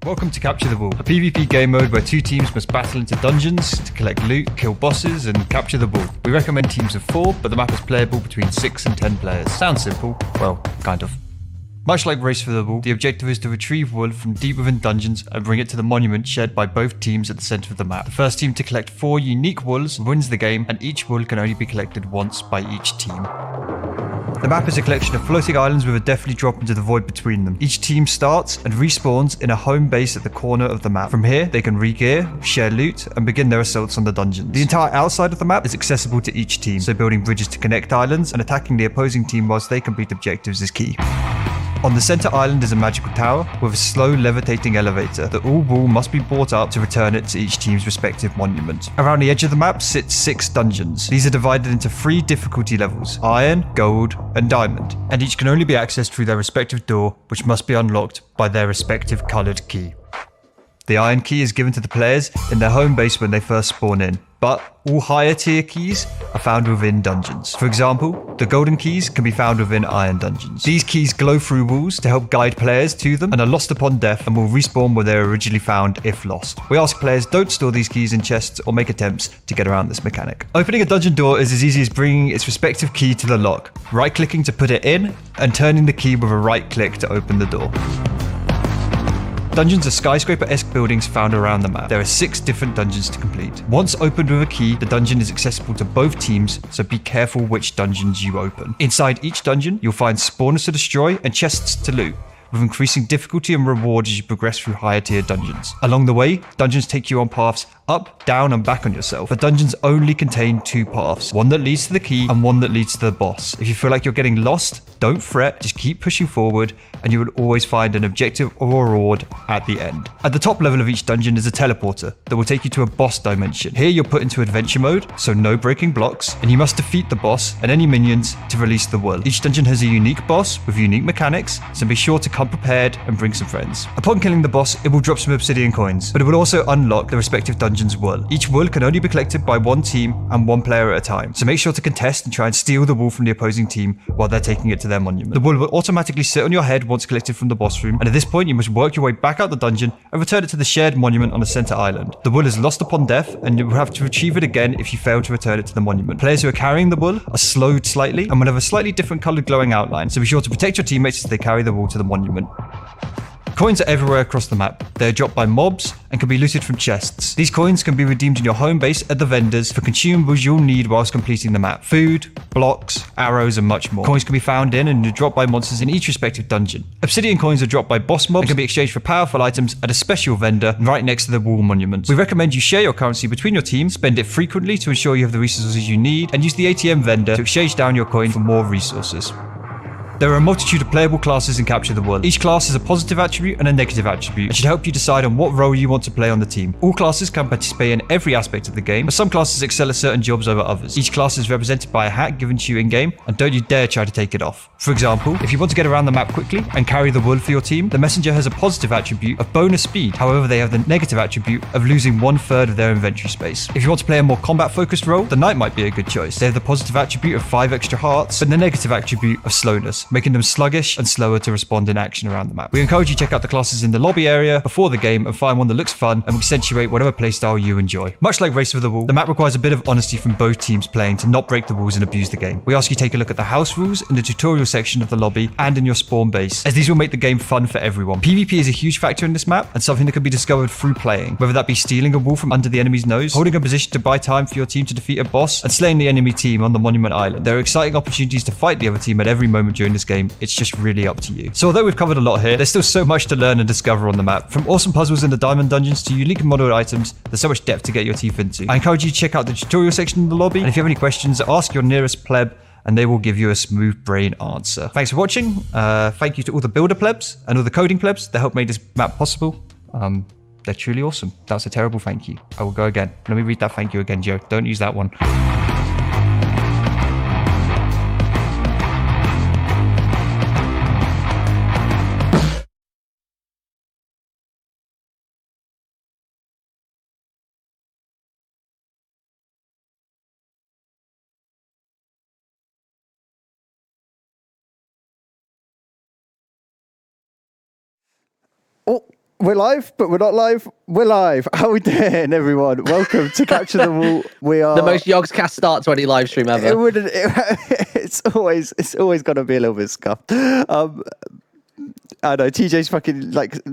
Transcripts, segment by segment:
Welcome to Capture the Ball, a PvP game mode where two teams must battle into dungeons to collect loot, kill bosses, and capture the ball. We recommend teams of 4, but the map is playable between 6 and 10 players. Sounds simple. Well, kind of. Much like Race for the Ball, the objective is to retrieve wool from deep within dungeons and bring it to the monument shared by both teams at the centre of the map. The first team to collect 4 unique wools wins the game, and each wool can only be collected once by each team. The map is a collection of floating islands with a deathly drop into the void between them. Each team starts and respawns in a home base at the corner of the map. From here, they can re-gear, share loot, and begin their assaults on the dungeons. The entire outside of the map is accessible to each team, so building bridges to connect islands and attacking the opposing team whilst they complete objectives is key. On the centre island is a magical tower with a slow levitating elevator. The all wool must be brought up to return it to each team's respective monument. Around the edge of the map sit 6 dungeons. These are divided into 3 difficulty levels: Iron, Gold, and Diamond, and each can only be accessed through their respective door, which must be unlocked by their respective coloured key. The Iron key is given to the players in their home base when they first spawn in, but all higher tier keys are found within dungeons. For example, the golden keys can be found within iron dungeons. These keys glow through walls to help guide players to them and are lost upon death and will respawn where they were originally found if lost. We ask players don't store these keys in chests or make attempts to get around this mechanic. Opening a dungeon door is as easy as bringing its respective key to the lock, right-clicking to put it in, and turning the key with a right click to open the door. Dungeons are skyscraper-esque buildings found around the map. There are 6 different dungeons to complete. Once opened with a key, the dungeon is accessible to both teams, so be careful which dungeons you open. Inside each dungeon, you'll find spawners to destroy and chests to loot, with increasing difficulty and reward as you progress through higher tier dungeons. Along the way, dungeons take you on paths up, down, and back on yourself. The dungeons only contain 2 paths, one that leads to the key and one that leads to the boss. If you feel like you're getting lost, don't fret, just keep pushing forward and you will always find an objective or a reward at the end. At the top level of each dungeon is a teleporter that will take you to a boss dimension. Here you're put into adventure mode, so no breaking blocks, and you must defeat the boss and any minions to release the wool. Each dungeon has a unique boss with unique mechanics, so be sure to come prepared and bring some friends. Upon killing the boss, it will drop some obsidian coins, but it will also unlock the respective dungeon's wool. Each wool can only be collected by one team and one player at a time, so make sure to contest and try and steal the wool from the opposing team while they're taking it to their monument. The wool will automatically sit on your head once collected from the boss room, and at this point you must work your way back out the dungeon and return it to the shared monument on the center island. The wool is lost upon death, and you will have to retrieve it again if you fail to return it to the monument. Players who are carrying the wool are slowed slightly and will have a slightly different colored glowing outline, so be sure to protect your teammates as they carry the wool to the monument. Coins are everywhere across the map. They are dropped by mobs and can be looted from chests. These coins can be redeemed in your home base at the vendors for consumables you'll need whilst completing the map: food, blocks, arrows, and much more. Coins can be found in and dropped by monsters in each respective dungeon. Obsidian coins are dropped by boss mobs and can be exchanged for powerful items at a special vendor right next to the wall monument. We recommend you share your currency between your teams, spend it frequently to ensure you have the resources you need, and use the ATM vendor to exchange down your coin for more resources. There are a multitude of playable classes in Capture the Wool. Each class has a positive attribute and a negative attribute, and should help you decide on what role you want to play on the team. All classes can participate in every aspect of the game, but some classes excel at certain jobs over others. Each class is represented by a hat given to you in-game, and don't you dare try to take it off. For example, if you want to get around the map quickly and carry the wool for your team, the messenger has a positive attribute of bonus speed. However, they have the negative attribute of losing 1/3 of their inventory space. If you want to play a more combat-focused role, the knight might be a good choice. They have the positive attribute of 5 extra hearts, but the negative attribute of slowness, making them sluggish and slower to respond in action around the map. We encourage you to check out the classes in the lobby area before the game and find one that looks fun and will accentuate whatever playstyle you enjoy. Much like Race for the Wool, the map requires a bit of honesty from both teams playing to not break the rules and abuse the game. We ask you to take a look at the house rules in the tutorial section of the lobby and in your spawn base, as these will make the game fun for everyone. PvP is a huge factor in this map and something that can be discovered through playing, whether that be stealing a wool from under the enemy's nose, holding a position to buy time for your team to defeat a boss, and slaying the enemy team on the Monument Island. There are exciting opportunities to fight the other team at every moment during this game. It's just really up to you. So although we've covered a lot here, there's still so much to learn and discover on the map. From awesome puzzles in the diamond dungeons to unique modeled items, there's so much depth to get your teeth into. I encourage you to check out the tutorial section in the lobby, and if you have any questions, ask your nearest pleb and they will give you a smooth brain answer. Thanks for watching. Thank you to all the builder plebs and all the coding plebs that helped make this map possible. They're truly awesome. That's a terrible thank you. I will go again. Let me read that thank you again, Joe. Don't use that one. Oh, We're live, but we're not live. We're live. How we doing, everyone? Welcome to Capture the Wall. We are the most Yogscast start to any live stream ever. It's always going to be a little bit scuffed. I know TJ's fucking like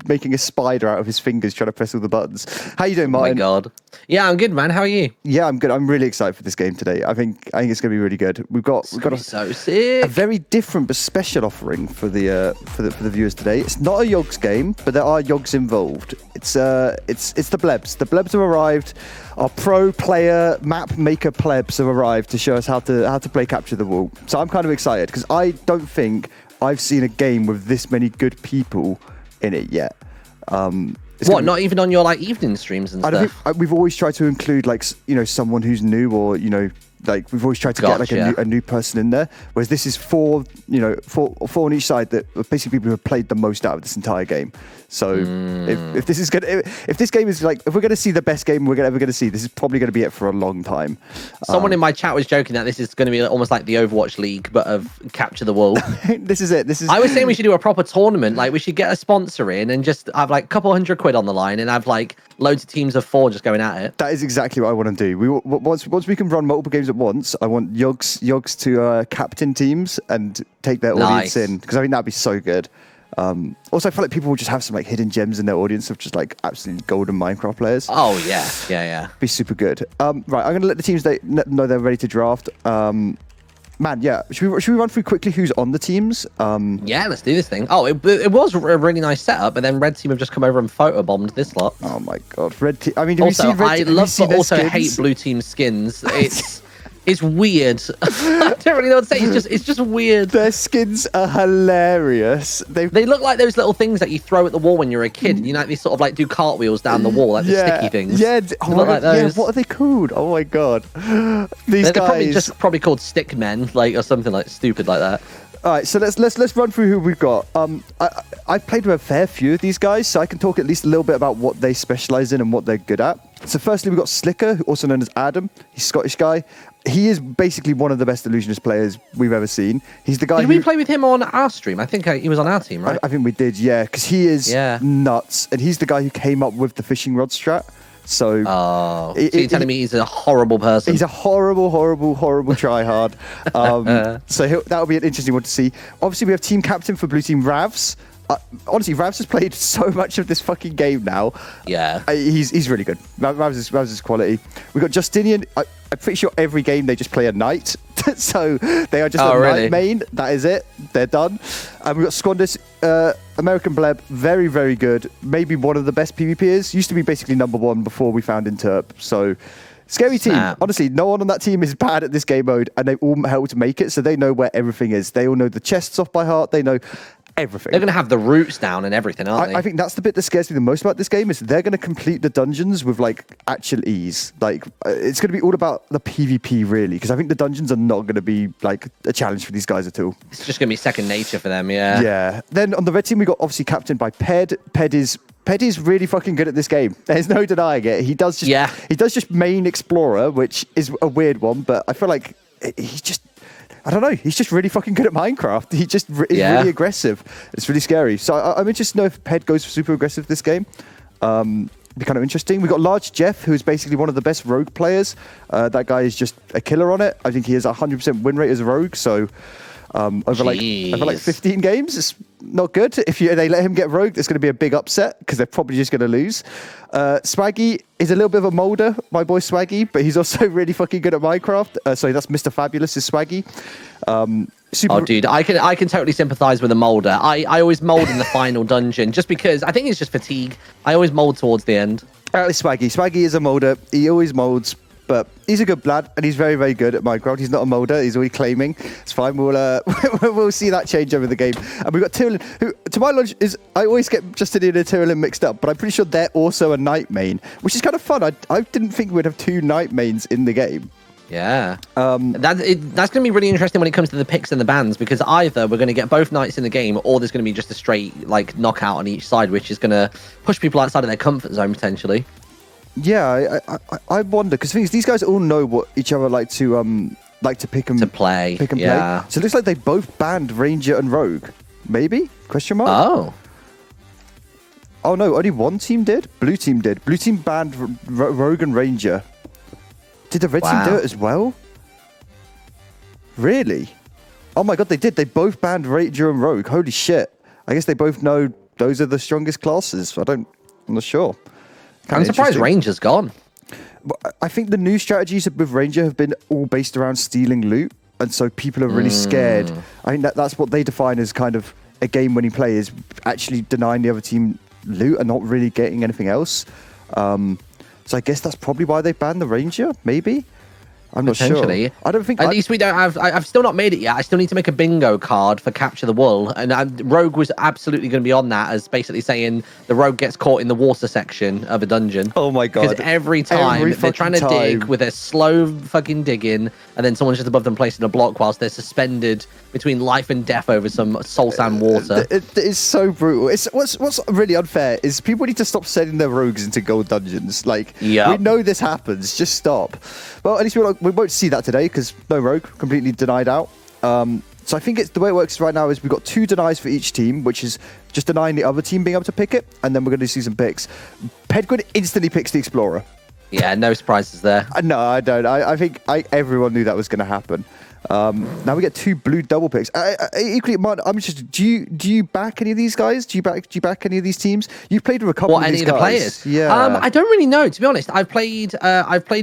making a spider out of his fingers trying to press all the buttons. How you doing, Martyn? Oh my god. Yeah, I'm good, man. How are you? Yeah, I'm good. I'm really excited for this game today. I think it's going to be really good. We've got so sick. A very different but special offering for the viewers today. It's not a Yogs game, but there are Yogs involved. It's the blebs. The blebs have arrived. Our pro player map maker plebs have arrived to show us how to play Capture the Wall. So I'm kind of excited because I don't think I've seen a game with this many good people in it yet. Not even on your like evening streams and stuff? We've always tried to include like someone who's new, or like we've always tried to get like a new person in there. Whereas this is four on each side that are basically people who have played the most out of this entire game. So if this game is like, if we're going to see the best game we're ever going to see, this is probably going to be it for a long time. Someone in my chat was joking that this is going to be almost like the Overwatch League, but of Capture the Wall. This is it. I was saying we should do a proper tournament. Like we should get a sponsor in and just have like a couple £100 on the line and have like loads of teams of 4 just going at it. That is exactly what I want to do. Once we can run multiple games at once, I want Yogs to captain teams and take their audience in, because I think that'd be so good. Also, I feel like people will just have some like hidden gems in their audience of just like absolutely golden Minecraft players. Oh yeah. Be super good. Right, I'm going to let the teams know they're ready to draft. Should we run through quickly who's on the teams? Yeah, let's do this thing. Oh, it was a really nice setup, but then Red Team have just come over and photobombed this lot. Oh my god, Red Team. I mean, I love but also hate Blue Team skins. It's weird. I don't really know what to say. It's just weird. Their skins are hilarious. They look like those little things that you throw at the wall when you're a kid. You know, they sort of like do cartwheels down the wall, like the sticky things. Yeah, like those. What are they called? Oh my god, they're guys probably called stick men, like, or something like stupid like that. All right, so let's run through who we've got. I've played with a fair few of these guys, so I can talk at least a little bit about what they specialize in and what they're good at. So firstly, we've got Slicker, also known as Adam. He's a Scottish guy. He is basically one of the best illusionist players we've ever seen. He's the guy. Did we play with him on our stream? I think he was on our team, right? I think we did, yeah, because he is nuts, and he's the guy who came up with the fishing rod strat. So, so you're telling me he's a horrible person? He's a horrible tryhard. So that'll be an interesting one to see. Obviously, we have team captain for Blue Team, Ravs. Honestly, Ravs has played so much of this fucking game now. Yeah. He's really good. Ravs is quality. We've got Justinian. I'm pretty sure every game they just play a knight. So they are just knight main. That is it. They're done. And we've got Squandus, American Bleb. Very, very good. Maybe one of the best PvPers. Used to be basically number 1 before we found Interp. So scary team. Honestly, no one on that team is bad at this game mode, and they all helped make it. So they know where everything is. They all know the chests off by heart. They know everything. They're going to have the roots down and everything, aren't they? I think that's the bit that scares me the most about this game, is they're going to complete the dungeons with like actual ease. Like it's going to be all about the PvP really, because I think the dungeons are not going to be like a challenge for these guys at all. It's just going to be second nature for them, yeah. Yeah. Then on the red team, we got obviously captained by Ped. Ped is really fucking good at this game. There's no denying it. He does just main explorer, which is a weird one, but I feel like he's just, I don't know. He's just really fucking good at Minecraft. He just is really aggressive. It's really scary. So I'm interested to know if Ped goes for super aggressive this game. Be kind of interesting. We've got Large Jeff, who's basically one of the best rogue players. That guy is just a killer on it. I think he has a 100% win rate as a rogue. So over like 15 games, it's not good. If they let him get rogue, it's going to be a big upset because they're probably just going to lose. Swaggy is a little bit of a molder, my boy Swaggy, but he's also really fucking good at Minecraft. So that's Mr. Fabulous is Swaggy. Dude, I can totally sympathize with a molder. I always mold in the final dungeon just because I think it's just fatigue. I always mold towards the end. Swaggy. Swaggy is a molder. He always molds. But he's a good lad, and he's very, very good at Minecraft. He's not a molder. He's always claiming. It's fine. We'll see that change over the game. And we've got Tyrillin, who, to my knowledge, I always get Justinian and Tyrillin mixed up, but I'm pretty sure they're also a knight main, which is kind of fun. I didn't think we'd have 2 knight mains in the game. Yeah. That's going to be really interesting when it comes to the picks and the bans, because either we're going to get both knights in the game, or there's going to be just a straight like knockout on each side, which is going to push people outside of their comfort zone potentially. Yeah, I wonder, because these guys all know what each other like to pick and play. So it looks like they both banned Ranger and Rogue. Maybe? Question mark? Oh no, only one team did. Blue team did. Blue team banned Rogue and Ranger. Did the red team do it as well? Really? Oh my god, they did. They both banned Ranger and Rogue. Holy shit! I guess they both know those are the strongest classes. I'm not sure. I'm surprised Ranger's gone. I think the new strategies with Ranger have been all based around stealing loot, and so people are really scared. I think that's what they define as kind of a game-winning play, is actually denying the other team loot and not really getting anything else. So I guess that's probably why they banned the Ranger, maybe? I'm not sure. I don't think... At least we don't have... I've still not made it yet. I still need to make a bingo card for Capture the Wool. And Rogue was absolutely going to be on that, as basically saying the Rogue gets caught in the water section of a dungeon. Oh my god. Because every time they're trying to dig with their slow fucking digging, and then someone's just above them placing a block whilst they're suspended between life and death over some soul sand water. It is so brutal. What's really unfair is people need to stop sending their rogues into gold dungeons. Like, we know this happens. Just stop. Well, at least we won't see that today because no rogue, completely denied out. So I think the way it works right now is we've got 2 denies for each team, which is just denying the other team being able to pick it, and then we're going to see some picks. Pedguin instantly picks the Explorer. Yeah, no surprises there. No, I don't. I think everyone knew that was going to happen. Now we get 2 blue double picks. Equally, Martyn, I'm just. Do you back any of these guys? Do you back any of these teams? You've played with a couple of these guys. What, any of the players? Yeah. I don't really know, to be honest. I've played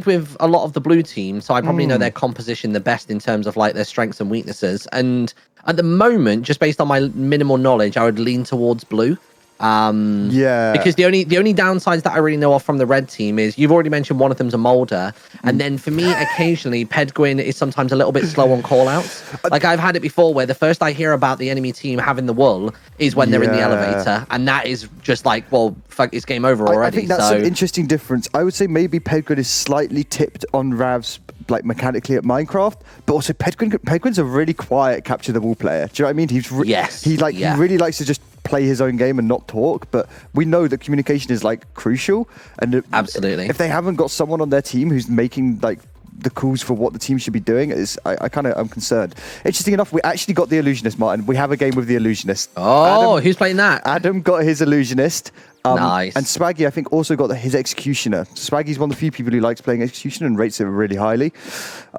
with a lot of the blue team, so I probably know their composition the best in terms of like their strengths and weaknesses. And at the moment, just based on my minimal knowledge, I would lean towards blue. Because the only downsides that I really know of from the red team is you've already mentioned one of them's a molder, and then for me occasionally Pedguin is sometimes a little bit slow on call outs. Like I've had it before where the first I hear about the enemy team having the wool is when they're in the elevator, and that is just like, well, fuck, it's game over already. I think that's an interesting difference. I would say maybe Pedguin is slightly tipped on Ravs like mechanically at Minecraft, but also Pedguin's a really quiet capture the wall player. Do you know what I mean? He really likes to just play his own game and not talk, but we know that communication is like crucial, and absolutely if they haven't got someone on their team who's making like the calls for what the team should be doing, I'm concerned. Interesting enough, we actually got the Illusionist, Martyn. We have a game with the Illusionist. Who's playing that? Adam got his Illusionist. Nice. And Swaggy, I think, also got his Executioner. Swaggy's one of the few people who likes playing Executioner and rates it really highly.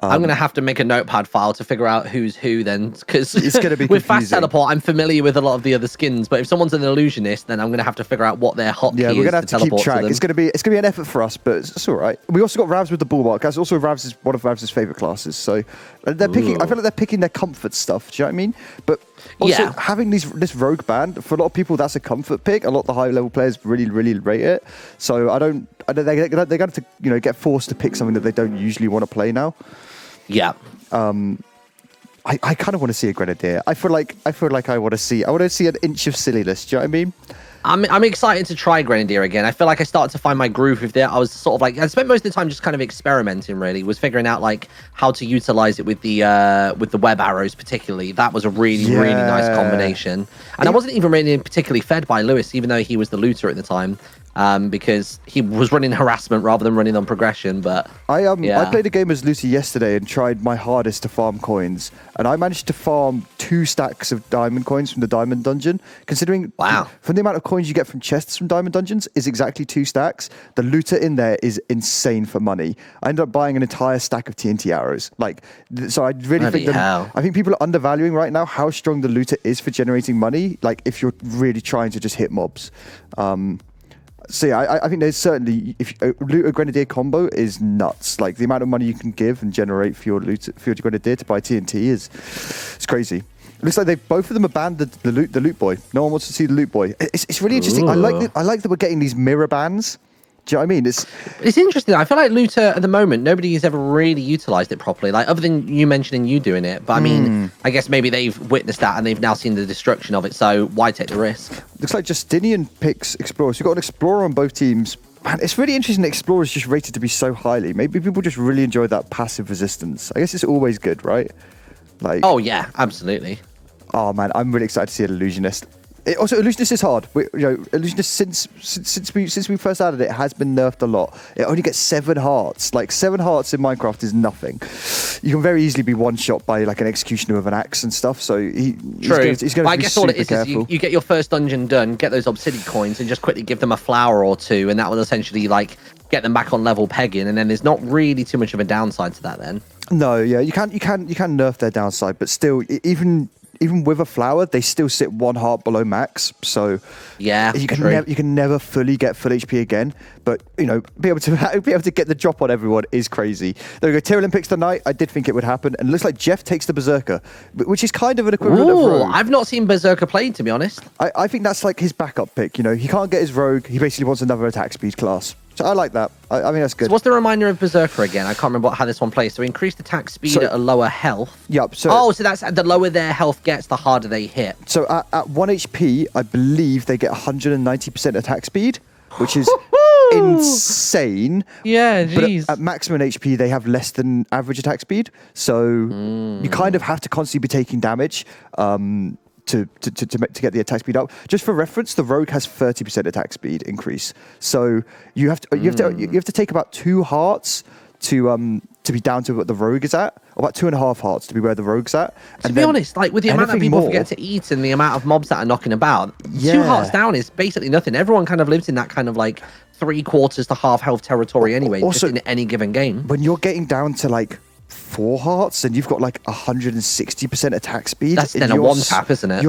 I'm going to have to make a notepad file to figure out who's who then, because it's going to be with Fast Teleport, I'm familiar with a lot of the other skins, but if someone's an Illusionist, then I'm going to have to figure out what their hotkey is. Yeah, we're going to have to keep track. To it's going to be an effort for us, but it's all right. We also got Ravs with the Bulwark. That's also one of Ravs' favourite classes. So they're picking. I feel like they're picking their comfort stuff. Do you know what I mean? But also having this rogue band, for a lot of people, that's a comfort pick. A lot of the high level players really, really rate it. So they're going to get forced to pick something that they don't usually want to play now. Yeah. I kind of want to see a Grenadier. I feel like I want to see an inch of silliness. Do you know what I mean? I'm excited to try Grenadier again. I feel like I started to find my groove with it. I was sort of like, I spent most of the time just kind of experimenting, really, was figuring out like how to utilize it with the web arrows particularly. That was a really nice combination. And I wasn't even really particularly fed by Lewis, even though he was the looter at the time. Because he was running harassment rather than running on progression. But I played a game as Lucy yesterday and tried my hardest to farm coins, and I managed to farm 2 stacks of diamond coins from the diamond dungeon. Considering from the amount of coins you get from chests from diamond dungeons is exactly 2 stacks. The looter in there is insane for money. I ended up buying an entire stack of TNT arrows. So I really think people are undervaluing right now how strong the looter is for generating money. Like if you're really trying to just hit mobs. So yeah, I think there's certainly, if Looter Grenadier combo is nuts. Like the amount of money you can give and generate for your Grenadier to buy TNT it's crazy. It looks like both of them abandoned the loot boy. No one wants to see the loot boy. It's really interesting. I like that we're getting these mirror bans. Do you know what I mean? It's interesting. I feel like Looter at the moment, nobody has ever really utilized it properly. Like other than you mentioning you doing it, but I mean, I guess maybe they've witnessed that and they've now seen the destruction of it. So why take the risk? Looks like Justinian picks Explorer. So you've got an Explorer on both teams. Man, it's really interesting that Explorer is just rated to be so highly. Maybe people just really enjoy that passive resistance. I guess it's always good, right? Oh yeah, absolutely. Oh man, I'm really excited to see an Illusionist. Also, Illusionist is hard. Illusionist since we first added it has been nerfed a lot. It only gets 7 hearts. Like 7 hearts in Minecraft is nothing. You can very easily be one shot by like an executioner with an axe and stuff. So he's going to be I guess all it is you get your first dungeon done, get those obsidian coins, and just quickly give them a flower or two, and that will essentially like get them back on level pegging. And then there's not really too much of a downside to that. Then no, yeah, you can nerf their downside, but still, even with a flower, they still sit 1 heart below max. So yeah, you can never fully get full HP again. But be able to get the drop on everyone is crazy. There we go. Tyrellin picks the knight. I did think it would happen, and it looks like Jeff takes the berserker, which is kind of an equivalent of rogue. I've not seen berserker played, to be honest. I think that's like his backup pick. He can't get his rogue. He basically wants another attack speed class. So I like that. I mean, that's good. So what's the reminder of Berserker again? I can't remember how this one plays. So increased attack speed at a lower health. Yep. So that's the lower their health gets, the harder they hit. So at 1 HP, I believe they get 190% attack speed, which is insane. Yeah, jeez. But at maximum HP, they have less than average attack speed. So you kind of have to constantly be taking damage. To get the attack speed up. Just for reference, the rogue has 30% attack speed increase. So you have to take about 2 hearts to be down to what the rogue is at, or about 2.5 hearts to be where the rogue's at. And to be honest, like with the amount of people forget to eat and the amount of mobs that are knocking about, 2 hearts down is basically nothing. Everyone kind of lives in that kind of like 3/4 to half health territory anyway, also, just in any given game. When you're getting down to like 4 hearts and you've got like 160% attack speed. That's then a one tap, isn't it?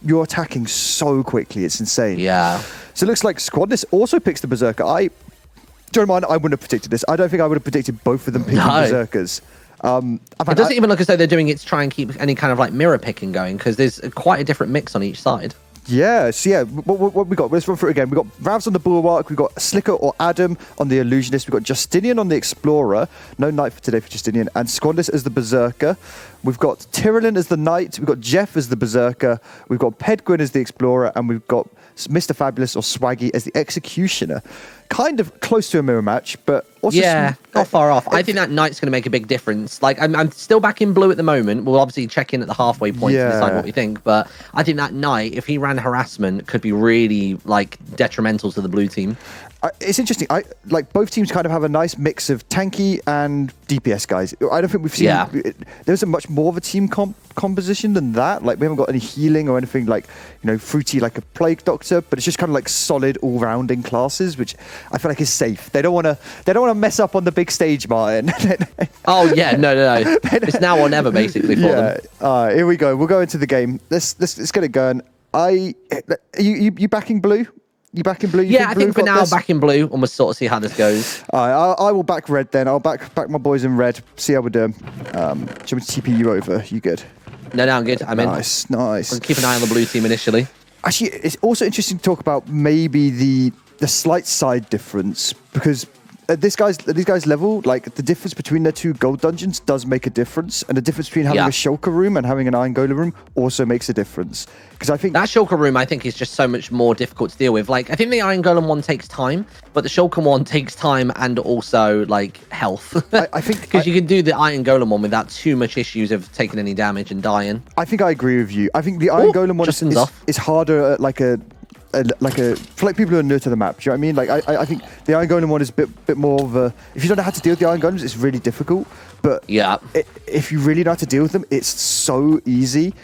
You're attacking so quickly, it's insane. Yeah. So it looks like Squadness also picks the Berserker. Don't mind, I wouldn't have predicted this. I don't think I would have predicted both of them picking Berserkers. It doesn't even look as though they're doing it to try and keep any kind of like mirror picking going, because there's quite a different mix on each side. Yeah, so yeah, what we got? Let's run through it again. We've got Ravs on the Bulwark, we've got Slicker or Adam on the Illusionist, we've got Justinian on the Explorer, no Knight for today for Justinian, and Squandis as the Berserker. We've got Tyrellin as the Knight, we've got Jeff as the Berserker, we've got Pedguin as the Explorer, and we've got Mr. Fabulous or Swaggy as the Executioner. Kind of close to a mirror match, but also not far off. I think that Knight's going to make a big difference. Like, I'm still back in blue at the moment. We'll obviously check in at the halfway point to decide what we think. But I think that Knight, if he ran harassment, could be really like detrimental to the blue team. It's interesting. Like both teams kind of have a nice mix of tanky and DPS guys. I don't think we've seen. There's a much more of a team composition than that. Like we haven't got any healing or anything like fruity like a plague doctor, but it's just kind of like solid all-rounding classes, which I feel like is safe. They don't want to mess up on the big stage, Martyn. Oh yeah, no. It's now or never basically for them. Here we go. We'll go into the game. Let's get it going. You backing blue? You back in blue? I think for now, back in blue, and we'll sort of see how this goes. I will back red then. I'll back my boys in red. See how we're doing. Shall we TP you over? You good? No, I'm good. I'm in. Nice. I'll keep an eye on the blue team initially. Actually, it's also interesting to talk about maybe the slight side difference, because at these guys' level, like the difference between their 2 gold dungeons does make a difference, and the difference between having a shulker room and having an iron golem room also makes a difference. Because I think that shulker room, I think, is just so much more difficult to deal with. Like, I think the iron golem one takes time, but the shulker one takes time and also like health. I think because you can do the iron golem one without too much issues of taking any damage and dying. I think I agree with you. I think the iron golem one is harder, for people who are new to the map. Do you know what I mean? Like I think the Iron Golem one is a bit more of a. If you don't know how to deal with the Iron Golems, it's really difficult. But if you really know how to deal with them, it's so easy.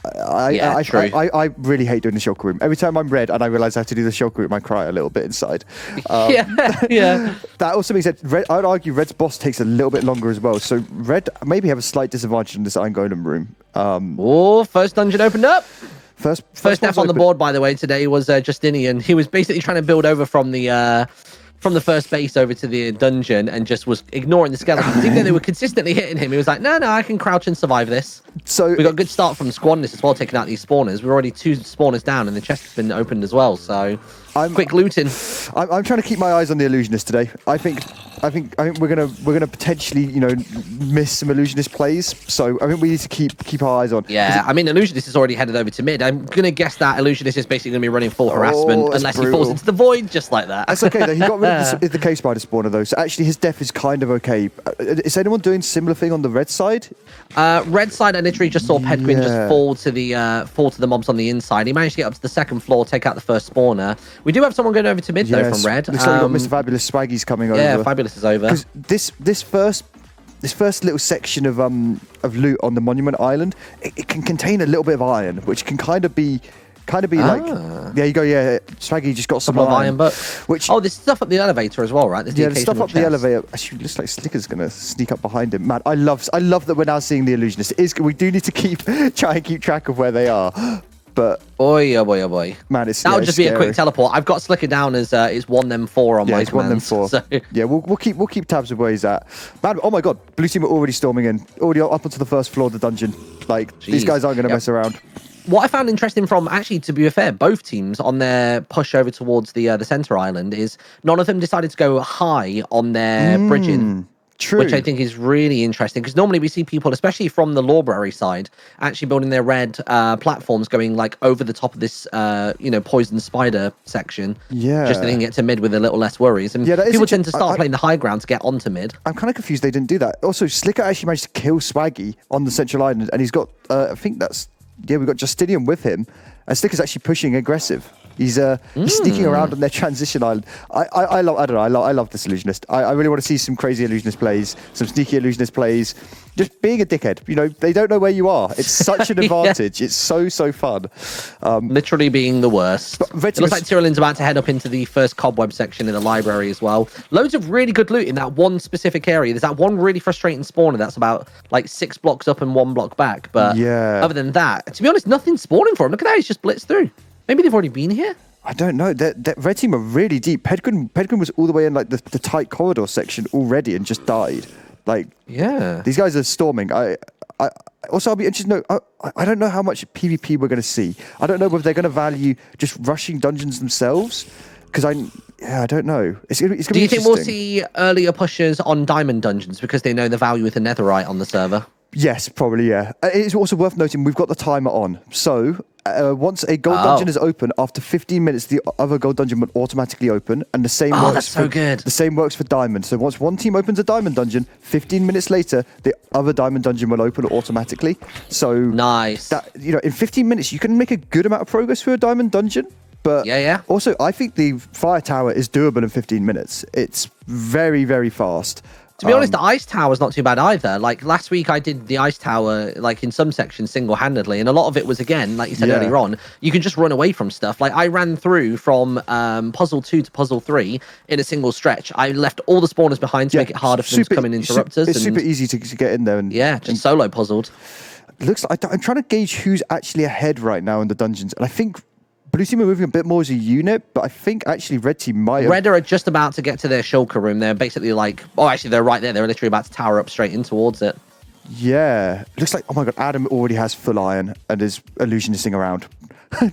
I really hate doing the shulker room. Every time I'm red and I realize I have to do the shulker room, I cry a little bit inside. That also means that I'd argue red's boss takes a little bit longer as well. So red maybe have a slight disadvantage in this Iron Golem room. First dungeon opened up. First death on the board, by the way, today was Justinian. He was basically trying to build over from the first base over to the dungeon and just was ignoring the skeletons. Even though they were consistently hitting him, he was like, no, I can crouch and survive this. So we got a good start from Squadness as well, taking out these spawners. We're already 2 spawners down and the chest has been opened as well. So quick looting. I'm trying to keep my eyes on the Illusionist today. I think I think we're gonna potentially, miss some illusionist plays. So I think we need to keep our eyes on. Yeah, I mean, illusionist is already headed over to mid. I'm gonna guess that illusionist is basically gonna be running full harassment unless he falls into the void just like that. That's okay though. He got rid of the cave spider spawner though, so actually his death is kind of okay. Is anyone doing similar thing on the red side? Red side, I literally just saw Pedguin just fall to the mobs on the inside. He managed to get up to the second floor, take out the first spawner. We do have someone going over to mid though from red. Looks like you got Mr. Fabulous Swaggy's coming over. Yeah, Fabulous is over. Because this first little section of loot on the Monument Island, it can contain a little bit of iron, which can kind of be like, there you go, yeah, Swaggy just got some iron books. There's stuff up the elevator as well, right? The stuff up the elevator. Actually, looks like Slicker's gonna sneak up behind him. Man, I love that we're now seeing the illusionist. We do need to try and keep track of where they are. But oh boy, man, that would just be a quick teleport. I've got Slicker down as it's 1-4 on my commands. 1-4. So. Yeah, we'll keep tabs of where he's at. Man, oh my god, blue team are already storming in, already up onto the first floor of the dungeon. Like these guys aren't gonna mess around. What I found interesting from, actually, to be fair, both teams on their push over towards the center island is none of them decided to go high on their bridging. True. Which I think is really interesting, because normally we see people, especially from the library side, actually building their red platforms going like over the top of this, poison spider section. Yeah. Just letting it to mid with a little less worries. And people tend to start playing the high ground to get onto mid. I'm kind of confused they didn't do that. Also, Slicker actually managed to kill Swaggy on the central island, and he's got, I think we've got Justinian with him, and Slicker's actually pushing aggressive. He's sneaking around on their transition island. I love this illusionist. I really want to see some crazy illusionist plays, some sneaky illusionist plays. Just being a dickhead. They don't know where you are. It's such an advantage. It's so fun. Literally being the worst. It looks like Tyrolin's about to head up into the first cobweb section in the library as well. Loads of really good loot in that one specific area. There's that one really frustrating spawner that's about like 6 blocks up and 1 block back. But other than that, to be honest, nothing's spawning for him. Look at that. He's just blitzed through. Maybe they've already been here? I don't know. That red team are really deep. Pedguin was all the way in like the tight corridor section already and just died. Like, these guys are storming. Also, I'll be interested to know, I don't know how much PvP we're going to see. I don't know whether they're going to value just rushing dungeons themselves. Because I don't know. It's gonna Do you think we'll see earlier pushes on diamond dungeons because they know the value with the netherite on the server? Yes, probably, yeah. It's also worth noting we've got the timer on. So once a gold dungeon is open, after 15 minutes, the other gold dungeon will automatically open, and the same works. That's so good. The same works for diamond. So once one team opens a diamond dungeon, 15 minutes later, the other diamond dungeon will open automatically. So nice. That in 15 minutes, you can make a good amount of progress for a diamond dungeon. But also, I think the fire tower is doable in 15 minutes. It's very, very fast. To be honest, the ice tower is not too bad either. Like last week, I did the ice tower, like in some sections, single-handedly, and a lot of it was, again, like you said earlier on, you can just run away from stuff. Like I ran through from puzzle 2 to puzzle 3 in a single stretch. I left all the spawners behind to make it harder for them to come and interrupt us. It's super easy to get in there. And just solo puzzled. Looks like I'm trying to gauge who's actually ahead right now in the dungeons, and I think Blue team are moving a bit more as a unit, but I think actually red team might have... Red are just about to get to their shulker room. They're basically like... actually, they're right there. They're literally about to tower up straight in towards it. Yeah. Looks like... Oh, my God. Adam already has full iron and is illusionisting around.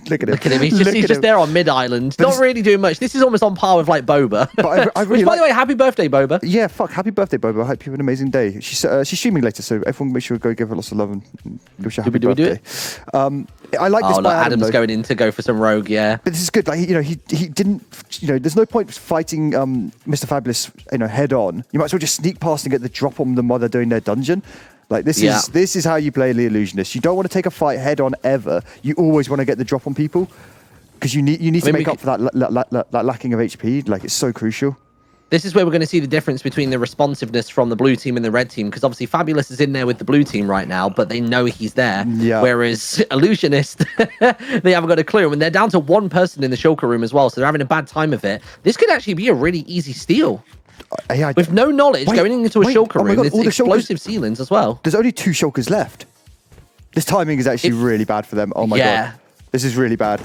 Look at him. Look at him. He's just there on mid-island. Not really doing much. This is almost on par with, like, Boba. But I really by the way, happy birthday, Boba. Yeah, happy birthday, Boba. I hope you have an amazing day. She's streaming later, so everyone make sure to go give her lots of love and wish her happy birthday. I like this by Adam, Adam's going in to go for some rogue, yeah. But this is good. Like, he didn't, there's no point fighting Mr. Fabulous, head on. You might as well just sneak past and get the drop on them while they're doing their dungeon. Like this is how you play the Illusionist. You don't want to take a fight head on ever. You always want to get the drop on people because you need to make up for that lacking of HP. Like it's so crucial. This is where we're going to see the difference between the responsiveness from the blue team and the red team, because obviously Fabulous is in there with the blue team right now, but they know he's there. Yeah. Whereas Illusionist, they haven't got a clue. And they're down to one person in the shulker room as well, so they're having a bad time of it. This could actually be a really easy steal. With no knowledge going into a shulker room, there's explosive ceilings as well. There's only 2 shulkers left. This timing is actually really bad for them. Oh my God. This is really bad.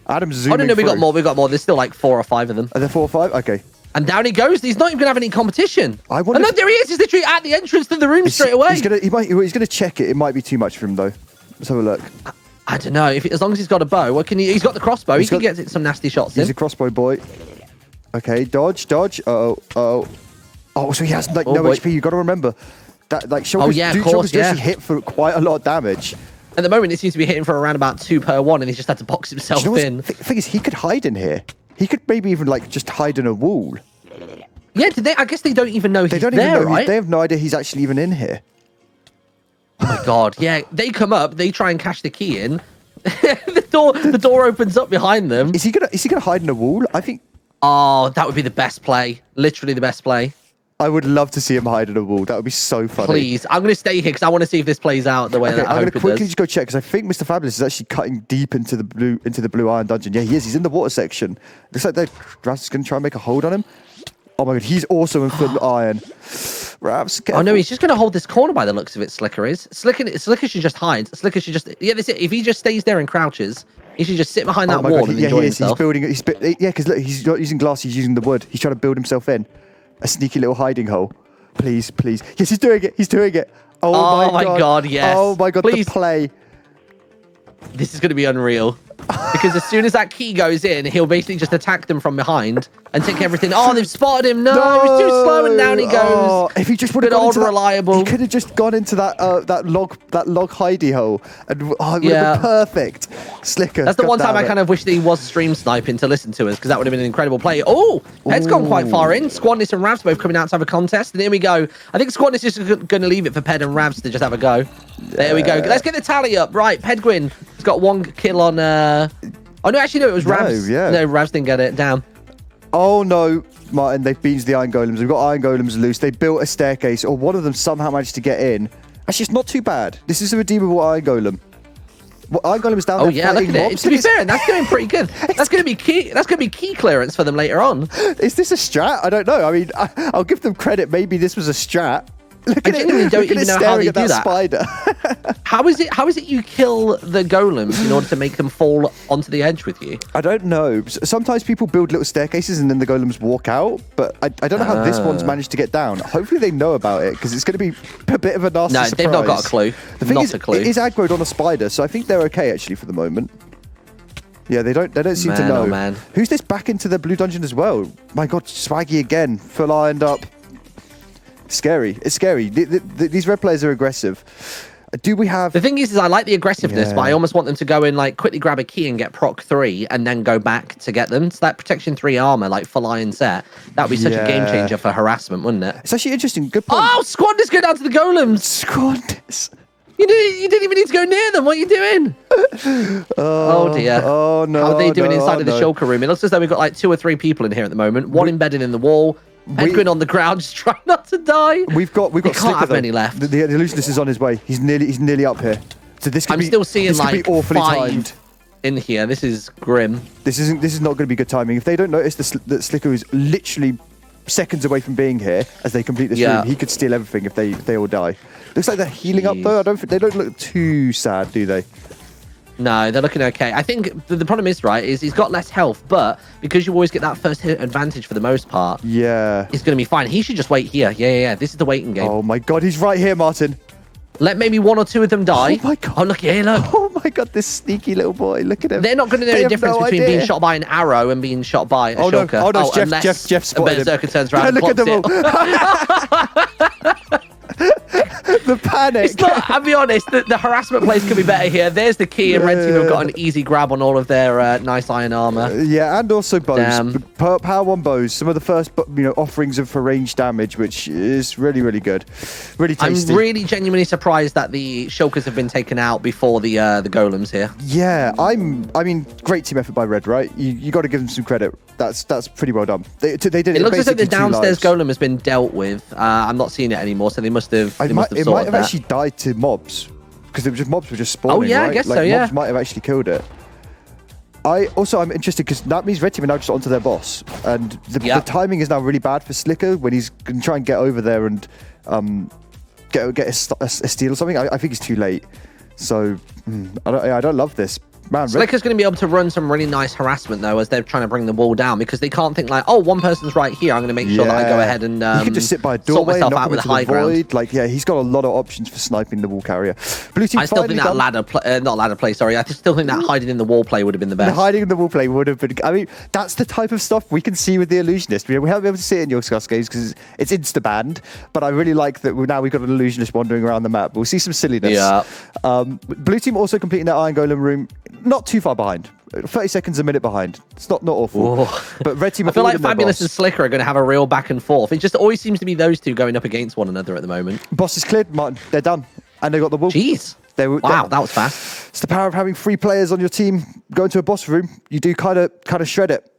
Adam's zooming no, we got more. There's still like 4 or 5 of them. Are there 4 or 5? Okay. And down he goes. He's not even going to have any competition. No, there he is. He's literally at the entrance to the room straight away. He's going to check it. It might be too much for him, though. Let's have a look. I don't know. As long as he's got a bow. What can he? He's got the crossbow. He can get some nasty shots in. He's a crossbow boy. Okay, dodge. Oh Oh, so he has like no HP. You got to remember that like Shulker's actually hit for quite a lot of damage. At the moment, it seems to be hitting for around about 2 per 1, and he's just had to box himself in. The thing is, he could hide in here. He could maybe even like just hide in a wall. Yeah, I guess they don't even know he's there, right? They have no idea he's actually even in here. Oh my god! Yeah, they come up, they try and cash the key in. the door opens up behind them. Is he gonna hide in a wall? I think. Oh, that would be the best play. Literally the best play. I would love to see him hide in a wall. That would be so funny. Please, I'm going to stay here because I want to see if this plays out the way that I hope it does. I'm going to quickly just go check because I think Mr. Fabulous is actually cutting deep into the blue iron dungeon. Yeah, he is. He's in the water section. Looks like Ravs going to try and make a hold on him. Oh my god, he's also in full iron. Ravs, careful. Oh no, he's just going to hold this corner by the looks of it. Slicker is. Slicker should just hide. Slicker should just. Yeah, that's it. If he just stays there and crouches, he should just sit behind that wall and enjoy himself. He's building. Yeah, because look, he's not using glass. He's using the wood. He's trying to build himself in a sneaky little hiding hole. Please, please. Yes, he's doing it. He's doing it. Oh my god, yes. Oh my god, please. The play. This is going to be unreal. Because as soon as that key goes in, he'll basically just attack them from behind and take everything. Oh, they've spotted him. No, he's too slow, and down he goes. Oh, if he just would have gone into reliable. He could have just gone into that log hidey hole, and it would have been perfect. Slicker. That's the one time I kind of wish that he was stream sniping to listen to us, because that would have been an incredible play. Oh, Ped's gone quite far in. Squadness and Ravs both coming out to have a contest, and here we go. I think Squadness is just going to leave it for Ped and Ravs to just have a go. There we go. Let's get the tally up. Right, Pedguin has got 1 kill on. Oh, no, actually, no, it was Ravs. No, Ravs didn't get it. Damn. Oh, no, Martyn, they've beaten the Iron Golems. We've got Iron Golems loose. They built a staircase, or one of them somehow managed to get in. Actually, it's not too bad. This is a redeemable Iron Golem. Well, Iron Golem is down there. Oh, yeah, look at it. To be fair, that's going pretty good. That's going to be key. That's going to be key clearance for them later on. Is this a strat? I don't know. I mean, I'll give them credit. Maybe this was a strat. I genuinely don't even know how they do that. Spider. How is it you kill the golems in order to make them fall onto the edge with you? I don't know. Sometimes people build little staircases and then the golems walk out, but I don't know how this one's managed to get down. Hopefully they know about it, because it's going to be a bit of a nasty surprise. They've not got a clue. The thing is, it is aggroed on a spider, so I think they're okay actually for the moment. Yeah, they don't seem to know. Oh, man. Who's this back into the blue dungeon as well? My god, Swaggy again, full ironed up. Scary. It's scary. These red players are aggressive. Do we have... The thing is I like the aggressiveness, but I almost want them to go in, like, quickly grab a key and get proc 3 and then go back to get them. So that protection 3 armor, like, full iron set, that would be such a game changer for harassment, wouldn't it? It's actually interesting. Good point. Oh, Squadness go down to the golems. Squadness. You didn't even need to go near them. What are you doing? Oh dear. Oh, no. How are they doing inside of the shulker room? It looks as though we've got, like, 2 or 3 people in here at the moment. One embedded in the wall. Pedguin on the ground, just trying not to die. We've got can't have many left. The elusionist is on his way. He's nearly up here. So this could I'm still seeing like awfully 5 timed in here. This is grim. This is not going to be good timing. If they don't notice that Slicker is literally seconds away from being here as they complete this room, he could steal everything if they all die. Looks like they're healing up though. They don't look too sad, do they? No, they're looking okay. I think the problem is, right, is he's got less health, but because you always get that first hit advantage for the most part, it's going to be fine. He should just wait here. Yeah. This is the waiting game. Oh my god, he's right here, Martyn. Let maybe 1 or 2 of them die. Oh my god. Oh, look here, look. Oh my god, this sneaky little boy. Look at him. They're not going to know the difference between being shot by an arrow and being shot by a shulker. Oh no, Jeff spotted him. Berserker turns around and look at them all. The panic. I'll be honest, the harassment plays could be better here. There's the key, and Red Team have got an easy grab on all of their nice iron armor. Yeah, and also bows. Power 1 bows. Some of the first offerings for range damage, which is really, really good. Really tasty. I'm really genuinely surprised that the shulkers have been taken out before the golems here. Yeah, I mean, great team effort by Red, right? You got to give them some credit. That's pretty well done. They did it. It looks as though the downstairs golem has been dealt with. I'm not seeing it anymore, so they must have. It might have actually died to mobs, because mobs were just spawning. Oh yeah, right? I guess like, so. Yeah, mobs might have actually killed it. I'm interested because that means Red Team are now just onto their boss, and the timing is now really bad for Slicker when he's going to try and get over there and get a steal or something. I think it's too late. So I don't love this. Man, Slicker's going to be able to run some really nice harassment, though, as they're trying to bring the wall down, because they can't think like, oh, one person's right here. I'm going to make sure that I go ahead and he can just sit by a sort doorway, myself knock out him with a into high the void. ground. Like, yeah, he's got a lot of options for sniping the wall carrier. Blue team I still think that I still think that hiding in the wall play would have been the best. The hiding in the wall play would have been. I mean, that's the type of stuff we can see with the illusionist. We haven't been able to see it in Yogscast games because it's insta banned. But I really like that now we've got an illusionist wandering around the map. We'll see some silliness. Yeah. Blue team also completing that Iron Golem room, not too far behind. 30 seconds a minute behind. It's not awful. Ooh. But red team. I feel like Fabulous and Slicker are going to have a real back and forth. It just always seems to be those two going up against one another at the moment. Boss is cleared, Martyn. They're done, and they got the wall. Jeez. Wow, that was fast. It's the power of having 3 players on your team go into a boss room. You do kind of shred it.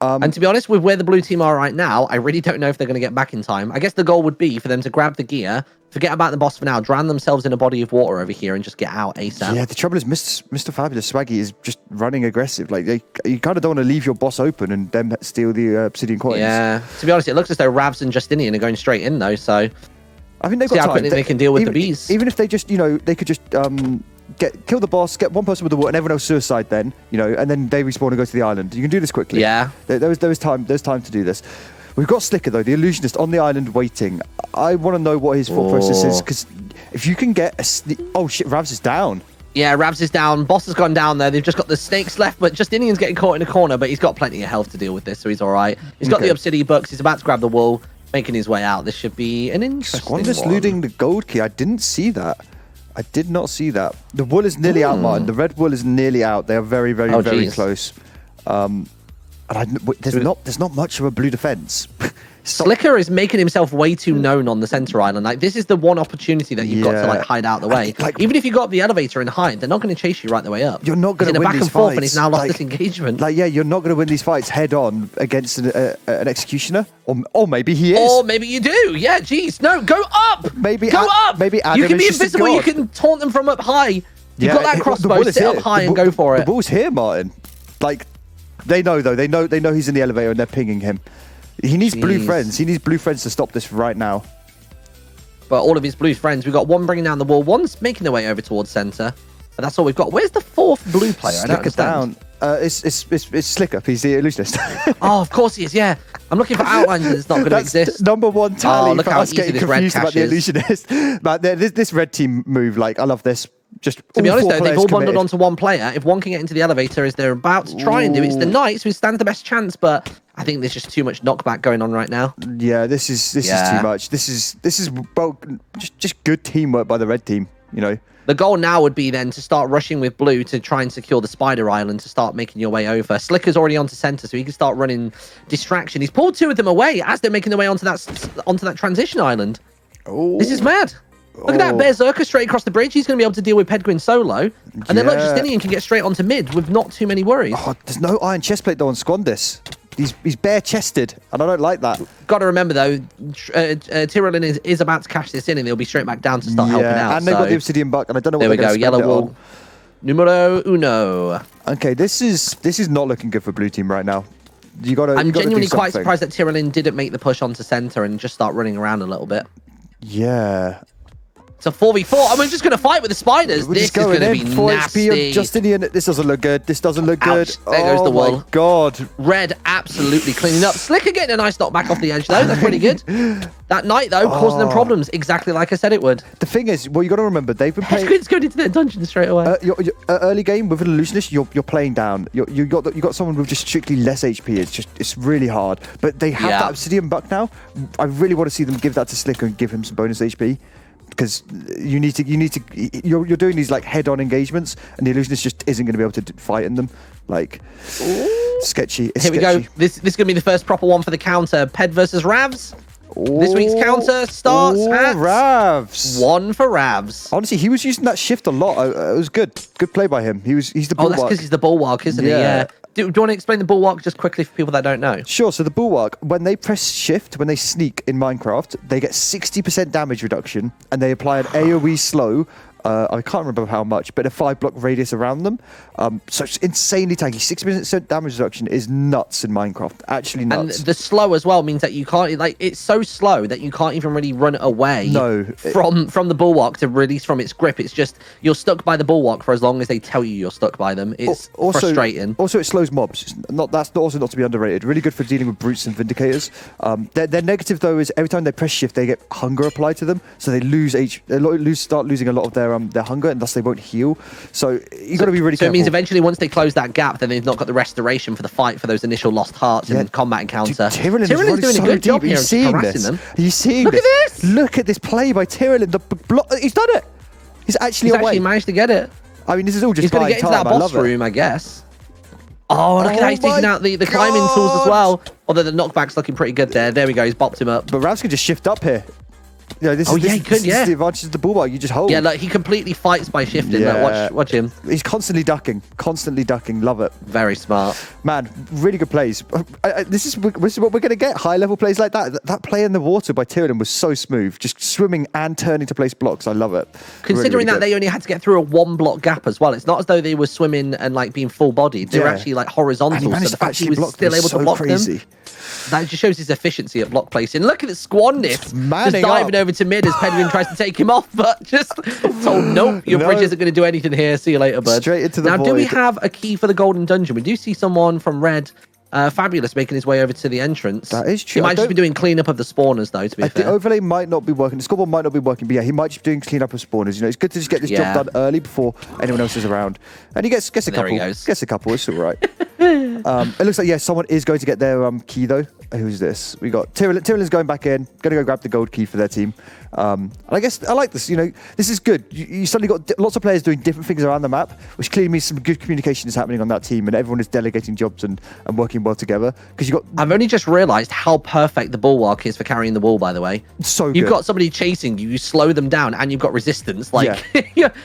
And to be honest, with where the blue team are right now, I really don't know if they're going to get back in time. I guess the goal would be for them to grab the gear, forget about the boss for now, drown themselves in a body of water over here, and just get out ASAP. Yeah, the trouble is Mr. Fabulous Swaggy is just running aggressive. Like, you kind of don't want to leave your boss open and then steal the obsidian coins. Yeah. To be honest, it looks as though Ravs and Justinian are going straight in, though, so... I think they've got got time. time. They can deal with the bees. Even if they just, they could just kill the boss, get one person with the wall, and everyone else suicide. Then, and then they respawn and go to the island. You can do this quickly. Yeah. There's time to do this. We've got Slicker though, the illusionist on the island waiting. I want to know what his thought process is, because if you can get oh shit, Ravs is down. Yeah, Ravs is down. Boss has gone down there. They've just got the snakes left, but Justinian's getting caught in a corner, but he's got plenty of health to deal with this, so he's all right. He's got the obsidian books. He's about to grab the wool, making his way out. This should be an interesting one. Squander's looting the gold key. I didn't see that. I did not see that. The wool is nearly out, Martyn. The red wool is nearly out. They are very, very, very close. There's not much of a blue defense. Slicker is making himself way too known on the center island. Like, this is the one opportunity that you've got to like hide out the way. Even if you got the elevator and hide, they're not going to chase you right the way up. You're not going to win back these and forth, fights. and he's now lost this engagement. You're not going to win these fights head on against an executioner, or maybe he is. Or maybe you do. Yeah, geez, no, go up. Maybe go up. Maybe Adam you can be is just invisible. You can taunt them from up high. You've got that crossbow. The Sit up high and go for it. The ball's here, Martyn. Like, they know though. They know he's in the elevator and they're pinging him. He needs blue friends. He needs blue friends to stop this right now. But all of his blue friends, we've got one bringing down the wall, one's making their way over towards center. But that's all we've got. Where's the 4th blue player? I don't understand. Down. It's Slicker. He's the illusionist. Oh, of course he is. Yeah, I'm looking for outlines that's not going to exist. Number 1 tally. Look for how us easy getting this red confused about the illusionist. But this red team move, I love this. Just to be honest, though, they've all bundled committed onto one player. If one can get into the elevator as they're about to try and do, it's the Knights who stand the best chance. But I think there's just too much knockback going on right now. Yeah, this is too much. This is well, just good teamwork by the red team. The goal now would be then to start rushing with blue to try and secure the spider island to start making your way over. Slicker's already onto center, so he can start running distraction. He's pulled 2 of them away as they're making their way onto that transition island. Oh. This is mad. Look at that, Berserker straight across the bridge. He's going to be able to deal with Pedguin solo. And then look, Justinian can get straight onto mid with not too many worries. Oh, there's no iron chestplate though on Squandis. He's bare-chested, and I don't like that. Got to remember, though, Tyrellin is about to cash this in, and they'll be straight back down to start helping out. And they've got the obsidian buck, and I don't know what they're going to Yellow wall. Numero uno. Okay, this is not looking good for blue team right now. I'm genuinely quite surprised that Tyrellin didn't make the push onto center and just start running around a little bit. Yeah. It's a 4v4, and we're just going to fight with the spiders. This is going to be 4 nasty. HP on Justinian. This doesn't look good. This doesn't look good. Ouch. There goes the wall. Oh my god. Red absolutely cleaning up. Slicker getting a nice knockback off the edge, though. That's pretty good. That Knight, though, causing them problems, exactly like I said it would. The thing is, you got to remember, they've been playing... Pedguin's going into their dungeon straight away. Early game with an illusionist, you're playing down. You got someone with just strictly less HP. It's really hard. But they have that obsidian buck now. I really want to see them give that to Slicker and give him some bonus HP. Because you're doing these head-on engagements, and the illusionist just isn't going to be able to fight in them. Sketchy. Here we go. This is going to be the first proper one for the counter. Ped versus Ravs. This week's counter starts at Ravs. 1 for Ravs. Honestly, he was using that shift a lot. It was good. Good play by him. He's the bulwark. Oh, that's because he's the bulwark, isn't he? Yeah. Do you want to explain the bulwark just quickly for people that don't know? Sure. So the bulwark, when they press shift, when they sneak in Minecraft, they get 60% damage reduction, and they apply an AoE slow I can't remember how much, but a 5-block radius around them. So it's insanely tanky. 6% damage reduction is nuts in Minecraft. Actually nuts. And the slow as well means that you can't, like, it's so slow that you can't even really run away from the bulwark to release from its grip. It's just, you're stuck by the bulwark for as long as they tell you you're stuck by them. It's frustrating. Also, it slows mobs. That's also not to be underrated. Really good for dealing with brutes and vindicators. Their negative, though, is every time they press shift, they get hunger applied to them. So they start losing a lot of their hunger, and thus they won't heal. So you've got to be really careful. So it means eventually once they close that gap, then they've not got the restoration for the fight for those initial lost hearts in combat encounter. Tyrion is doing a good job here harassing them. Are you seeing this? Look at this! Look at this play by Tyrion. He's done it! He's actually managed to get it. I mean, this is all just He's going to get into that boss room, I guess. Oh, look at that. He's taking out the climbing tools as well. Although the knockback's looking pretty good there. There we go. He's bopped him up. But Ravs can just shift up here. You know, this is the advantage of the bulwark. You just hold. Yeah, like he completely fights by shifting. Yeah. Like, watch him. He's constantly ducking. Love it. Very smart. Man, really good plays. This is what we're going to get. High-level plays like that. That play in the water by Tyrion was so smooth. Just swimming and turning to place blocks. I love it. Considering that they only had to get through a 1-block gap as well. It's not as though they were swimming and like being full-bodied. They were actually like horizontal. So the fact he was still able to block them. That just shows his efficiency at block placing. Look at the Squandiff. Just diving over to mid as Pedwin tries to take him off, but just told, nope, your bridge isn't going to do anything here. See you later, bud. Straight into the void. Do we have a key for the golden dungeon? We do see someone from red, Fabulous, making his way over to the entrance. That is true. He might just be doing cleanup of the spawners, though, to be fair. The overlay might not be working. The scoreboard might not be working, but yeah, he might just be doing cleanup of spawners. You know, it's good to just get this job done early before anyone else is around. And he gets a couple. Gets a couple. It's all right. It looks like, someone is going to get their key, though. Who's this? We got Tyrion's going back in, going to go grab the gold key for their team. And I guess I like this. You know, this is good. You suddenly got lots of players doing different things around the map, which clearly means some good communication is happening on that team, and everyone is delegating jobs and working well together. Because you got. I've only just realised how perfect the bulwark is for carrying the wall. By the way, so you've got somebody chasing you, you slow them down, and you've got resistance. Like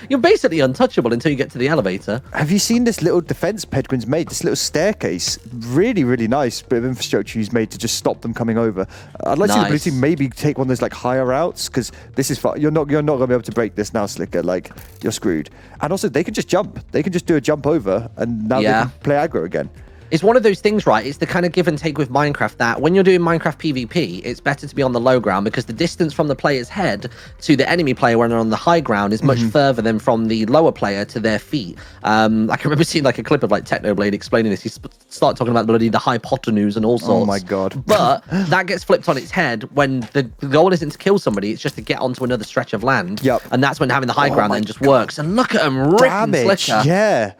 you're basically untouchable until you get to the elevator. Have you seen this little defense Pedguin's made? This little staircase, really, really nice bit of infrastructure he's made to just stop them coming over. I'd like to see the blue team maybe take one of those like higher routes, because this is fun. You're not going to be able to break this now, Slicker. Like, you're screwed. And also, they can just jump. They can just do a jump over, and now they can play aggro again. It's one of those things, right? It's the kind of give and take with Minecraft that when you're doing Minecraft PvP, it's better to be on the low ground, because the distance from the player's head to the enemy player when they're on the high ground is much further than from the lower player to their feet. I can remember seeing like a clip of like Technoblade explaining this. He started talking about the hypotenuse and all sorts. Oh my god! But that gets flipped on its head when the goal isn't to kill somebody; it's just to get onto another stretch of land. Yep. And that's when having the high ground then just works. And look at him ripping Slicker. Yeah.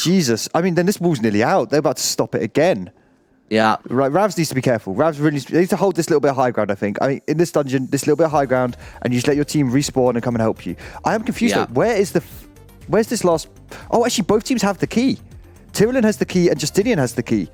Jesus. I mean, then this wall's nearly out. They're about to stop it again. Yeah. Right, Ravs needs to be careful. Ravs really needs to hold this little bit of high ground, I think. I mean, in this dungeon, this little bit of high ground, and you just let your team respawn and come and help you. I am confused, though. Where's this last... Oh, actually, both teams have the key. Tyrion has the key and Justinian has the key.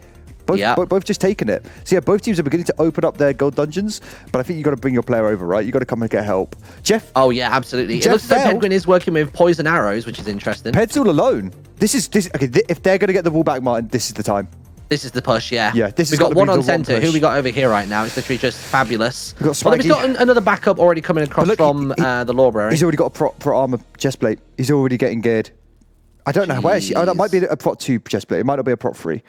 Both just taken it. So yeah, both teams are beginning to open up their gold dungeons, but I think you've got to bring your player over, right? You've got to come and get help. Jeff... Oh, yeah, absolutely. It looks like Pedguin is working with poison arrows, which is interesting. Ped's all alone. Okay, if they're going to get the wall back, Martyn, this is the time. This is the push, yeah. Yeah, we've got one on centre. Who we got over here right now? It's literally just Fabulous. We've got we've got another backup already coming across from the library. He's already got a prot armor chest plate. He's already getting geared. I don't know where actually. Oh, that might be a prot 2 chest plate. It might not be a prot 3.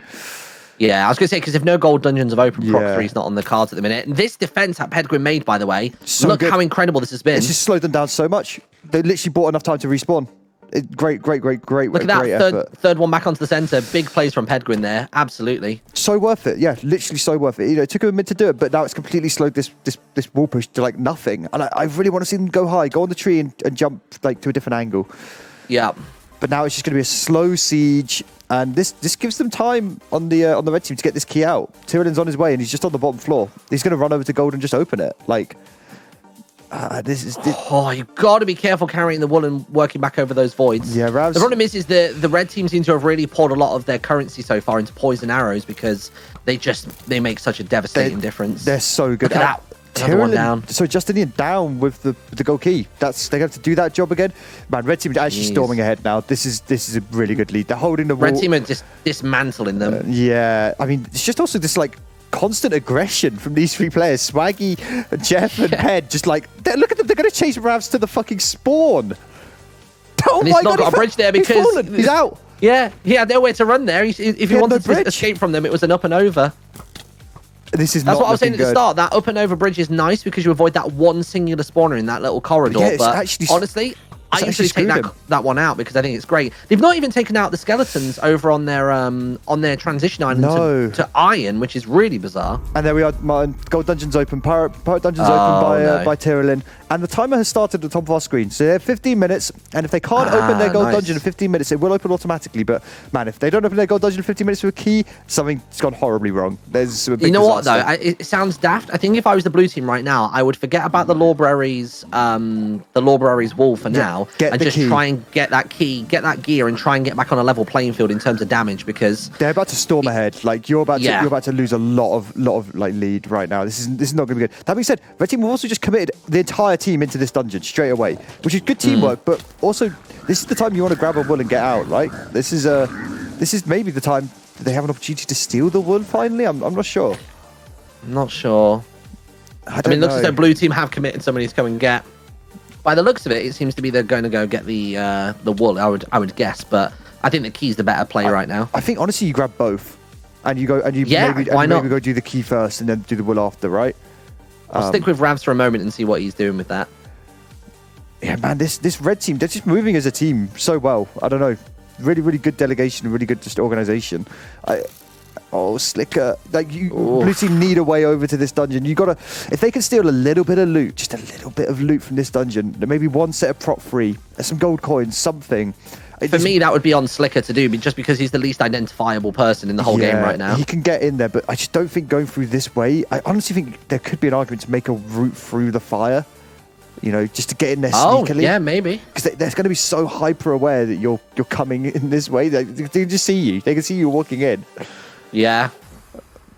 Yeah, I was going to say, because if no gold dungeons have opened, prot 3 is not on the cards at the minute. And this defense that Pedguin made, by the way, look how incredible this has been. It's just slowed them down so much. They literally bought enough time to respawn. Great Look at that third one back onto the centre. Big plays from Pedguin there. Absolutely. So worth it. Yeah, literally so worth it. You know, it took him a minute to do it, but now it's completely slowed this wall push to like nothing. And I really want to see them go high, go on the tree and jump like to a different angle. Yeah. But now it's just going to be a slow siege, and this gives them time on the red team to get this key out. Tyrion's on his way, and he's just on the bottom floor. He's going to run over to gold and just open it. Like, Oh, you've got to be careful carrying the wool and working back over those voids. Yeah, Ravs. The problem is the red team seem to have really poured a lot of their currency so far into poison arrows, because they make such a devastating difference. They're so good. Look at that. Another one down. So Justinian down with the gold key. They're going to have to do that job again. Man, red team are actually storming ahead now. This is a really good lead. They're holding the wall. Red team are just dismantling them. Yeah, I mean, it's just also this like constant aggression from these three players. Swaggy, Jeff, and Ped. Just like, look at them. They're going to chase Ravs to the fucking spawn. Oh and he's not got a bridge there because he's out. Yeah, he had nowhere to run there. If he wanted to escape from them, it was an up and over. That's what I was saying at the start. That up and over bridge is nice because you avoid that one singular spawner in that little corridor. Yeah, but actually, honestly, I usually take that one out because I think it's great. They've not even taken out the skeletons over on their transition island to iron, which is really bizarre. And there we are, Martyn. Gold dungeons open. Pirate dungeons open by Tyrellin. And the timer has started at the top of our screen. So they have 15 minutes. And if they can't open their gold dungeon in 15 minutes, it will open automatically. But man, if they don't open their gold dungeon in 15 minutes with a key, something's gone horribly wrong. There's a big disaster. What though? It sounds daft. I think if I was the blue team right now, I would forget about the Lawberries wall for now, and just try and get that key, get that gear, and try and get back on a level playing field in terms of damage because they're about to storm ahead. Like you're about to lose a lot of like lead right now. This is not going to be good. That being said, Red Team have also just committed the entire team into this dungeon straight away, which is good teamwork. But also, this is the time you want to grab a wool and get out. Right? This is maybe the time that they have an opportunity to steal the wool. Finally, I'm not sure. I'm not sure. I mean, it looks as though blue team have committed somebody to come and get. By the looks of it, it seems to be they're going to go get the wool. I would guess, but I think the key's the better play right now. I think honestly, you grab both, and you go and you maybe go do the key first and then do the wool after, right? I'll stick with Ravs for a moment and see what he's doing with that. Yeah, man, this red team, they're just moving as a team so well. I don't know, really, really good delegation, really good just organization. Slicker, like blue team need a way over to this dungeon. You gotta, if they can steal a little bit of loot, just a little bit of loot from this dungeon, maybe one set of prop free, some gold coins, something. For me, that would be on Slicker to do, just because he's the least identifiable person in the whole game right now. He can get in there, but I just don't think going through this way. I honestly think there could be an argument to make a route through the fire. You know, just to get in there sneakily. Yeah, maybe. Because they're going to be so hyper aware that you're coming in this way. They can just see you. They can see you walking in. Yeah.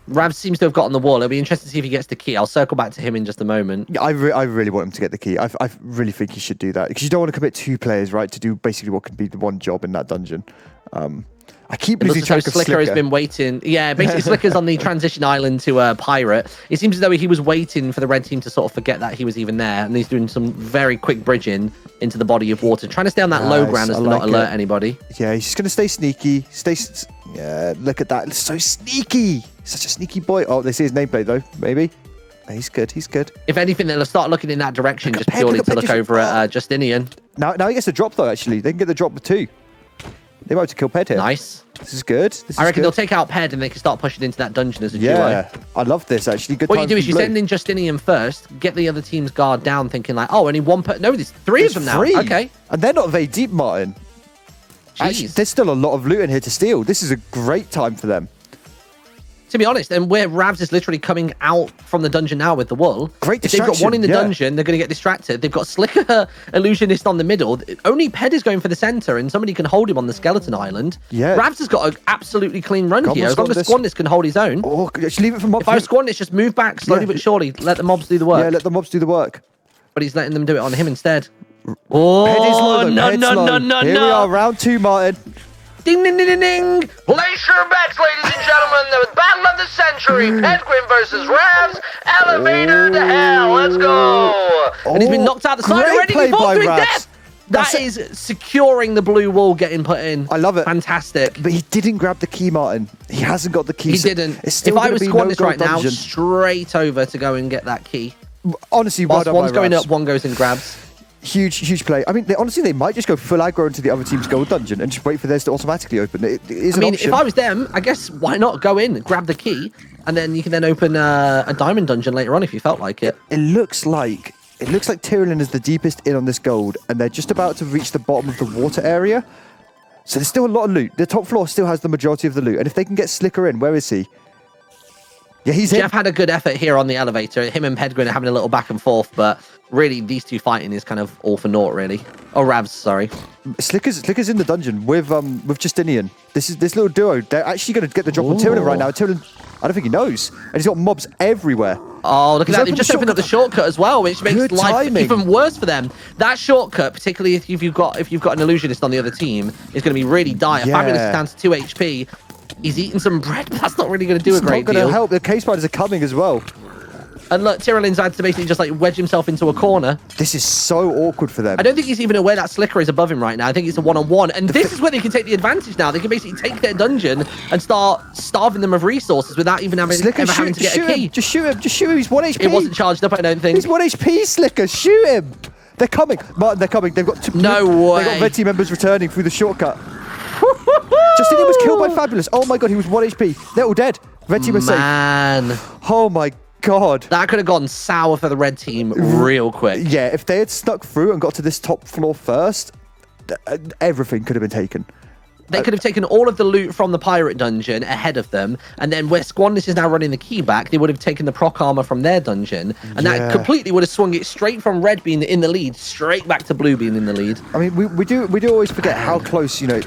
Ravs seems to have gotten the wall. It'll be interesting to see if he gets the key. I'll circle back to him in just a moment. Yeah, I really want him to get the key. I really think he should do that. Because you don't want to commit two players, right, to do basically what can be the one job in that dungeon. I keep losing track of Slicker. Has been waiting. Yeah, basically Slicker's on the transition island to Pirate. It seems as though he was waiting for the red team to sort of forget that he was even there. And he's doing some very quick bridging into the body of water. Trying to stay on that low ground as to not alert anybody. Yeah, he's just going to stay sneaky. Yeah, look at that. It's so sneaky. Such a sneaky boy. Oh, they see his nameplate though, maybe. He's good. If anything, they'll start looking in that direction just purely to look over at Justinian. Now he gets a drop though, actually. They can get the drop with two. They might have to kill Ped here. Nice. This is good. I reckon they'll take out Ped and they can start pushing into that dungeon as a duo. Yeah, I love this actually. Good. What you do is you send in Justinian first, get the other team's guard down, thinking like, oh, only one No, there's three of them now. Okay. And they're not very deep, Martyn. Actually, there's still a lot of loot in here to steal. This is a great time for them. To be honest, and where Ravs is literally coming out from the dungeon now with the wool. Great distraction. If they've got one in the dungeon, they're going to get distracted. They've got Slicker Illusionist on the middle. Only Ped is going for the center, and somebody can hold him on the skeleton island. Yeah. Ravs has got an absolutely clean run here. As long as Squandis can hold his own. Oh, just leave it for mobs. If I was Squandis, just move back slowly but surely. Let the mobs do the work. Yeah, let the mobs do the work. But he's letting them do it on him instead. Oh, no. Here we are, round two, Martyn. Ding, ding, ding, ding, ding. Place your bets, ladies and gentlemen. The battle of the century. Pedguin versus Ravs. Elevator to hell. Let's go. And he's been knocked out the side already. He falls to his death. That is securing the blue wall getting put in. I love it. Fantastic. But he didn't grab the key, Martyn. He hasn't got the key. He didn't. If I was Squandis right now, straight over to go and get that key. Honestly, whilst one's going up, one goes and grabs. Huge play. I mean, they might just go full aggro into the other team's gold dungeon and just wait for theirs to automatically open. It is an option. If I was them, I guess why not go in, grab the key, and then you can then open a diamond dungeon later on if you felt like it. It looks like Tyrellin is the deepest in on this gold, and they're just about to reach the bottom of the water area. So there's still a lot of loot. The top floor still has the majority of the loot, and if they can get Slicker in, where is he? Yeah, Jeff had a good effort here on the elevator. Him and Pedguin are having a little back and forth, but really these two fighting is kind of all for naught, really. Oh, Ravs, sorry. Slicker's in the dungeon with Justinian. This little duo. They're actually going to get the drop on Tyrellin right now. Tyrellin, I don't think he knows, and he's got mobs everywhere. Oh, look at that! They've just opened up the shortcut as well, which makes life even worse for them. That shortcut, particularly if you've got an illusionist on the other team, is going to be really dire. Yeah. Fabulous is down to 2 HP. He's eating some bread, but that's not really going to do a great deal. It's not going to help. The case spiders are coming as well. And look, Tyrolin's had to basically just like wedge himself into a corner. This is so awkward for them. I don't think he's even aware that Slicker is above him right now. I think it's a one-on-one. And this is where they can take the advantage now. They can basically take their dungeon and start starving them of resources without even having to get a key. Just shoot him. Just shoot him. He's 1 HP. It wasn't charged up, I don't think. He's 1 HP, Slicker. Shoot him. They're coming. Martyn, they're coming. They've got two. No way. They've got red team members returning through the shortcut. Justinian was killed by Fabulous. Oh my god, he was 1 HP. They're all dead. Red team is safe. Man. Oh my god. That could have gone sour for the red team real quick. Yeah, if they had snuck through and got to this top floor first, everything could have been taken. They could have taken all of the loot from the pirate dungeon ahead of them, and then where Squandis is now running the key back, they would have taken the proc armor from their dungeon, and that completely would have swung it straight from red being in the lead, straight back to blue being in the lead. I mean, we do always forget how close, you know,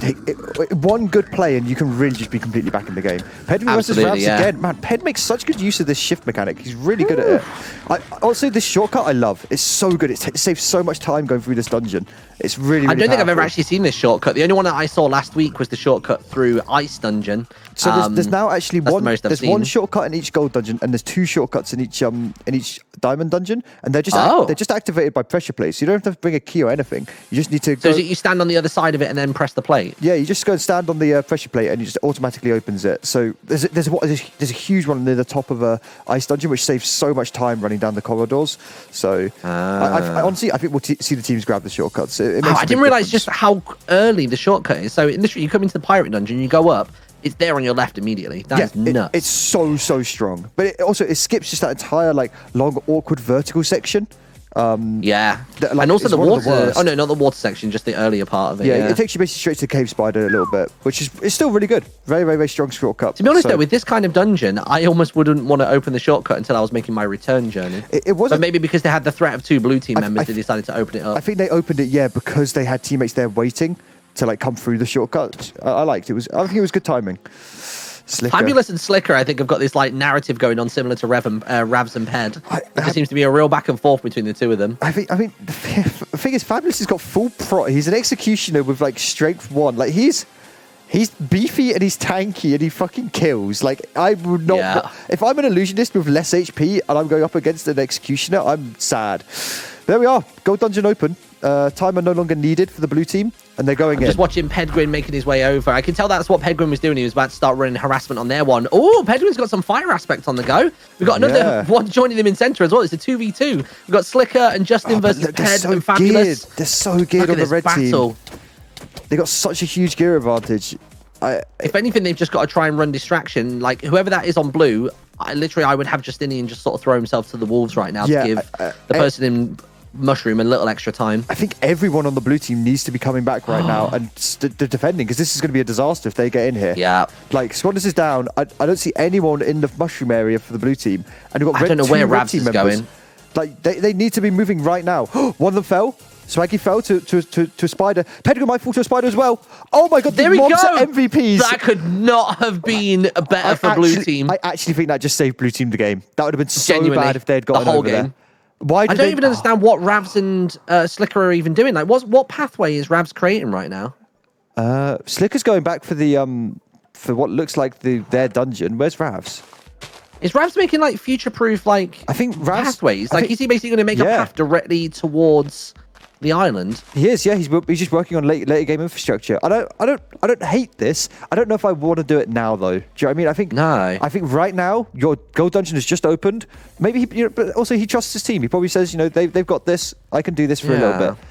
one good play and you can really just be completely back in the game. Ped versus Ravs again. Man, Ped makes such good use of this shift mechanic. He's really good at it. Also, this shortcut I love. It's so good. It saves so much time going through this dungeon. It's really, I don't think I've ever powerful. actually seen this shortcut. The only one that I saw last week was the shortcut through Ice Dungeon. So there's now actually one shortcut in each gold dungeon, and there's 2 shortcuts in each diamond dungeon, and they're just activated by pressure plates. So you don't have to bring a key or anything. You just need to go. So you stand on the other side of it and then press the plate. Yeah, you just go and stand on the pressure plate, and it just automatically opens it. So there's a huge one near the top of a ice dungeon, which saves so much time running down the corridors. So I honestly, I think we'll see the teams grab the shortcuts. I didn't realize just how early the shortcut is. So literally, you come into the pirate dungeon, you go up, it's there on your left immediately. That's nuts. It's so strong, but it skips just that entire like long awkward vertical section. And also the water. Oh no, not the water section, just the earlier part of it. Yeah, it takes you basically straight to the cave spider a little bit, which is it's still really good. Very, very, very strong shortcut. To be honest though, with this kind of dungeon, I almost wouldn't want to open the shortcut until I was making my return journey. It wasn't. But maybe because they had the threat of 2 blue team members, they decided to open it up. I think they opened it, because they had teammates there waiting to like come through the shortcut. I liked it. I think it was good timing. Slicker. Fabulous and Slicker, I think, have got this like narrative going on similar to Ravs and Ped. There seems to be a real back and forth between the two of them. I mean, the thing is, Fabulous has got full pro. He's an executioner with like strength 1. Like he's beefy and he's tanky and he fucking kills. Like I would not. Yeah. If I'm an illusionist with less HP and I'm going up against an executioner, I'm sad. There we are. Gold dungeon open. Timer no longer needed for the blue team, and they're going in. Just watching Pedguin making his way over. I can tell that's what Pedguin was doing. He was about to start running harassment on their one. Oh, Pedguin's got some fire aspect on the go. We've got another one joining them in center as well. It's a 2v2. We've got Slicker and Justin versus Ped and Fabulous. They're so geared on the red team. They got such a huge gear advantage. If anything, they've just got to try and run distraction. Like whoever that is on blue, I would have Justinian just sort of throw himself to the wolves right now to give the person in mushroom a little extra time. I think everyone on the blue team needs to be coming back right now and defending, because this is going to be a disaster if they get in here. Yeah. Like Squandis is down. I don't see anyone in the mushroom area for the blue team, and we've got I don't know where Ravs is going. Like they need to be moving right now. One of them fell. Swaggy fell to a spider. Pedguin might fall to a spider as well. Oh my god, there we go. MVPs. That could not have been better for blue team. I actually think that just saved blue team the game. That would have been so bad if they had gotten the whole over game. There. Why I don't even understand what Ravs and Slicker are even doing. Like, what pathway is Ravs creating right now? Slicker's going back for the for what looks like their dungeon. Where's Ravs? Is Ravs making like future-proof like I think Ravs, pathways? Like, is he basically going to make a path directly towards the island? He is, yeah. He's just working on later game infrastructure. I don't hate this. I don't know if I want to do it now though. Do you know what I mean? I think right now your gold dungeon has just opened. Maybe but also he trusts his team. He probably says, they've got this. I can do this for a little bit.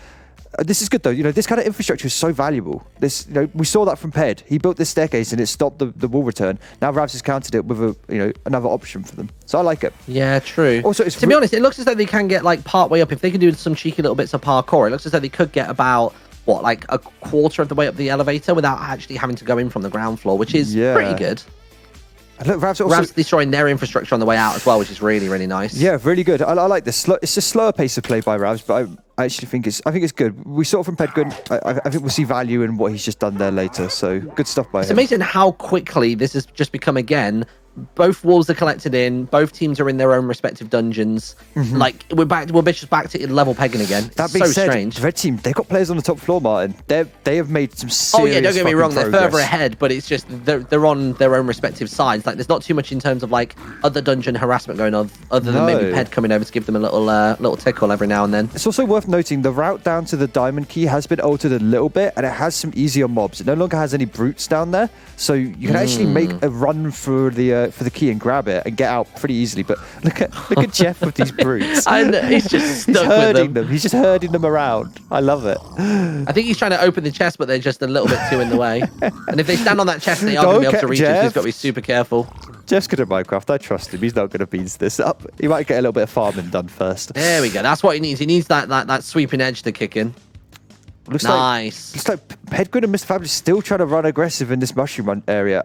This is good though. This kind of infrastructure is so valuable. We saw that from Ped. He built this staircase and it stopped the wall return. Now Ravs has countered it with another option for them. So I like it. Yeah, true. Also, to be honest, it looks as though they can get like part way up. If they can do some cheeky little bits of parkour, it looks as though they could get about like a quarter of the way up the elevator without actually having to go in from the ground floor, which is pretty good. Look, Ravs destroying their infrastructure on the way out as well, which is really, really nice. Yeah, really good. I like this. It's a slower pace of play by Ravs, but I actually think it's good. We saw it from Pedgren. I think we'll see value in what he's just done there later. So good stuff by him. It's amazing how quickly this has just become again. Both walls are collected in. Both teams are in their own respective dungeons. Like we're just back to level pegging again. That being said, strange. the red team, they've got players on the top floor, Martin. They have made some serious. Don't get me wrong. progress. They're further ahead, but it's just they're on their own respective sides. Like there's not too much in terms of like other dungeon harassment going on, other than maybe Ped coming over to give them a little tickle every now and then. It's also worth noting the route down to the diamond key has been altered a little bit, and it has some easier mobs. It no longer has any brutes down there, so you can actually make a run for the key and grab it and get out pretty easily. But look at Jeff with these brutes. And he's just stuck herding with them. He's just herding them around. I love it. I think he's trying to open the chest, but they're just a little bit too in the way. And if they stand on that chest, they are going to be able to reach it. So he's got to be super careful. Jeff's good at Minecraft. I trust him. He's not going to beans this up. He might get a little bit of farming done first. There we go. That's what he needs. He needs that sweeping edge to kick in. Looks nice. Looks like Pedgren and Mr. Fabulous still trying to run aggressive in this mushroom run area.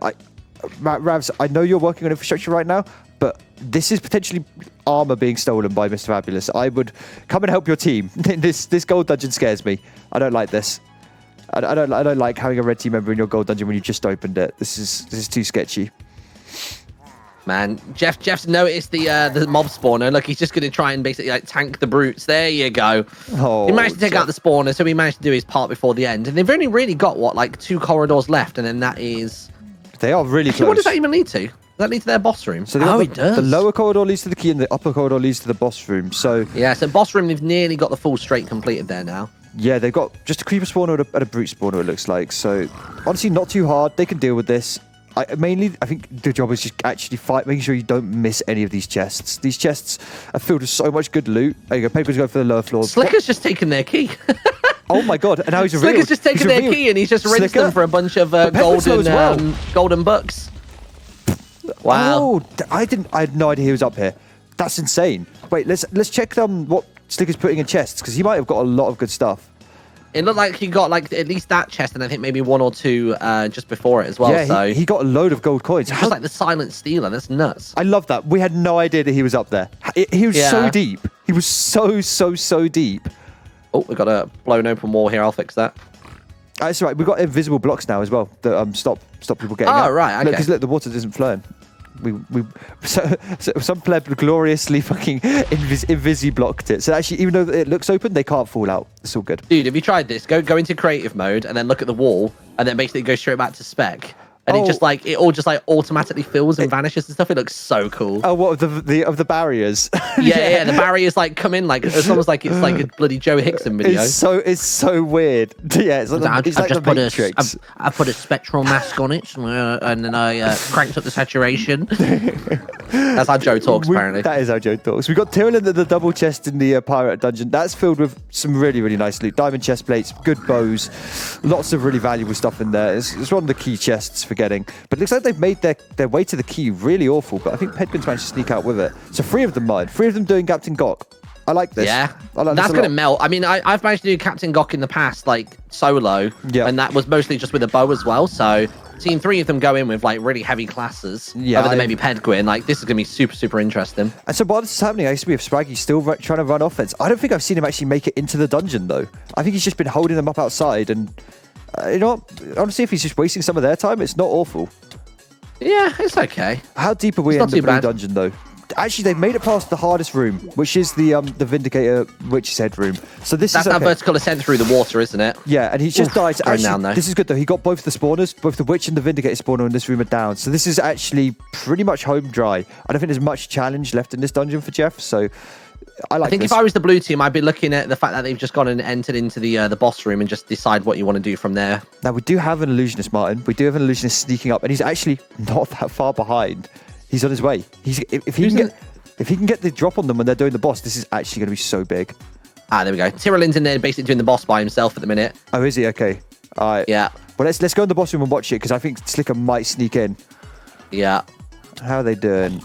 Ravs, I know you're working on infrastructure right now, but this is potentially armor being stolen by Mr. Fabulous. I would come and help your team. This gold dungeon scares me. I don't like this. I don't like having a red team member in your gold dungeon when you just opened it. This is too sketchy. Man, Jeff's noticed the mob spawner. Look, he's just going to try and basically like tank the brutes. There you go. Oh, he managed to take out the spawner, so he managed to do his part before the end. And they've only really got like 2 corridors left, and then that is. They are really close. What does that even lead to? Does that lead to their boss room? So it does. The lower corridor leads to the key, and the upper corridor leads to the boss room. So yeah, so boss room, they've nearly got the full straight completed there now. Yeah, they've got just a creeper spawner and a brute spawner, it looks like. So honestly, not too hard. They can deal with this. I think the job is just actually making sure you don't miss any of these chests. These chests are filled with so much good loot. There you go. Paper's going for the lower floors. Slicker's just taken their key. Oh my god! And now he's revealed. Slicker's just taken their key and he's just rinsed them for a bunch of golden bucks. Wow! Oh, I had no idea he was up here. That's insane. Wait, let's check what Slicker's putting in chests, because he might have got a lot of good stuff. It looked like he got like at least that chest, and I think maybe 1 or 2 just before it as well. Yeah, so he got a load of gold coins. Just like the silent stealer. That's nuts. I love that. We had no idea that he was up there. He was so deep. He was so deep. Oh, we've got a blown open wall here. I'll fix that. That's right. We've got invisible blocks now as well that stop people getting out. Oh, right. Okay. Because look, the water isn't flowing. So some pleb gloriously fucking invisi-blocked it. So actually, even though it looks open, they can't fall out. It's all good. Dude, have you tried this? Go into creative mode and then look at the wall and then basically go straight back to spec. And it all just automatically fills and vanishes and stuff. It looks so cool. Oh, what of the barriers? Yeah. The barriers come in it's almost like it's like a bloody Joe Hickson video. It's so weird. Yeah, it's like the Matrix. I put a spectral mask on it, and then I cranked up the saturation. That's how Joe talks, apparently. That is how Joe talks. We've got Tyrellin at the double chest in the pirate dungeon. That's filled with some really, really nice loot. Diamond chest plates, good bows, lots of really valuable stuff in there. It's one of the key chests for getting. But it looks like they've made their way to the key really awful. But I think Pedgren's managed to sneak out with it. So 3 of them, mine. 3 of them doing Captain Gok. I like this. Yeah, that's going to melt. I mean, I've managed to do Captain Gok in the past, solo. Yeah. And that was mostly just with a bow as well. So seeing 3 of them go in with really heavy classes, other than maybe Pedgren, this is going to be super, super interesting. And so while this is happening, I see we have Spraggy still trying to run offense. I don't think I've seen him actually make it into the dungeon, though. I think he's just been holding them up outside. And, you know what? Honestly, if he's just wasting some of their time, it's not awful. Yeah, it's okay. How deep are we in the blue dungeon, though? Actually, they've made it past the hardest room, which is the Vindicator Witch's Head room. So that's that vertical ascent through the water, isn't it? Yeah, and he's just died. Actually, this is good though. He got both the spawners, both the Witch and the Vindicator spawner in this room are down. So this is actually pretty much home dry. I don't think there's much challenge left in this dungeon for Jeff. So I think if I was the blue team, I'd be looking at the fact that they've just gone and entered into the boss room and just decide what you want to do from there. Now we do have an illusionist, Martin. We do have an illusionist sneaking up, and he's actually not that far behind. He's on his way. If he can get the drop on them when they're doing the boss, this is actually going to be so big. There we go. Tyrellin's in there basically doing the boss by himself at the minute. Oh, is he? Okay. All right. Yeah. Well, let's go in the boss room and watch it, because I think Slicker might sneak in. Yeah. How are they doing?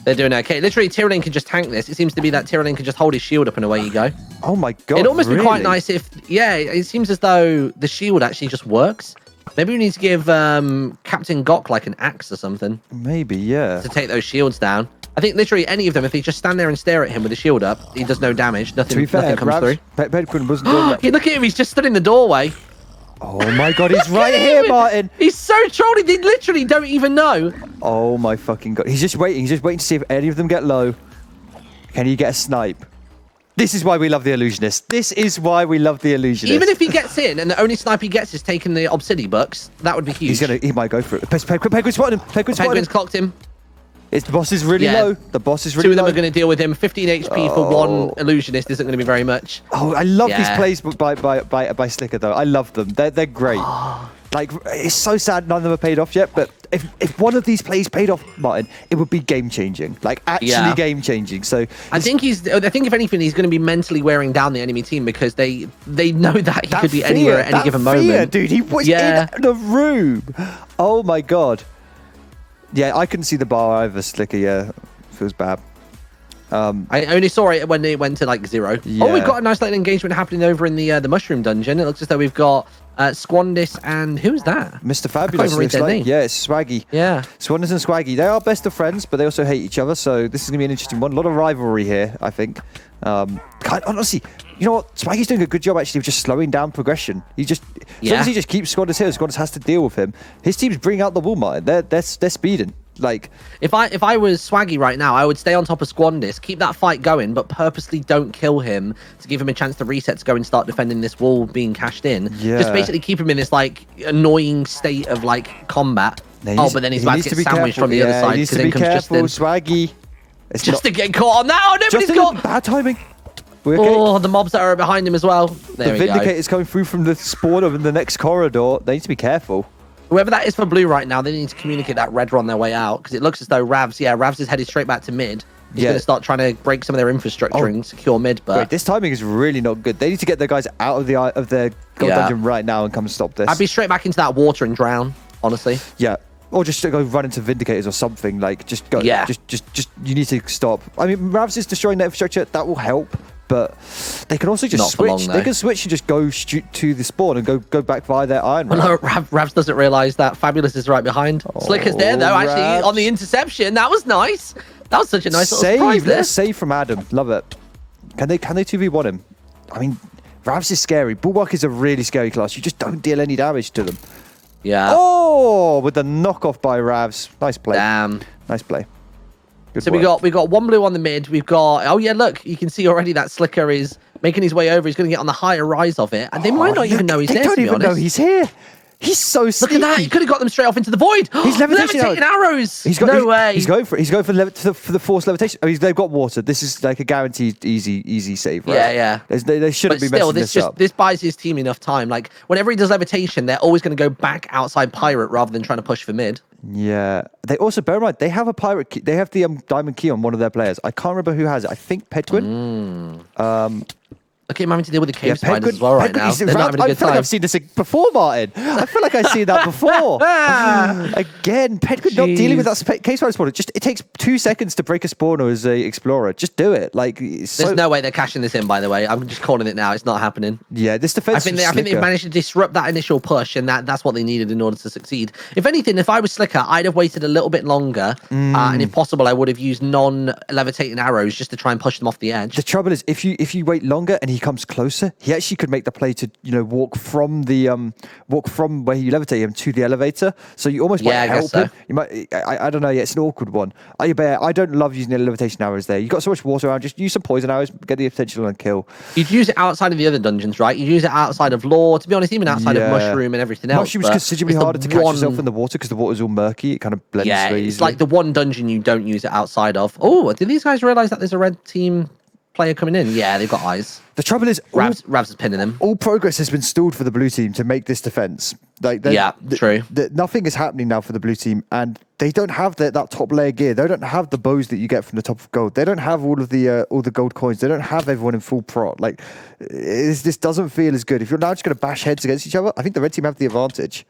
They're doing okay. Literally, Tyrellin can just tank this. It seems to be that Tyrellin can just hold his shield up and away you go. Oh my god. It'd almost be quite nice if... Yeah, it seems as though the shield actually just works. Maybe we need to give Captain Gok an axe or something. Maybe, yeah. To take those shields down. I think literally any of them, if they just stand there and stare at him with a shield up, he does no damage. Nothing, To be fair, nothing comes through. Pedquin wasn't doing that. Look at him, he's just stood in the doorway. Oh my god, he's right here, Martyn. He's so trolly, they literally don't even know. Oh my fucking god. He's just waiting to see if any of them get low. Can he get a snipe? This is why we love the illusionist. This is why we love the illusionist. Even if he gets in and the only snipe he gets is taking the obsidian bucks, that would be huge. He might go for it. Penguin's spotted him. Penguin's clocked him. The boss is really low. The boss is really low. Two of them low. are going to deal with him. 15 HP for one illusionist isn't going to be very much. Oh, I love these plays by Slicker though. I love them. They're great. Like, it's so sad none of them are paid off yet, but if one of these plays paid off, Martyn, it would be game-changing. Like, actually game-changing. So I think if anything, he's going to be mentally wearing down the enemy team because they know that he could be anywhere at any given moment. Dude, he was in the room. Oh, my God. Yeah, I couldn't see the bar either, Slicker. Yeah, feels bad. I only saw it when it went to like 0. Yeah. Oh, we've got a nice little engagement happening over in the mushroom dungeon. It looks as though we've got Squandis and who's that? Mr. Fabulous. Read their name. Yeah, it's Swaggy. Yeah. Squandis and Swaggy. They are best of friends, but they also hate each other. So this is gonna be an interesting one. A lot of rivalry here, I think. Honestly, you know what? Swaggy's doing a good job actually of just slowing down progression. As long as he just keeps Squandis here, Squandis has to deal with him. His team's bringing out the wall, Martyn. They're speeding. Like, if I was Swaggy right now, I would stay on top of Squandis, keep that fight going, but purposely don't kill him to give him a chance to reset to go and start defending this wall being cashed in. Yeah. Just basically keep him in this like annoying state of like combat. But then he's about to get sandwiched from the other side because then comes Justin. Swaggy. It's just to get caught on that. Oh, nobody's got bad timing. Okay? Oh, the mobs that are behind him as well. There we go. The Vindicator's coming through from the spawn of in the next corridor. They need to be careful. Whoever that is for blue right now, they need to communicate that red on their way out because it looks as though Ravs is headed straight back to mid. He's going to start trying to break some of their infrastructure and secure mid. But wait, this timing is really not good. They need to get their guys out of their gold dungeon right now and come stop this. I'd be straight back into that water and drown, honestly. Yeah. Or just to go run into Vindicators or something. Like, just go. Yeah. Just you need to stop. I mean, Ravs is destroying their infrastructure. That will help. But they can also just switch. They can switch and just go to the spawn and go back via their iron. Well, no, Ravs doesn't realise that Fabulous is right behind. Slicker's there though, actually on the interception. That was nice. That was such a nice little surprise there. Save from Adam. Love it. Can they 2v1 him? I mean, Ravs is scary. Bulwark is a really scary class. You just don't deal any damage to them. Yeah. Oh, with the knockoff by Ravs. Nice play. Damn. Nice play. Good so work. we got one blue on the mid. We've got look, you can see already that Slicker is making his way over. He's going to get on the higher rise of it, and they might not even know he's there. They don't even know he's here. He's so sneaky. Look at that! He could have got them straight off into the void. He's levitating arrows. No way. He's going for it. He's going for the forced levitation. I mean, they've got water. This is like a guaranteed easy save, right? Yeah. They shouldn't be messing this up. This buys his team enough time. Like whenever he does levitation, they're always going to go back outside pirate rather than trying to push for mid. Yeah. They also, bear in mind, they have a pirate key. They have the diamond key on one of their players. I can't remember who has it. I think Pedquin. Look at him having to deal with the cave spiders as well right now. They're not having a good I feel like I've seen this before, Martyn. I feel like I've seen that before. Again, Pedquin not dealing with that cave spider spawner. It takes 2 seconds to break a spawner as an explorer. Just do it. Like, there's no way they're cashing this in, by the way. I'm just calling it now. It's not happening. Yeah, this defense. I think they've managed to disrupt that initial push, and that's what they needed in order to succeed. If anything, if I was Slicker, I'd have waited a little bit longer, and if possible, I would have used non-levitating arrows just to try and push them off the edge. The trouble is, if you wait longer and he comes closer, he actually could make the play to walk from where you levitate him to the elevator. So you almost might help him. You might. I don't know. Yeah, it's an awkward one. I don't love using the levitation arrows there. You've got so much water around. Just use some poison arrows. Get the potential and kill. You'd use it outside of the other dungeons, right? You use it outside of lore. To be honest, even outside of mushroom and everything else. Mushroom's considerably harder to catch yourself in the water because the water's all murky. It kind of blends very easily. It's like the one dungeon you don't use it outside of. Oh, did these guys realize that there's a red team player coming in? Yeah, they've got eyes. The trouble is, Ravs is pinning them. All progress has been stalled for the blue team to make this defense. True. Nothing is happening now for the blue team, and they don't have that top layer gear. They don't have the bows that you get from the top of gold. They don't have all the gold coins. They don't have everyone in full prot. Like, this doesn't feel as good. If you're now just going to bash heads against each other, I think the red team have the advantage.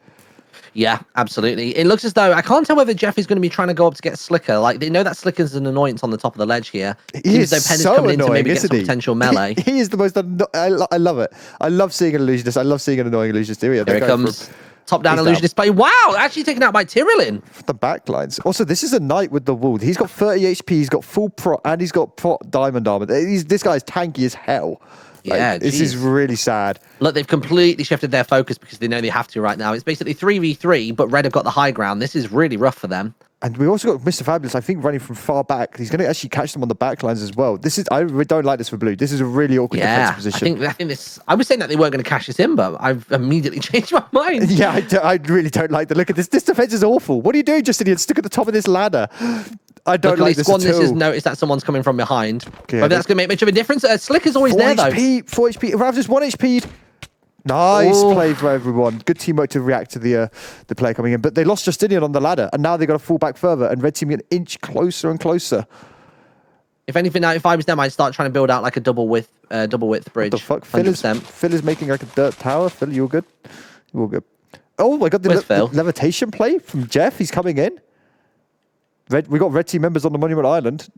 Yeah, absolutely. It looks as though I can't tell whether Jeff is going to be trying to go up to get Slicker. Like they know that Slicker's an annoyance on the top of the ledge here. He is so coming annoying, in to maybe get some he? potential melee. He is the most. I love it. I love seeing an illusionist. I love seeing an annoying illusionist. Here it comes. Top down He's illusion down. display. Wow, actually taken out by Tyrillin. The backlines. Also, this is a knight with the wool. He's got 30 HP, he's got full pro, and he's got pro diamond armor. This guy's tanky as hell. Yeah, this is really sad. Look, they've completely shifted their focus because they know they have to right now. It's basically 3v3, but Red have got the high ground. This is really rough for them. And we also got Mr. Fabulous, I think, running from far back. He's going to actually catch them on the backlines as well. I really don't like this for Blue. This is a really awkward defensive position. I think this. I was saying that they weren't going to cash this in, but I've immediately changed my mind. Yeah, I really don't like the look at this. This defense is awful. What are you doing, Justinian? Stick at the top of this ladder. I don't like this at all. This has noticed that someone's coming from behind. Okay, Maybe that's going to make much of a difference. Slicker's always 4 there, though. 4 HP. Ravs is 1 HP. Nice play for everyone. Good teamwork to react to the player coming in. But they lost Justinian on the ladder, and now they've got to fall back further, and Red Team get an inch closer and closer. If anything, if I was them, I'd start trying to build out like a double width bridge. What the fuck? Phil is making like a dirt tower. Phil, you all good? You all good? Oh my god, the levitation play from Jeff. He's coming in. We got Red Team members on the Monument Island.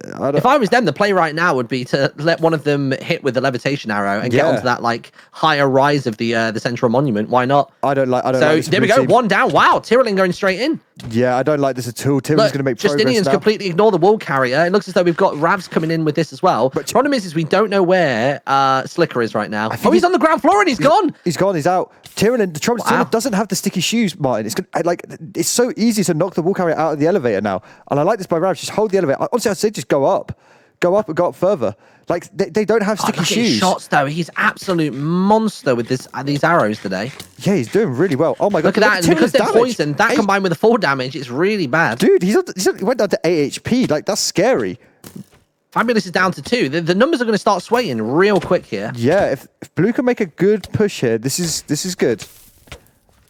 If I was them, the play right now would be to let one of them hit with the levitation arrow and get onto that like higher rise of the central monument. Why not? I don't like this there we go. Team. One down. Wow, Tyrillin going straight in. Yeah, I don't like this at all. Tyrillin's going to make progress Justinian's now. completely ignore the wall carrier. It looks as though we've got Ravs coming in with this as well. But the problem is we don't know where Slicker is right now. He's on the ground floor and he's gone. He's gone. He's out. Tyrillin, the trouble is Tyrillin doesn't have the sticky shoes, Martyn. It's so easy to knock the wall carrier out of the elevator now. And I like this by Ravs. Just hold the elevator. Honestly, I'd say just go up. Go up and go up further. Like they don't have sticky shoes. His shots though, he's absolute monster with these arrows today. Yeah, he's doing really well. Oh my god! Look at that, and because they're poisoned, that combined with the full damage, it's really bad. Dude, he went down to 8 HP. Like that's scary. Fabulous is down to 2. The numbers are going to start swaying real quick here. Yeah, if Blue can make a good push here, this is good.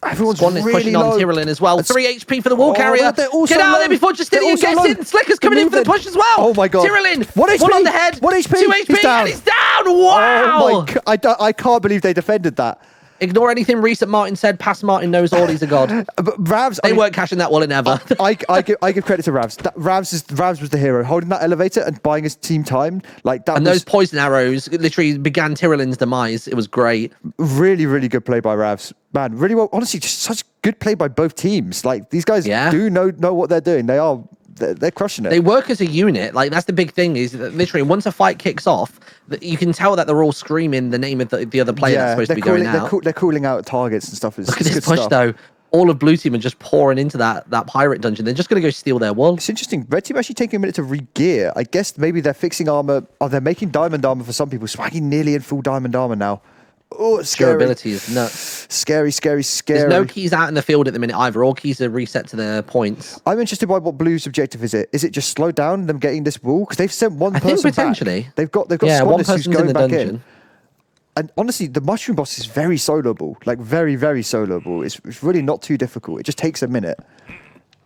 Everyone's Squan is really pushing low. on Tyrillin as well. 3 HP for the wall carrier. Get out there before Justinian gets in. Slicker's coming in for the push as well. Oh my god. Tyrillin, 1 HP. 1 on the head. 1 HP. 2 HP and he's down. Wow. Oh my god. I can't believe they defended that. Ignore anything recent Martyn said. Past Martyn knows all. He's a god. But Ravs, they weren't cashing that wall in ever. I give credit to Ravs. Ravs was the hero, holding that elevator and buying his team time. Like that. And those poison arrows literally began Tyrillin's demise. It was great. Really, really good play by Ravs. Man, really well. Honestly, just such good play by both teams. Like these guys do know what they're doing. They're crushing it. They work as a unit. Like that's the big thing is that literally once a fight kicks off, you can tell that they're all screaming the name of the other player that's supposed to be going out. They're calling out targets and stuff. Look at this push though. All of Blue Team are just pouring into that pirate dungeon. They're just going to go steal their wall. It's interesting. Red Team actually taking a minute to re-gear. I guess maybe they're fixing armor. Or they're making diamond armor for some people. Swagging nearly in full diamond armor now. Oh, it's scary. Durability is nuts. Scary. There's no keys out in the field at the minute either. All keys are reset to their points. I'm interested by what Blue's objective is. Is it just slow down them getting this wall? Because they've sent one person I think potentially. Back. They've got one Squadless person's who's going in the back dungeon. in. And honestly, the mushroom boss is very soloable. Like very, very soloable. It's really not too difficult. It just takes a minute.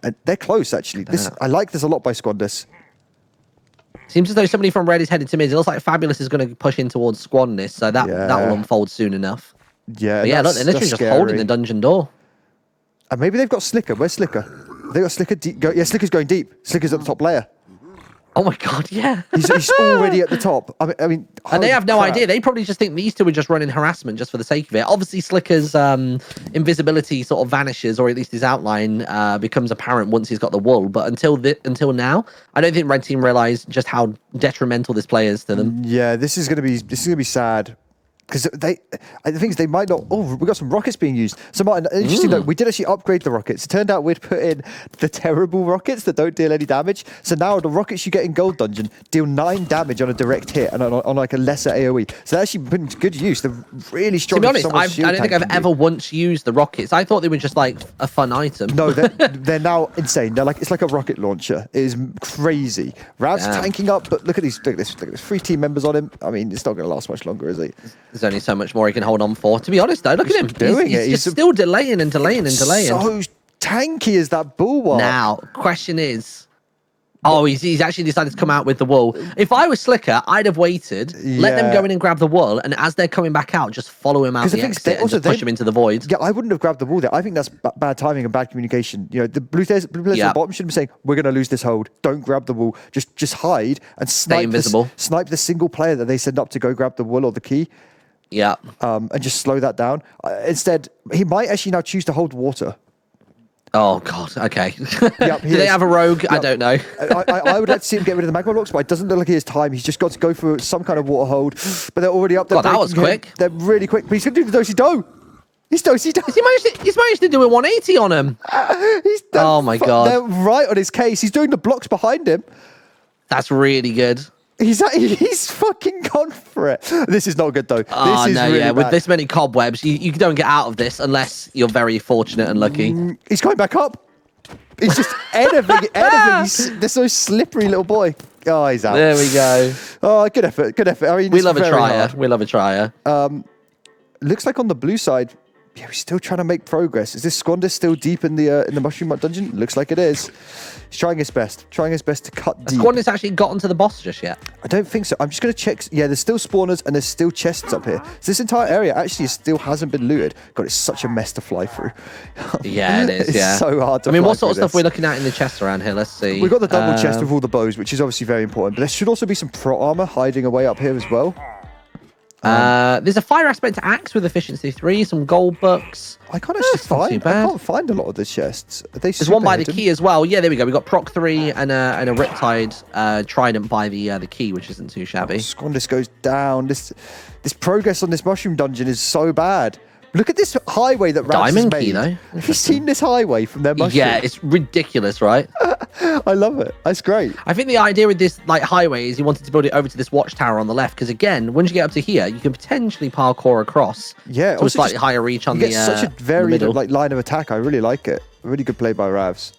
And they're close actually. I like this a lot by Squadless. Seems as though somebody from Red is headed to mid. It looks like Fabulous is going to push in towards Squadness, so that will unfold soon enough. Yeah, but look, they're literally just holding the dungeon door. And maybe they've got Slicker. Where's Slicker? They got Slicker deep. Slicker's going deep. Slicker's at the top layer. Oh my god, yeah. He's already at the top. I mean, and they have no idea. They probably just think these two are just running harassment just for the sake of it. Obviously, Slicker's invisibility sort of vanishes, or at least his outline becomes apparent once he's got the wool. But until now, I don't think Red Team realise just how detrimental this play is to them. Yeah, this is gonna be sad. Because the thing is, they might not. Oh, we got some rockets being used. So, Martyn, interesting though, we did actually upgrade the rockets. It turned out we'd put in the terrible rockets that don't deal any damage. So now the rockets you get in Gold Dungeon deal 9 damage on a direct hit and on like a lesser AoE. So they're actually put into good use. They're really strong. To be honest, I don't think I've ever once used the rockets. I thought they were just like a fun item. No, they're now insane. It's like a rocket launcher. It is crazy. Rav's tanking up, but look at this. Look at this. 3 team members on him. I mean, it's not going to last much longer, is it? There's only so much more he can hold on for. To be honest, though, look at him. He's just still delaying and delaying and delaying. So tanky is that bulwark. Now, question is, he's actually decided to come out with the wool. If I was Slicker, I'd have waited, let them go in and grab the wool, and as they're coming back out, just follow him out the exit and just push him into the void. Yeah, I wouldn't have grabbed the wool there. I think that's bad timing and bad communication. You know, the blue players at the bottom should be saying, we're going to lose this hold. Don't grab the wool. Just hide and stay invisible. Snipe the single player that they send up to go grab the wool or the key. Yeah. And just slow that down. Instead, he might actually now choose to hold water. Oh, God. Okay. Yep, Do they have a rogue? Yep. I don't know. I would like to see him get rid of the magma blocks, but it doesn't look like he has time. He's just got to go for some kind of water hold. But they're already up there. God, that was quick. They're really quick. But he's going to do the do-si-do. He's do-si-do. He's managed to do a 180 on him. Oh, my God. They're right on his case. He's doing the blocks behind him. That's really good. He's fucking gone for it. This is not good, though. Oh, this is really bad. With this many cobwebs, you don't get out of this unless you're very fortunate and lucky. He's going back up. He's just anything. They're so slippery, little boy. Oh, he's out. There we go. Oh, good effort. Good effort. I mean, we love a trier. We love a trier. Looks like on the blue side, yeah, we're still trying to make progress. Is this Squander still deep in the mushroom dungeon? Looks like it is. He's trying his best to cut deep. Squander's actually gotten to the boss just yet? I don't think so. I'm just going to check. Yeah, there's still spawners and there's still chests up here. So this entire area actually still hasn't been looted. God, it's such a mess to fly through. Yeah, it is. It's so hard to I mean, fly what sort of through stuff we're looking at in the chests around here? Let's see. We've got the double chest with all the bows, which is obviously very important. But there should also be some pro armor hiding away up here as well. There's a fire aspect axe with efficiency 3, some gold books. I can't actually I can't find a lot of the chests. There's one by the key as well. Yeah, there we go. We got proc 3 and a riptide trident by the key, which isn't too shabby. Squandis goes down. This progress on this mushroom dungeon is so bad. Look at this highway that Ravs has made. Key, though. Have you seen this highway from their mushroom? Yeah, it's ridiculous, right? I love it. That's great. I think the idea with this highway is he wanted to build it over to this watchtower on the left, because again, once you get up to here, you can potentially parkour across to a slightly higher reach on the such a varied line of attack. I really like it. Really good play by Ravs.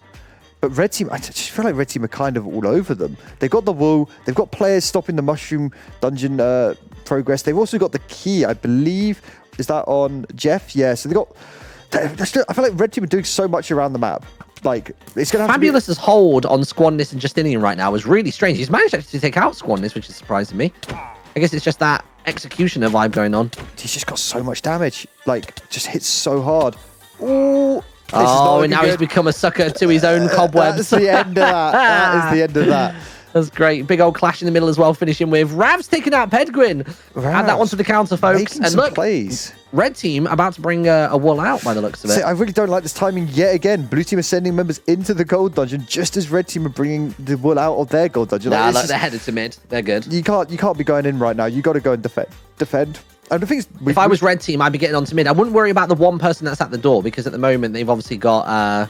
But Red Team, I just feel like Red Team are kind of all over them. They've got the wool. They've got players stopping the mushroom dungeon progress. They've also got the key, I believe. Is that on Jeff? Yeah. So they got. I feel like Red Team are doing so much around the map. Like it's gonna have Fabulous's hold on Squandis and Justinian right now is really strange. He's managed actually to take out Squandis, which is surprising me. I guess it's just that executioner vibe going on. He's just got so much damage. Like just hits so hard. Ooh. And now he's become a sucker to his own cobwebs. That's the end of that. That is the end of that. That's great. Big old clash in the middle as well, finishing with Ravs taking out Pedguin. Add that one to the counter, folks. And look, plays. Red Team about to bring a wool out by the looks of it. See, I really don't like this timing yet again. Blue Team are sending members into the gold dungeon just as Red Team are bringing the wool out of their gold dungeon. Nah, they're headed to mid. They're good. You can't be going in right now. You got to go and defend. And the thing is, if I was Red Team, I'd be getting onto mid. I wouldn't worry about the one person that's at the door, because at the moment they've obviously got.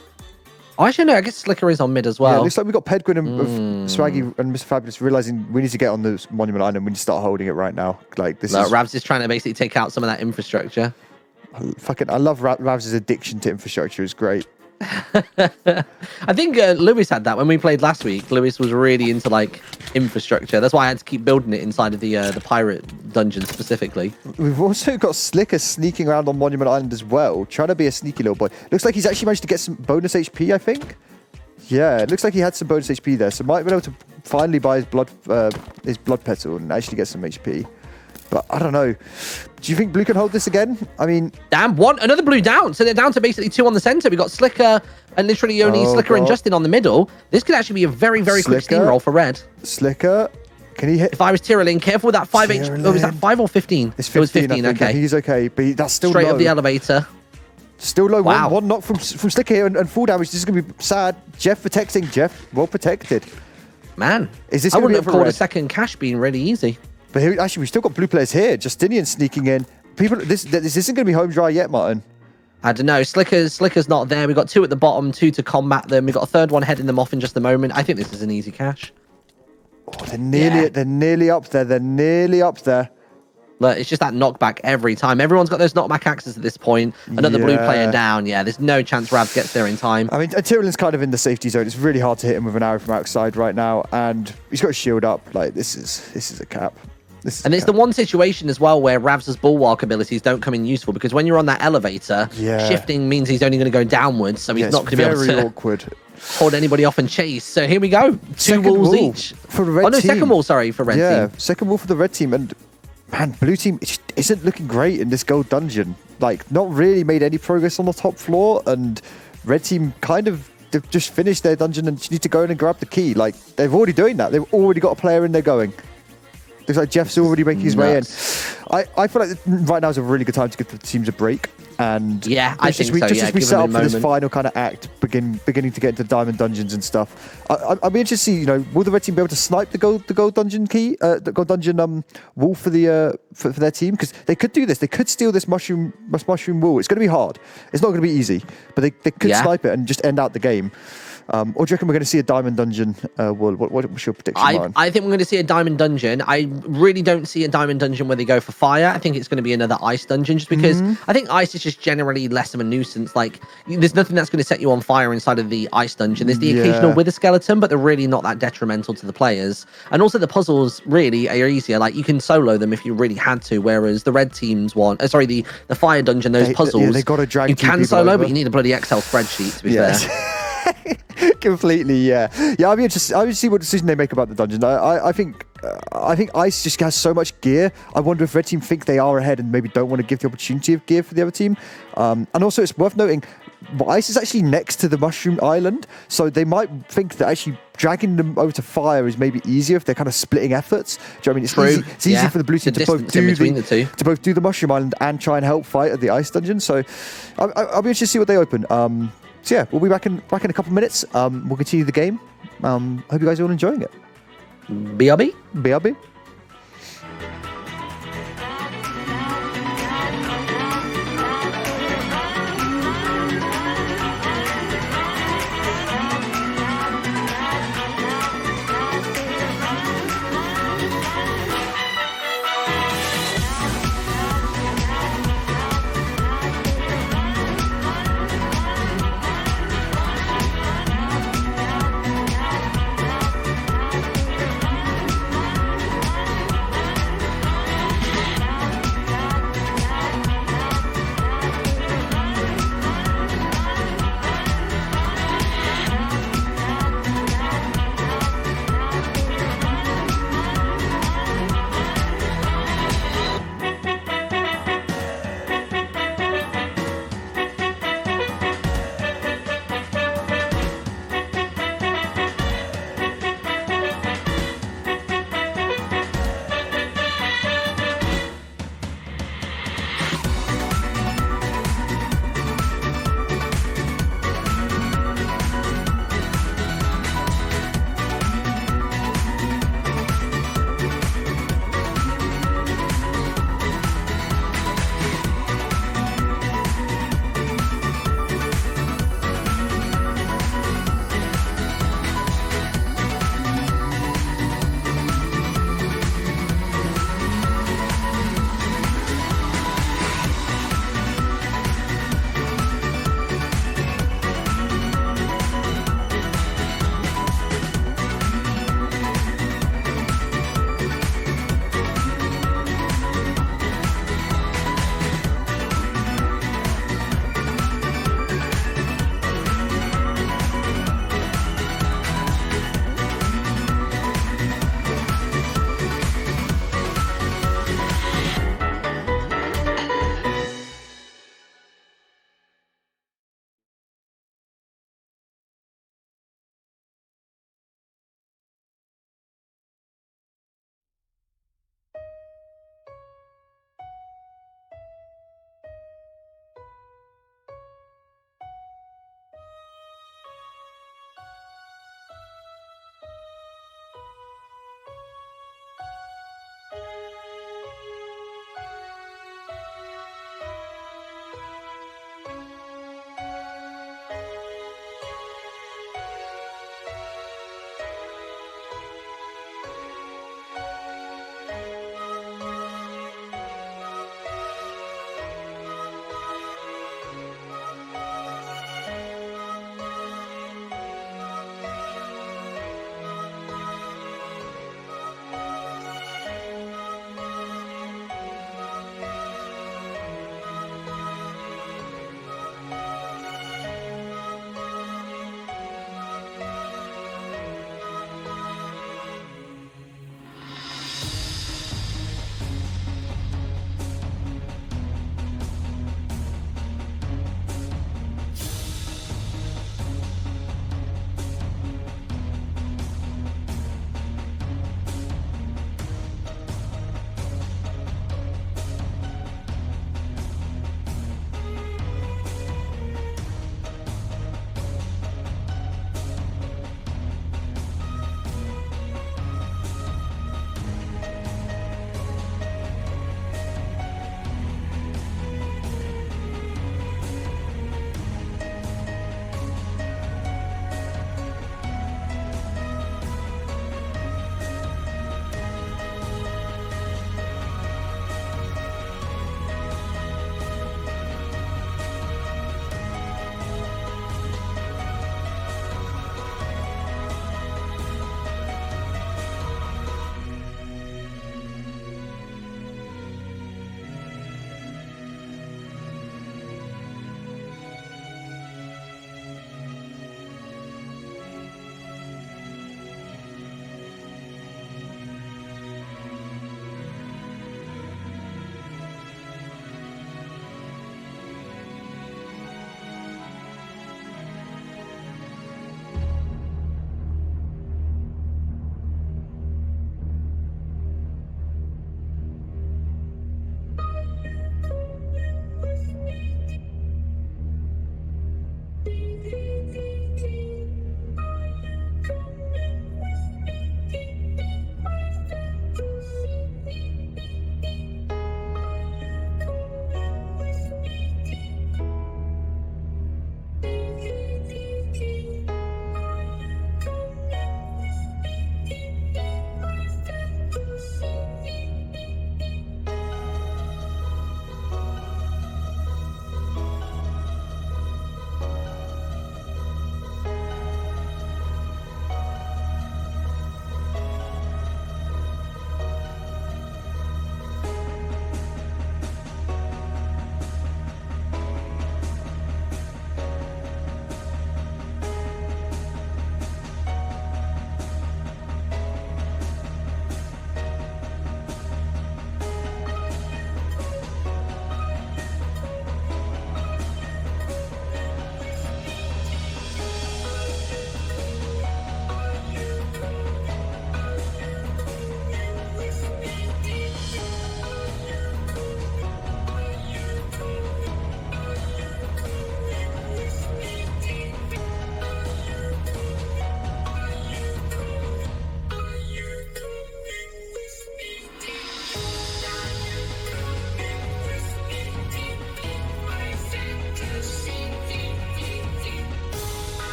Actually, no, I guess Slicker is on mid as well. Yeah, looks like we've got Pedguin and Swaggy and Mr. Fabulous realizing we need to get on the Monument Island. We need to start holding it right now. Like this is. Ravs is trying to basically take out some of that infrastructure. I love Ravs' addiction to infrastructure. Is great. I think Lewis had that when we played last week. Lewis was really into infrastructure. That's why I had to keep building it inside of the pirate dungeon specifically. We've also got Slicker sneaking around on Monument Island as well, trying to be a sneaky little boy. Looks like he's actually managed to get some bonus HP, I think. Yeah, it looks like he had some bonus HP there, so might have been able to finally buy his blood petal and actually get some HP. But I don't know. Do you think Blue can hold this again? I mean... Damn, another Blue down. So they're down to basically 2 on the center. We've got Slicker and literally only Slicker and Justin on the middle. This could actually be a very, very quick steamroll for Red. Slicker, can he hit? If I was Tyrolin, careful with that 5 HP. Oh, was that 5 or 15? It's 15, it was 15, okay. He's okay, but that's still straight low. Up the elevator. Still low. Wow. One knock from Slicker here and full damage. This is going to be sad. Jeff protecting. Jeff, well protected. Man, is this I wouldn't have called Red? a second cash being really easy. But here, actually, we've still got blue players here. Justinian sneaking in. This isn't going to be home dry yet, Martyn. I don't know. Slicker's not there. We've got 2 at the bottom, 2 to combat them. We've got a third one heading them off in just a moment. I think this is an easy cash. Oh, they're nearly up there. They're nearly up there. Look, it's just that knockback every time. Everyone's got those knockback axes at this point. Another blue player down. Yeah, there's no chance Ravs gets there in time. I mean, Tyrolin's kind of in the safety zone. It's really hard to hit him with an arrow from outside right now, and he's got a shield up. Like this is a cap. And it's the one situation as well where Ravs' bulwark abilities don't come in useful, because when you're on that elevator, shifting means he's only going to go downwards, so he's not going to be able to awkward. Hold anybody off and chase. So here we go. 2 walls each. For the red team. Second wall, sorry, for red team. Yeah, second wall for the red team. And man, blue team isn't looking great in this gold dungeon. Like, not really made any progress on the top floor, and red team kind of just finished their dungeon and just need to go in and grab the key. Like, they're already doing that. They've already got a player in there going. Looks like Jeff's already making his way in. Nuts. I feel like right now is a really good time to give the teams a break. And I think so. Just as we give set them up a for this moment. final kind of act, beginning to get into diamond dungeons and stuff. I'll be interested to see, you know, will the red team be able to snipe the gold dungeon key, the gold dungeon wall for the for their team? Because they could do this. They could steal this mushroom wall. It's going to be hard. It's not going to be easy, but they could snipe it and just end out the game. Or do you reckon we're going to see a diamond dungeon wall? What's your prediction, Martyn? I think we're going to see a diamond dungeon. I really don't see a diamond dungeon where they go for fire. I think it's going to be another ice dungeon, just because I think ice is just generally less of a nuisance. Like, there's nothing that's going to set you on fire inside of the ice dungeon. There's the occasional wither skeleton, but they're really not that detrimental to the players. And also the puzzles really are easier. Like, you can solo them if you really had to, whereas the red team's the fire dungeon, those puzzles, they gotta drag you can solo, but you need a bloody Excel spreadsheet to be fair. Completely, yeah. I'll be interested. I will see what decision they make about the dungeon. I think Ice just has so much gear. I wonder if Red Team think they are ahead and maybe don't want to give the opportunity of gear for the other team. And also, it's worth noting, Ice is actually next to the Mushroom Island, so they might think that actually dragging them over to fire is maybe easier if they're kind of splitting efforts. Do you know what I mean? It's easy for the blue team to both do the Mushroom Island and try and help fight at the Ice dungeon. So I'll be interested to see what they open. So yeah, we'll be back in a couple of minutes. We'll continue the game. Hope you guys are all enjoying it. BRB? BRB.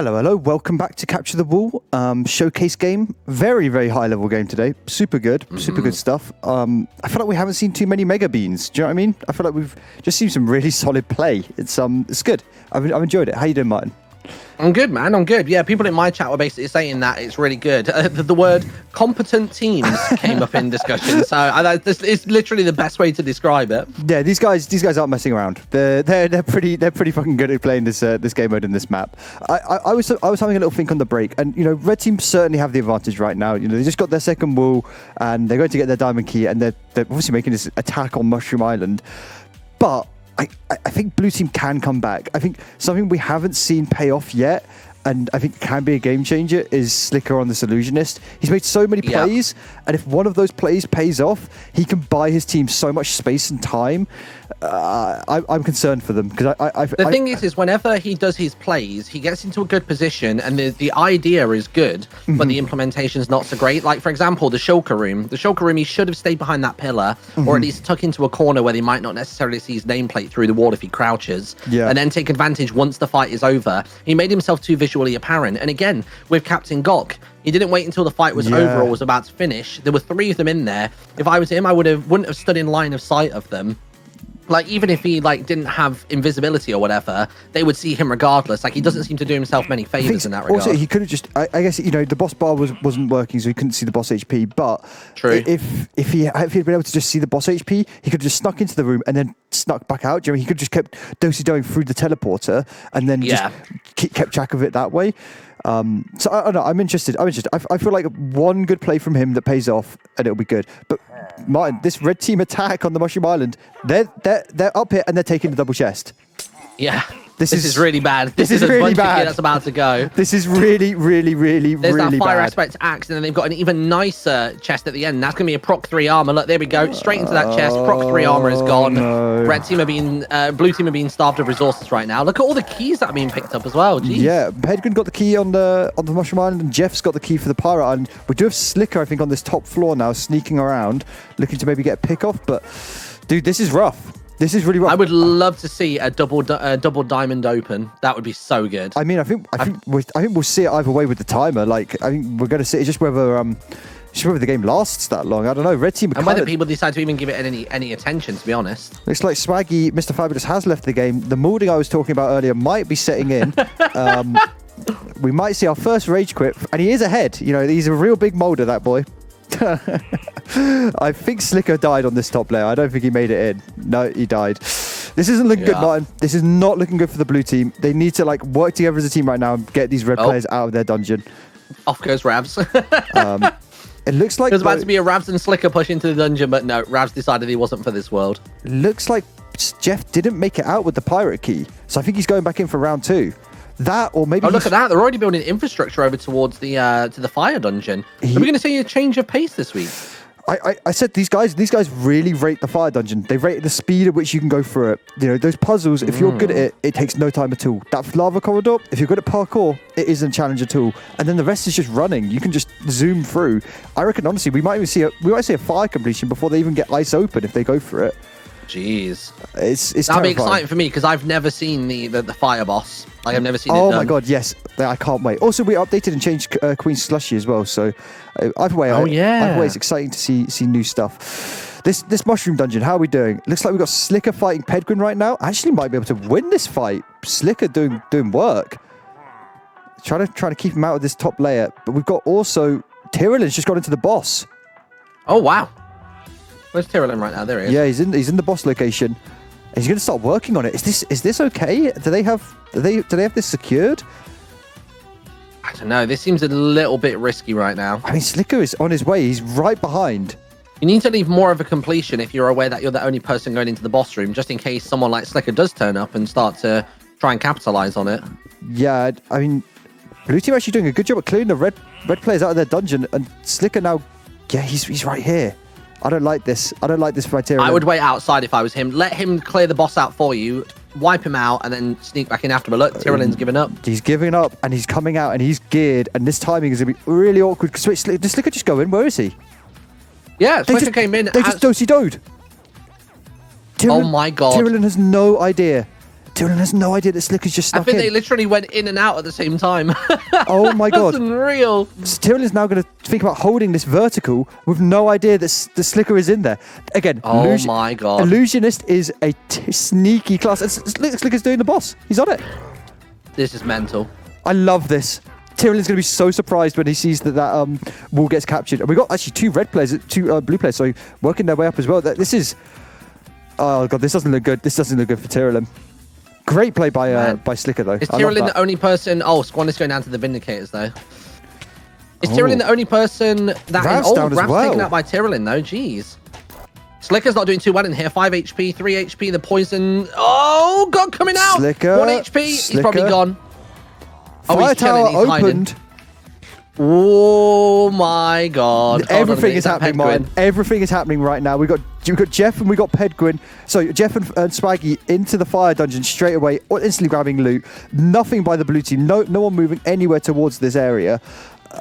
Hello. Welcome back to Capture the Wall. Showcase game. Very, very high level game today. Super good. Super good stuff. I feel like we haven't seen too many mega beans. Do you know what I mean? I feel like we've just seen some really solid play. It's good. I've enjoyed it. How you doing, Martyn? I'm good, man. I'm good. Yeah, people in my chat were basically saying that it's really good. The word competent teams came up in discussion, so it's literally the best way to describe it. Yeah, these guys aren't messing around. They're pretty fucking good at playing this game mode in this map. I was having a little think on the break, and red team certainly have the advantage right now. They just got their second wall, and they're going to get their diamond key, and they're obviously making this attack on Mushroom Island, but I think blue team can come back. I think something we haven't seen pay off yet, and I think can be a game changer, is Slicker on this Illusionist. He's made so many plays, and if one of those plays pays off, he can buy his team so much space and time. I'm concerned for them because the thing is whenever he does his plays, he gets into a good position, and the idea is good, but the implementation's not so great. Like, for example, the shulker room, he should have stayed behind that pillar, or at least tuck into a corner where they might not necessarily see his nameplate through the wall if he crouches, and then take advantage once the fight is over. He made himself too visually apparent. And again, with Captain Gok, he didn't wait until the fight was over or was about to finish. There were 3 of them in there. If I was him, I wouldn't have stood in line of sight of them. Like, even if he didn't have invisibility or whatever, they would see him regardless. Like, he doesn't seem to do himself many favors in that regard. Also, he could have just, I guess, the boss bar wasn't working, so he couldn't see the boss HP. But true, if he'd been able to just see the boss HP, he could have just snuck into the room and then snuck back out. He could have just kept do-si-doing through the teleporter and then just kept track of it that way. So I don't know. I'm interested. I feel like one good play from him that pays off, and it'll be good. But Martyn, this red team attack on the Mushroom Island, they're up here and they're taking the double chest. Yeah. This is really bad. This is really bad. That's about to go. This is really, really, really, There's really that fire bad. aspect axe, and then they've got an even nicer chest at the end. That's going to be a proc 3 armor. Look, there we go. Straight into that chest. Proc 3 armor is gone. No. Blue team are being starved of resources right now. Look at all the keys that are being picked up as well. Jeez. Yeah, Pedgren got the key on the Mushroom Island, and Jeff's got the key for the Pirate Island. We do have Slicker, I think, on this top floor now, sneaking around, looking to maybe get a pick off. But dude, this is rough. This is really rough. I would love to see a double diamond open. That would be so good. I mean, I think we'll see it either way with the timer. Like, I think we're going to see it just whether the game lasts that long. I don't know. Red team, and whether people decide to even give it any attention. To be honest, looks like Swaggy, Mr. Fabulous, has left the game. The molding I was talking about earlier might be setting in. We might see our first rage quit, and he is ahead. He's a real big molder, that boy. I think Slicker died on this top layer. I don't think he made it in. No, he died. This isn't looking good, Martyn. This is not looking good for the blue team. They need to work together as a team right now and get these red players out of their dungeon. Off goes Ravs. It looks like there's about to be a Ravs and Slicker push into the dungeon, but no, Ravs decided he wasn't for this world. Looks like Jeff didn't make it out with the pirate key, so I think he's going back in for round 2. That, or maybe look at that! They're already building infrastructure over towards the to the fire dungeon. Are we going to see a change of pace this week? I said these guys really rate the fire dungeon. They rate the speed at which you can go through it. Those puzzles, if you're good at it, it takes no time at all. That lava corridor, if you're good at parkour, it isn't a challenge at all. And then the rest is just running. You can just zoom through. I reckon, honestly, we might see a fire completion before they even get ice open if they go for it. Jeez, it's that'll be terrifying. exciting for me because I've never seen the fire boss. Like, I've never seen it done. Oh my god, yes, I can't wait. Also, we updated and changed Queen's Slushy as well. So either way, it's exciting to see new stuff. This mushroom dungeon, how are we doing? Looks like we've got Slicker fighting Pedgren right now. Actually, might be able to win this fight. Slicker doing work. Trying to keep him out of this top layer, but we've got also Tyrolin's just got into the boss. Oh wow. Where's Tyrolin right now? There he is. Yeah, he's in the boss location. And he's going to start working on it. Is this okay? Do they have this secured? I don't know. This seems a little bit risky right now. I mean, Slicker is on his way. He's right behind. You need to leave more of a completion if you're aware that you're the only person going into the boss room, just in case someone like Slicker does turn up and start to try and capitalize on it. Yeah, I mean, blue team actually doing a good job at clearing the red players out of their dungeon, and Slicker now, yeah, he's right here. I don't like this. Criteria. I would wait outside if I was him. Let him clear the boss out for you, wipe him out, and then sneak back in after. But look, Tyrolin's given up. He's giving up, and he's coming out, and he's geared, and this timing is going to be really awkward. Does Slicker just go in? Where is he? Yeah, Slicker came in. They just do-si-doed. Oh my god. Tyrolin has no idea. Tyrellin has no idea that Slicker's just stuck I think in. they literally went in and out at the same time. Oh my god. That's unreal. Tyrillin's now going to think about holding this vertical with no idea that the Slicker is in there. Again, oh my god. Illusionist is a sneaky class. And Slicker's doing the boss. He's on it. This is mental. I love this. Tyrillin's going to be so surprised when he sees that wall gets captured. And we've got actually two blue players, so working their way up as well. This is... Oh god, this doesn't look good. This doesn't look good for Tyrellin. Great play by Slicker though. Is Tyrellin the only person? Oh, Squan is going down to the Vindicators though. Is Tyrellin the only person that? Rav's down as well. Taken out by Tyrellin though. Jeez. Slicker's not doing too well in here. 5 HP, 3 HP. The poison. Oh god, coming out. Slicker. 1 HP. He's probably gone. Fire tower opened. Oh my god. Everything is happening, Martyn. Everything is happening right now. We've got Jeff and we got Pedguin. So Jeff and Swaggy into the fire dungeon straight away, instantly grabbing loot. Nothing by the blue team. No one moving anywhere towards this area.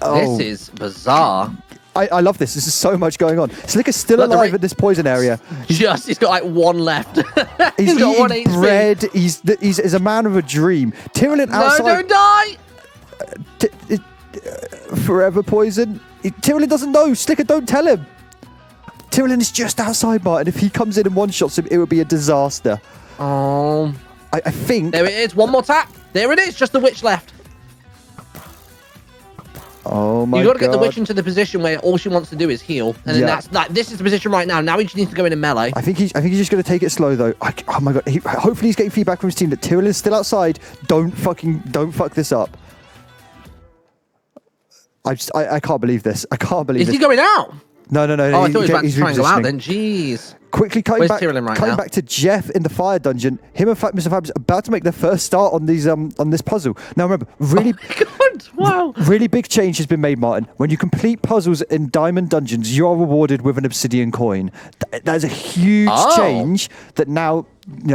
Oh. This is bizarre. I love this. This is so much going on. Slicker's still alive in this poison area. He's got like 1 left. He's got 1 eating HP. bread. He's a man of a dream. Tyrellin outside. No, don't die. Forever poison. Tyrellin doesn't know. Slicker, don't tell him. Tyrellin is just outside, Martyn. If he comes in and one-shots him, it would be a disaster. Oh. I think... There it is. One more tap. There it is. Just the witch left. Oh my god. You got to get the witch into the position where all she wants to do is heal. And then this is the position right now. Now he just needs to go in and melee. I think he's just going to take it slow, though. Oh my god. Hopefully he's getting feedback from his team that Tyrellin's still outside. Don't fuck this up. I can't believe this. I can't believe this. Is he going out? No. Oh, I thought he was about to try and go out then. Jeez. Quickly coming back to Jeff in the fire dungeon. Him and Mr. Fab's about to make their first start on these on this puzzle. Now remember, really, wow, really big change has been made, Martyn. When you complete puzzles in diamond dungeons, you are rewarded with an obsidian coin. That is a huge change. That now,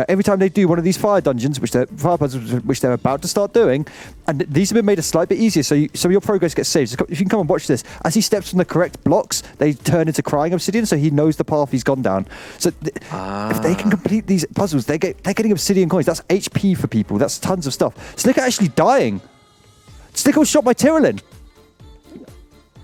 every time they do one of these fire dungeons, fire puzzles, which they're about to start doing, and these have been made a slight bit easier, so your progress gets saved. So if you can come and watch this, as he steps on the correct blocks, they turn into crying obsidian, so he knows the path he's gone down. So if they can complete these puzzles, they're getting obsidian coins. That's HP for people. That's tons of stuff. Slicker actually dying. Slicker was shot by Tyrellin.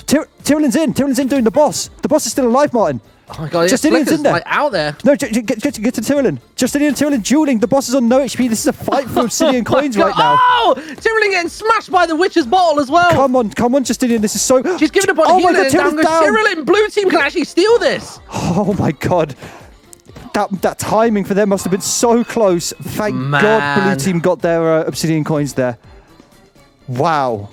Tyrellin's in. Tyrellin's in doing the boss. The boss is still alive, Martyn. Oh my god, Justinian's in there. Like out there. No, get to Tyrellin. Justinian and Tyrellin dueling. The boss is on no HP. This is a fight for obsidian coins right now. Oh! Tyrellin getting smashed by the witch's bottle as well. Come on, Justinian. This is so... She's giving up on healing and down goes Tyrellin. Blue team can actually steal this. Oh my god. That timing for them must have been so close. Thank God blue team got their obsidian coins there. Wow.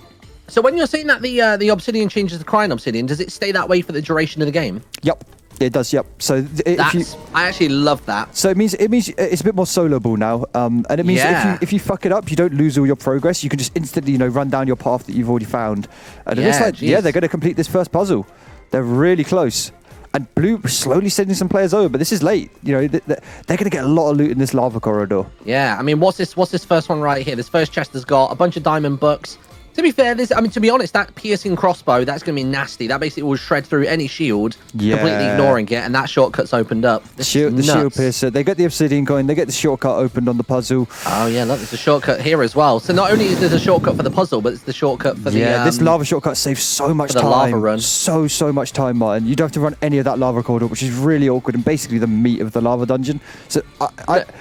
So when you're saying that the obsidian changes to crying obsidian, does it stay that way for the duration of the game? Yep. It does, yep. So I actually love that. So it means it's a bit more soloable now, and it means if you fuck it up, you don't lose all your progress. You can just instantly, run down your path that you've already found. And it looks like they're going to complete this first puzzle. They're really close, and blue slowly sending some players over, but this is late. They're going to get a lot of loot in this lava corridor. Yeah, I mean, what's this first one right here? This first chest has got a bunch of diamond books. To be fair, to be honest, that piercing crossbow, that's going to be nasty. That basically will shred through any shield, completely ignoring it, and that shortcut's opened up. The shield piercer. They get the obsidian coin. They get the shortcut opened on the puzzle. Oh, yeah, look, there's a shortcut here as well. So not only is there a shortcut for the puzzle, but it's the shortcut for the... Yeah, this lava shortcut saves so much time. The lava run. So much time, Martyn. You don't have to run any of that lava corridor, which is really awkward and basically the meat of the lava dungeon. So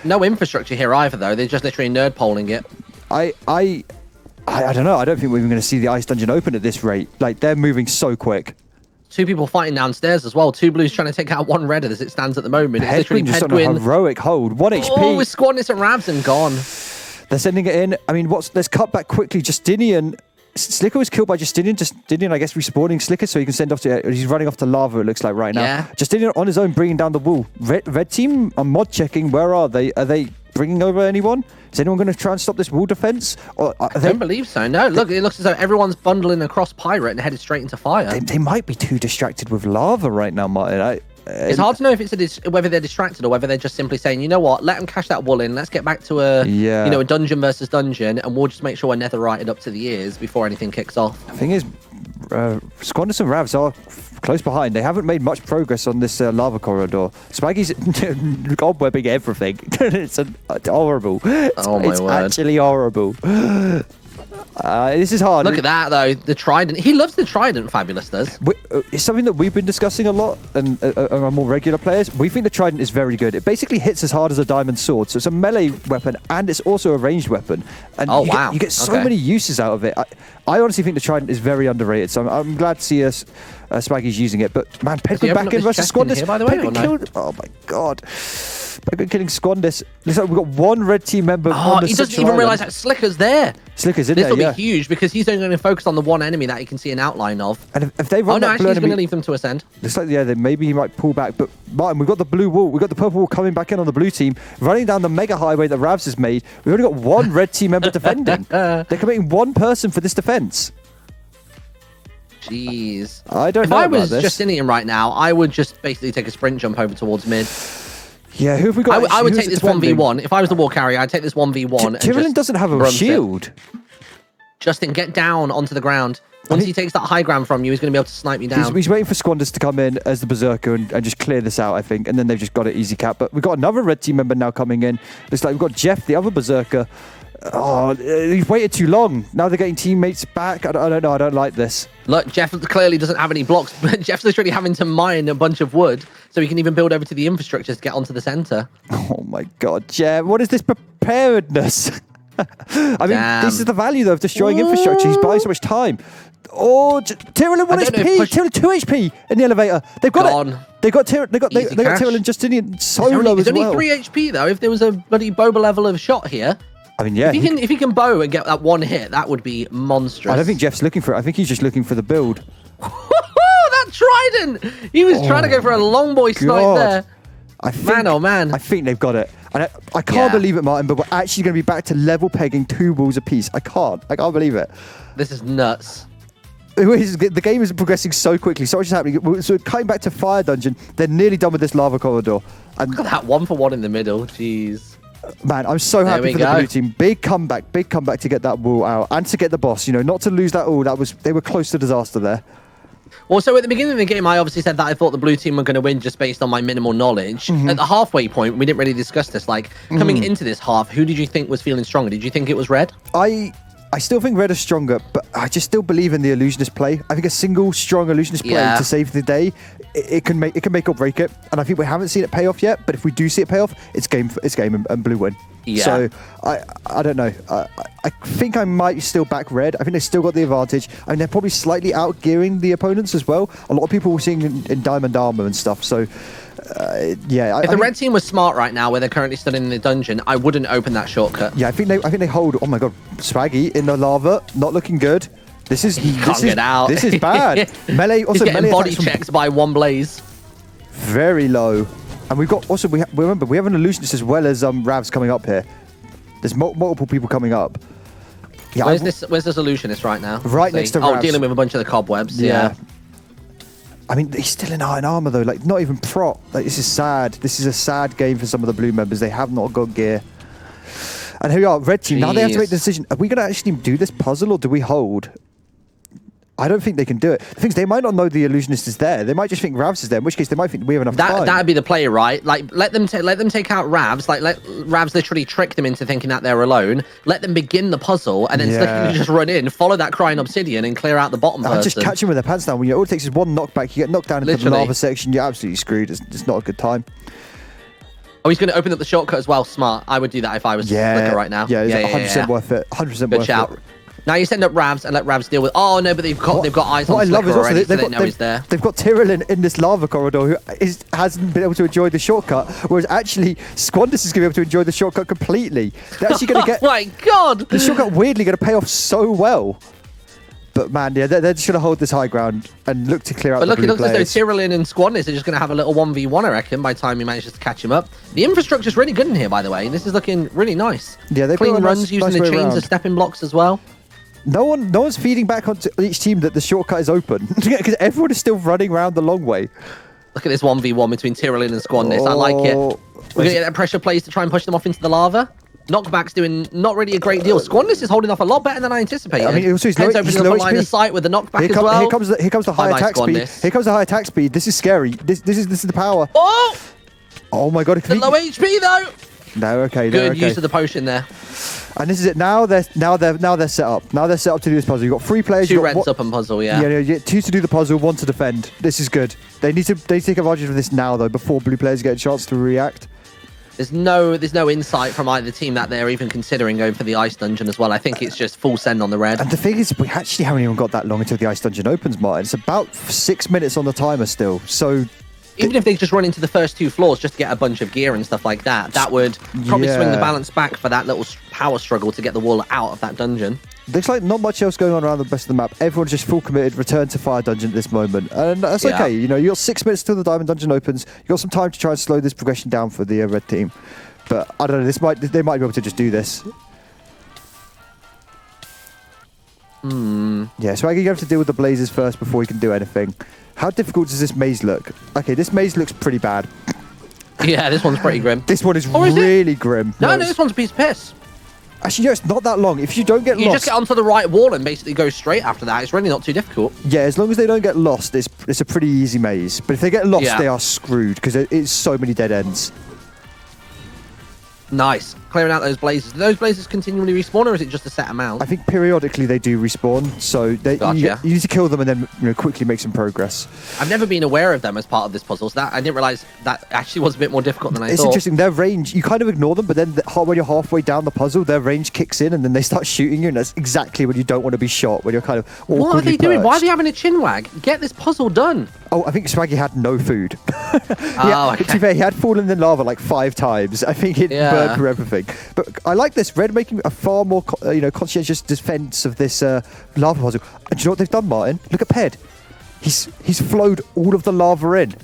no infrastructure here either, though. They're just literally nerd poling it. I don't know. I don't think we're even going to see the ice dungeon open at this rate. Like, they're moving so quick. 2 people fighting downstairs as well. 2 blues trying to take out 1 red as it stands at the moment. It's literally just on a heroic hold. 1 HP. Oh, with Squadness and Ravs and gone. They're sending it in. I mean, let's cut back quickly. Justinian. Slicker was killed by Justinian. Justinian, I guess, respawning Slicker so he can send off to... He's running off to lava, it looks like, right now. Yeah. Justinian on his own bringing down the wall. Red team, I'm mod checking. Where are they? Are they bringing over anyone? Is anyone going to try and stop this wall defense? Or I don't believe so. No, look, it looks as though everyone's bundling across pirate and headed straight into fire. They might be too distracted with lava right now, Martyn. It's hard to know if whether they're distracted or whether they're just simply saying, you know what, let them cash that wool in. Let's get back to a dungeon versus dungeon, and we'll just make sure we're netherrighted up to the ears before anything kicks off. The thing is, Squadness and Ravs are close behind. They haven't made much progress on this lava corridor. Swaggy's cobwebbing everything. It's horrible. Oh my it's word. actually horrible. This is hard. Look at that, though. The trident. He loves the trident, Fabulous does. It's something that we've been discussing a lot, and our more regular players. We think the trident is very good. It basically hits as hard as a diamond sword, so it's a melee weapon, and it's also a ranged weapon. And you get so many uses out of it. I honestly think the trident is very underrated, so I'm glad to see us Swaggy's using it. But man, Pedguin back in versus Squandis. By the way, killed. Oh my god. Pedguin killing Squandis. Looks like we've got one red team member. Oh, he doesn't even realise that Slicker's there. Slicker's in there. This will be huge because he's only going to focus on the one enemy that he can see an outline of. And if they run actually, he's going to leave them to ascend. Looks like then maybe he might pull back. But Martyn, we've got the blue wall. We've got the purple wall coming back in on the blue team, running down the mega highway that Ravs has made. We've only got one red team member defending. They're committing one person for this defense. Jeez. I don't know. If I was Justinian right now, I would just basically take a sprint jump over towards mid. Yeah, who have we got? I would take this 1v1. If I was the war carrier, I'd take this 1v1. Tyrellin doesn't have a shield. Justin, get down onto the ground. Once he takes that high ground from you, he's going to be able to snipe me down. He's waiting for Squandis to come in as the Berserker and just clear this out, I think. And then they've just got it easy cap. But we've got another red team member now coming in. Looks like we've got Jeff, the other Berserker. Oh, he's waited too long. Now they're getting teammates back. I don't know. I don't like this. Look, Jeff clearly doesn't have any blocks. Jeff's literally having to mine a bunch of wood so he can even build over to the infrastructure to get onto the center. Oh my God, Jeff. What is this preparedness? I mean, this is the value, though, of destroying infrastructure. He's buying so much time. Oh, Tyrellin 1 HP. Tyrellin 2 HP in the elevator. They've got it. They got Tyrellin Justinian solo as well. It's only 3 HP, though. If there was a bloody boba level of shot here. I mean, yeah. If he can bow and get that one hit, that would be monstrous. I don't think Jeff's looking for it. I think he's just looking for the build. That trident! He was trying to go for a long boy snipe there. Man. I think they've got it. And I can't believe it, Martyn, but we're actually going to be back to level pegging 2 walls apiece. I can't believe it. This is nuts. The game is progressing so quickly. So much is happening. So cutting back to Fire Dungeon, they're nearly done with this lava corridor. And look at that 1-for-1 in the middle. Jeez. Man, I'm so happy for the blue team. Big comeback to get that wall out and to get the boss. You know, not to lose that all. They were close to disaster there. Well, so at the beginning of the game, I obviously said that I thought the blue team were going to win just based on my minimal knowledge. At the halfway point, we didn't really discuss this. Like, coming into this half, who did you think was feeling stronger? Did you think it was red? I still think red is stronger, but I just still believe in the illusionist play. I think a single strong illusionist play to save the day, it can make or break it. And I think we haven't seen it pay off yet. But if we do see it pay off, it's game and blue win. Yeah. So I don't know. I think I might still back red. I think they still got the advantage. I mean, they're probably slightly out gearing the opponents as well. A lot of people were seeing in diamond armor and stuff. So. If the red team was smart right now, where they're currently stood in the dungeon, I wouldn't open that shortcut. Yeah, I think they hold. Oh my God, Swaggy in the lava, not looking good. This is get out. This is bad. Melee also He's getting body checks by one blaze. Very low, and we've got also remember we have an illusionist as well as Ravs coming up here. There's multiple people coming up. Yeah, where's this illusionist right now? Right next to Ravs. Oh, dealing with a bunch of the cobwebs. Yeah. I mean, he's still in iron armor though, like not even prot. Like this is sad. This is a sad game for some of the blue members. They have not got gear. And here we are, red team. Now they have to make the decision. Are we going to actually do this puzzle or do we hold? I don't think they can do it. The thing is, they might not know the illusionist is there. They might just think Ravs is there, in which case they might think we have enough time. That'd be the play, right? Like, let them take out Ravs. Like, let Ravs literally trick them into thinking that they're alone. Let them begin the puzzle, and then Slicker just run in, follow that crying obsidian, and clear out the bottom person. Just catch them with their pants down. When all it takes is one knockback, you get knocked down into the lava section, you're absolutely screwed. It's not a good time. Oh, he's going to open up the shortcut as well. Smart. I would do that if I was Slicker right now. Yeah, it's 100% worth it. 100% worth it. Now you send up Ravs and let Ravs deal with. Oh no, but they've got eyes on Slicker already, so they know he's there. They've got Tyrellin in this lava corridor who hasn't been able to enjoy the shortcut, whereas actually Squandis is going to be able to enjoy the shortcut completely. They're actually going to get. Oh my God! The shortcut weirdly going to pay off so well. But man, yeah, they're just going to hold this high ground and look to clear out the blue players. But look, it looks as though Tyrellin and Squandis are just going to have a little 1v1, I reckon, by the time he manages to catch him up. The infrastructure's really good in here, by the way. This is looking really nice. Yeah, they're clean runs using the chains as stepping blocks as well. No one's feeding back onto each team that the shortcut is open because everyone is still running around the long way. Look at this 1v1 between Tyrellin and Squandis. I like it. We're going to get that pressure plays to try and push them off into the lava. Knockback's doing not really a great deal. Squandus is holding off a lot better than I anticipated. I mean, also he's Peds opening low up a line HP. of sight with the knockback Here as well. Here comes the high Bye-bye, attack speed. Squandus. Here comes the high attack speed. This is scary. This is the power. Oh! Oh my god! The low HP though. No, okay. Good use of the potion there. And this is it. Now they're set up. Now they're set up to do this puzzle. You've got 3 players. Two reds up and puzzle. Yeah. Yeah. 2 to do the puzzle, 1 to defend. This is good. They need to take advantage of this now though, before blue players get a chance to react. There's no insight from either team that they're even considering going for the ice dungeon as well. I think it's just full send on the red. And the thing is, we actually haven't even got that long until the ice dungeon opens, Martyn. It's about 6 minutes on the timer still. So even if they just run into the first 2 floors just to get a bunch of gear and stuff like that, that would probably swing the balance back for that little power struggle to get the wall out of that dungeon. Looks like not much else going on around the rest of the map. Everyone's just full committed, return to fire dungeon at this moment. And that's okay. You know, you got 6 minutes till the diamond dungeon opens. You got some time to try and slow this progression down for the red team. But I don't know, they might be able to just do this. Yeah, so you have to deal with the blazes first before you can do anything. How difficult does this maze look? Okay, this maze looks pretty bad. Yeah, this one's pretty grim. This one is really grim. No, this one's a piece of piss. Actually, it's not that long. If you don't get lost... You just get onto the right wall and basically go straight after that. It's really not too difficult. Yeah, as long as they don't get lost, it's a pretty easy maze. But if they get lost, they are screwed, because it's so many dead ends. Nice. Clearing out those blazes. Do those blazes continually respawn, or is it just a set amount? I think periodically they do respawn, so you need to kill them and then quickly make some progress. I've never been aware of them as part of this puzzle, so that I didn't realise that actually was a bit more difficult than I thought. It's interesting. Their range, you kind of ignore them, but then when you're halfway down the puzzle, their range kicks in and then they start shooting you, and that's exactly when you don't want to be shot, when you're kind of awkwardly What are they doing? perched. Why are they having a chin wag? Get this puzzle done. Oh, I think Swaggy had no food. Okay. To be fair, he had fallen in the lava like 5 times. I think it burned through everything. But I like this. Red making a far more conscientious defense of this lava puzzle. And do you know what they've done, Martyn? Look at Ped. He's flowed all of the lava in.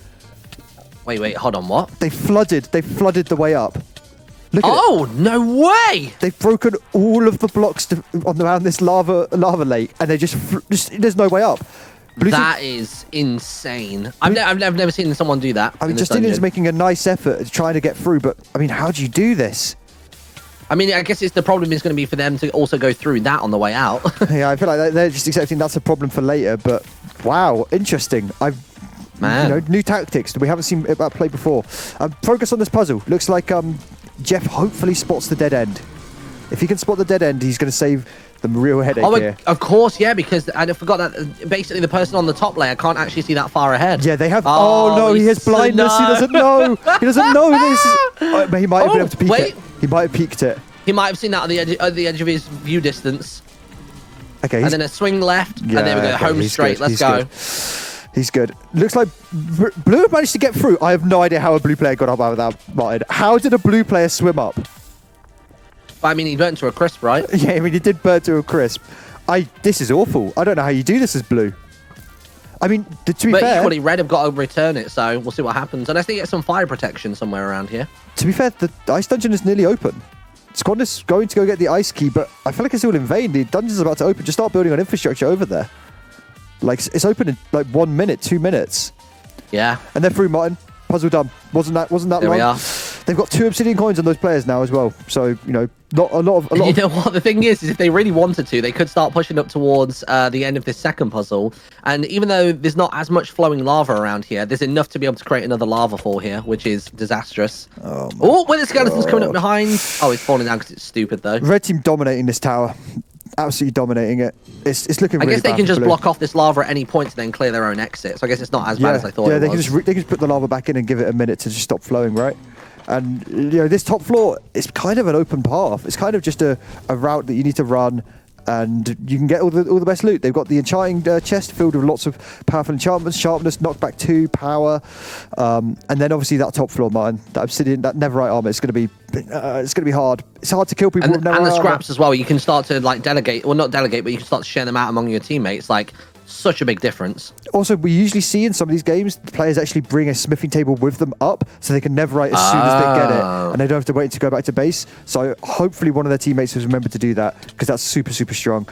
Wait, hold on, what? They flooded the way up. Look at it. No way! They've broken all of the blocks around this lava lake, and they just there's no way up. That is insane. I've never seen someone do that. I mean, Justinian's making a nice effort at trying to get through, but I mean, how do you do this? I mean, I guess the problem is going to be for them to also go through that on the way out. Yeah, I feel like they're just accepting that's a problem for later. But wow, interesting. New tactics that we haven't seen it play before. Progress on this puzzle. Looks like Jeff hopefully spots the dead end. If he can spot the dead end, he's going to save them real headache here. Of course, yeah, because I forgot that basically the person on the top layer can't actually see that far ahead. Yeah, they have. Oh no, he has blindness. He doesn't know. He doesn't know this. He might have been able to peek it. He might have peeked it. He might have seen that at the edge of his view distance. Okay. And then a swing left, and there we go, home straight. Let's go. He's good. Looks like Blue managed to get through. I have no idea how a blue player got up out of that, Martyn. How did a blue player swim up? I mean, he burnt to a crisp, right? Yeah, I mean, he did burn to a crisp. This is awful. I don't know how you do this as blue. I mean, to be fair... But equally, red have got to return it, so we'll see what happens. Unless they get some fire protection somewhere around here. To be fair, the ice dungeon is nearly open. Squandus going to go get the ice key, but I feel like it's all in vain. The dungeon's about to open. Just start building on infrastructure over there. Like, it's open in like 1 minute, 2 minutes. Yeah. And they're through, Martyn. Puzzle done. Wasn't that long? There we are. They've got 2 obsidian coins on those players now as well. So, not a lot of... You know what? The thing is if they really wanted to, they could start pushing up towards the end of this second puzzle. And even though there's not as much flowing lava around here, there's enough to be able to create another lava fall here, which is disastrous. Oh, where the skeleton's coming up behind. Oh, it's falling down because it's stupid, though. Red team dominating this tower. Absolutely dominating it. It's looking really bad. I guess they can just block off this lava at any point and then clear their own exit. So I guess it's not as bad as I thought it was. They can just put the lava back in and give it a minute to just stop flowing, right? And this top floor is kind of an open path. It's kind of just a route that you need to run, and you can get all the best loot. They've got the enchanting chest filled with lots of powerful enchantments, sharpness, knockback 2, power, and then obviously that top floor, Martyn, that obsidian, that netherite armor. It's going to be hard. It's hard to kill people with netherite and the armor. scraps as well. You can start to delegate, well, not delegate, but you can start to share them out among your teammates. Like, such a big difference. Also, we usually see in some of these games, the players actually bring a smithing table with them up so they can netherite as soon as they get it, and they don't have to wait to go back to base. So hopefully one of their teammates has remembered to do that, because that's super, super strong.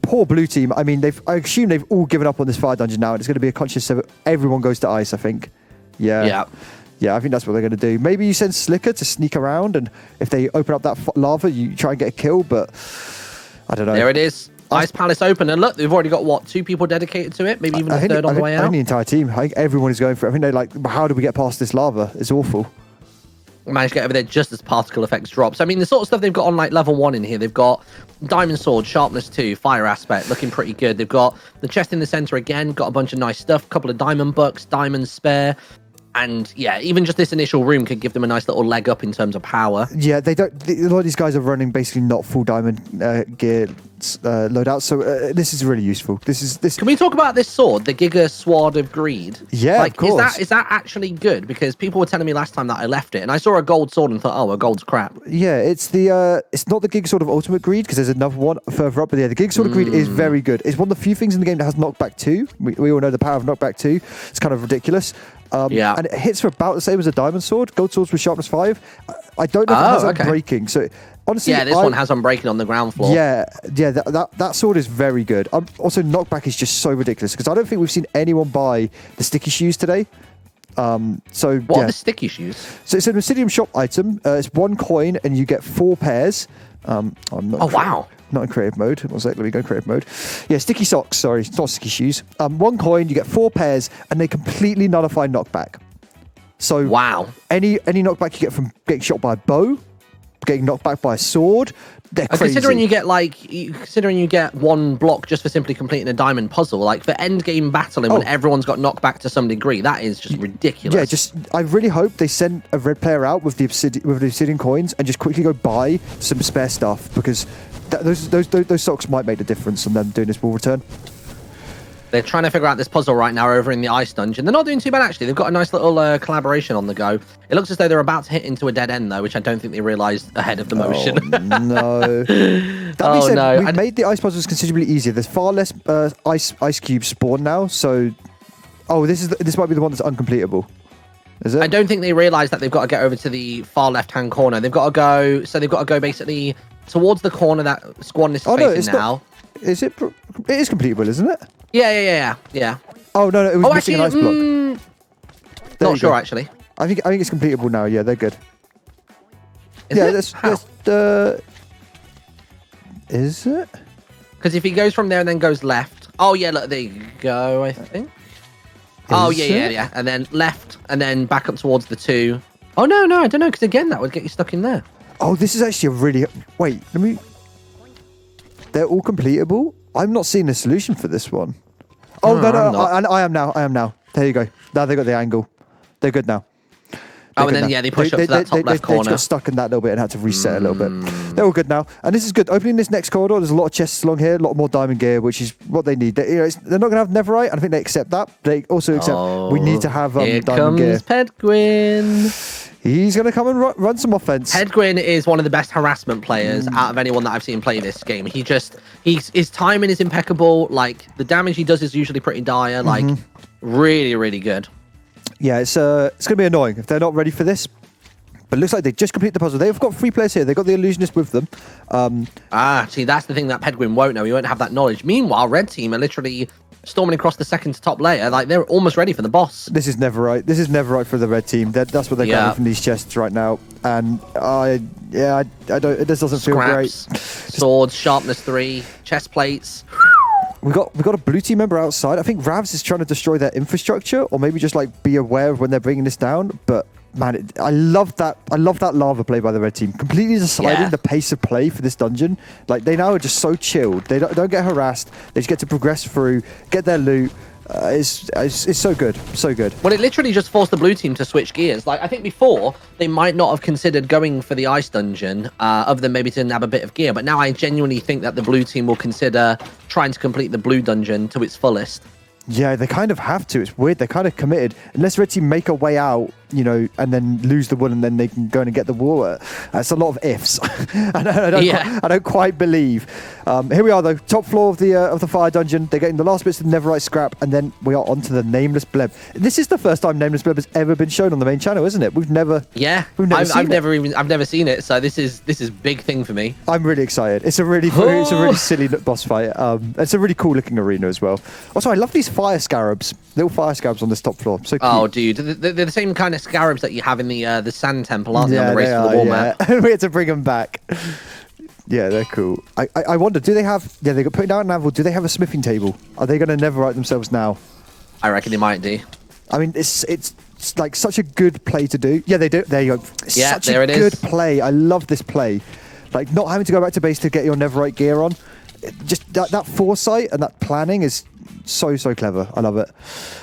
Poor blue team. I mean, I assume they've all given up on this fire dungeon now, and it's going to be a conscious effort. Everyone goes to ice, I think. Yeah. Yeah, I think that's what they're going to do. Maybe you send Slicker to sneak around, and if they open up that lava, you try and get a kill, but I don't know. There it is. Ice Palace open, and look, they've already got, 2 people dedicated to it, maybe even a third on the way out? I think the entire team. I think everyone is going for it. I think they're like, how do we get past this lava? It's awful. Managed to get over there just as particle effects drops. I mean, the sort of stuff they've got on like level 1 in here, they've got Diamond Sword, Sharpness 2, Fire Aspect, looking pretty good. They've got the chest in the center again, got a bunch of nice stuff, a couple of Diamond Bucks, Diamonds spare. And yeah, even just this initial room could give them a nice little leg up in terms of power. Yeah, a lot of these guys are running basically not full diamond gear loadouts, so this is really useful. This. Can we talk about this sword, the Giga Sword of Greed? Yeah, like, of course. Is that actually good? Because people were telling me last time that I left it, and I saw a gold sword and thought, oh, a gold's crap. Yeah, it's not the Giga Sword of Ultimate Greed, because there's another one further up, but yeah, the Giga Sword of Greed is very good. It's one of the few things in the game that has knockback 2. We all know the power of knockback 2. It's kind of ridiculous. Yeah. And it hits for about the same as a diamond sword. Gold swords with sharpness 5. I don't know if it has unbreaking. So honestly, yeah, this one has unbreaking on the ground floor. Yeah, that sword is very good. Also, knockback is just so ridiculous because I don't think we've seen anyone buy the sticky shoes today. What are the sticky shoes? So it's an Obsidian shop item. It's 1 coin and you get 4 pairs. I'm not. Wow. Not in creative mode. One sec, let me go in creative mode. Yeah, sticky socks. Sorry, it's not sticky shoes. 1 coin, you get 4 pairs, and they completely nullify knockback. So wow, any knockback you get from getting shot by a bow, getting knocked back by a sword, they're crazy. Considering you get 1 block just for simply completing a diamond puzzle, like for end game battling when everyone's got knocked back to some degree, that is just ridiculous. Yeah, I really hope they send a red player out with the obsidian coins and just quickly go buy some spare stuff because those socks might make the difference, and then doing this will return. They're trying to figure out this puzzle right now over in the ice dungeon. They're not doing too bad, actually. They've got a nice little collaboration on the go. It looks as though they're about to hit into a dead end, though, which I don't think they realised ahead of the motion. No. That being said, we made the ice puzzles considerably easier. There's far less ice cubes spawn now, so... Oh, this might be the one that's uncompletable. Is it? I don't think they realise that they've got to get over to the far left-hand corner. They've got to go basically towards the corner that Squadron is facing now. Is it? It is completable, isn't it? Yeah. Oh no, it was missing an ice block. Not sure actually. I think it's completable now. Yeah, they're good. Is it? Is it? Because if he goes from there and then goes left. Oh yeah, look, there you go. I think. Yeah. And then left, and then back up towards the 2. Oh no, I don't know. Because again, that would get you stuck in there. Oh, this is actually a really... Wait, let me... They're all completable? I'm not seeing a solution for this one. Oh, no, I am now. There you go. Now they got the angle. They're good now. They push up to that top left corner. They got stuck in that a little bit and had to reset a little bit. They're all good now. And this is good. Opening this next corridor, there's a lot of chests along here, a lot more diamond gear, which is what they need. They're not going to have Netherite, and I think they accept that. They also accept we need to have diamond gear. Here comes Pedguin. He's going to come and run some offense. Pedguin is one of the best harassment players out of anyone that I've seen play this game. His timing is impeccable. Like, the damage he does is usually pretty dire. Like, really, really good. Yeah, it's going to be annoying if they're not ready for this. But it looks like they just complete the puzzle. They've got 3 players here. They've got the Illusionist with them. See, that's the thing that Pedguin won't know. He won't have that knowledge. Meanwhile, Red Team are literally storming across the second to top layer. Like, they're almost ready for the boss. This is never right. This is never right for the Red Team. That's what they're getting from these chests right now. And I don't. It just doesn't feel great. Swords, sharpness 3, chest plates. We got a blue team member outside. I think Ravs is trying to destroy their infrastructure, or maybe just like be aware of when they're bringing this down. But man, I love that lava play by the red team. Completely deciding the pace of play for this dungeon. Like, they now are just so chilled. They don't get harassed. They just get to progress through, get their loot. It's so good, so good. Well, it literally just forced the blue team to switch gears. Like, I think before they might not have considered going for the ice dungeon, other than maybe to nab a bit of gear. But now I genuinely think that the blue team will consider trying to complete the blue dungeon to its fullest. Yeah, they kind of have to. It's weird. They're kind of committed. Unless Red Team make a way out, and then lose the wool, and then they can go in and get the water. That's a lot of ifs. I don't quite believe. Here we are, though. Top floor of the fire dungeon. They're getting the last bits of the Netherite scrap, and then we are onto the Nameless Bleb. This is the first time Nameless Bleb has ever been shown on the main channel, isn't it? I've never seen it. So this is big thing for me. I'm really excited. It's a really silly boss fight. It's a really cool looking arena as well. Also, I love these fire scarabs. Little fire scarabs on this top floor. So cute. Oh, dude, they're the same kind of scarabs that you have in the Sand Temple, aren't they, on the Race to the War map? We had to bring them back. Yeah, they're cool. I wonder, do they have... Yeah, they got put down an anvil. Do they have a smithing table? Are they going to netherite themselves now? I reckon they might do. I mean, it's like such a good play to do. Yeah, they do. There you go. Yeah, such there a it good is. play. I love this play. Like, not having to go back to base to get your netherite gear on. Just that foresight and that planning is so clever. I love it.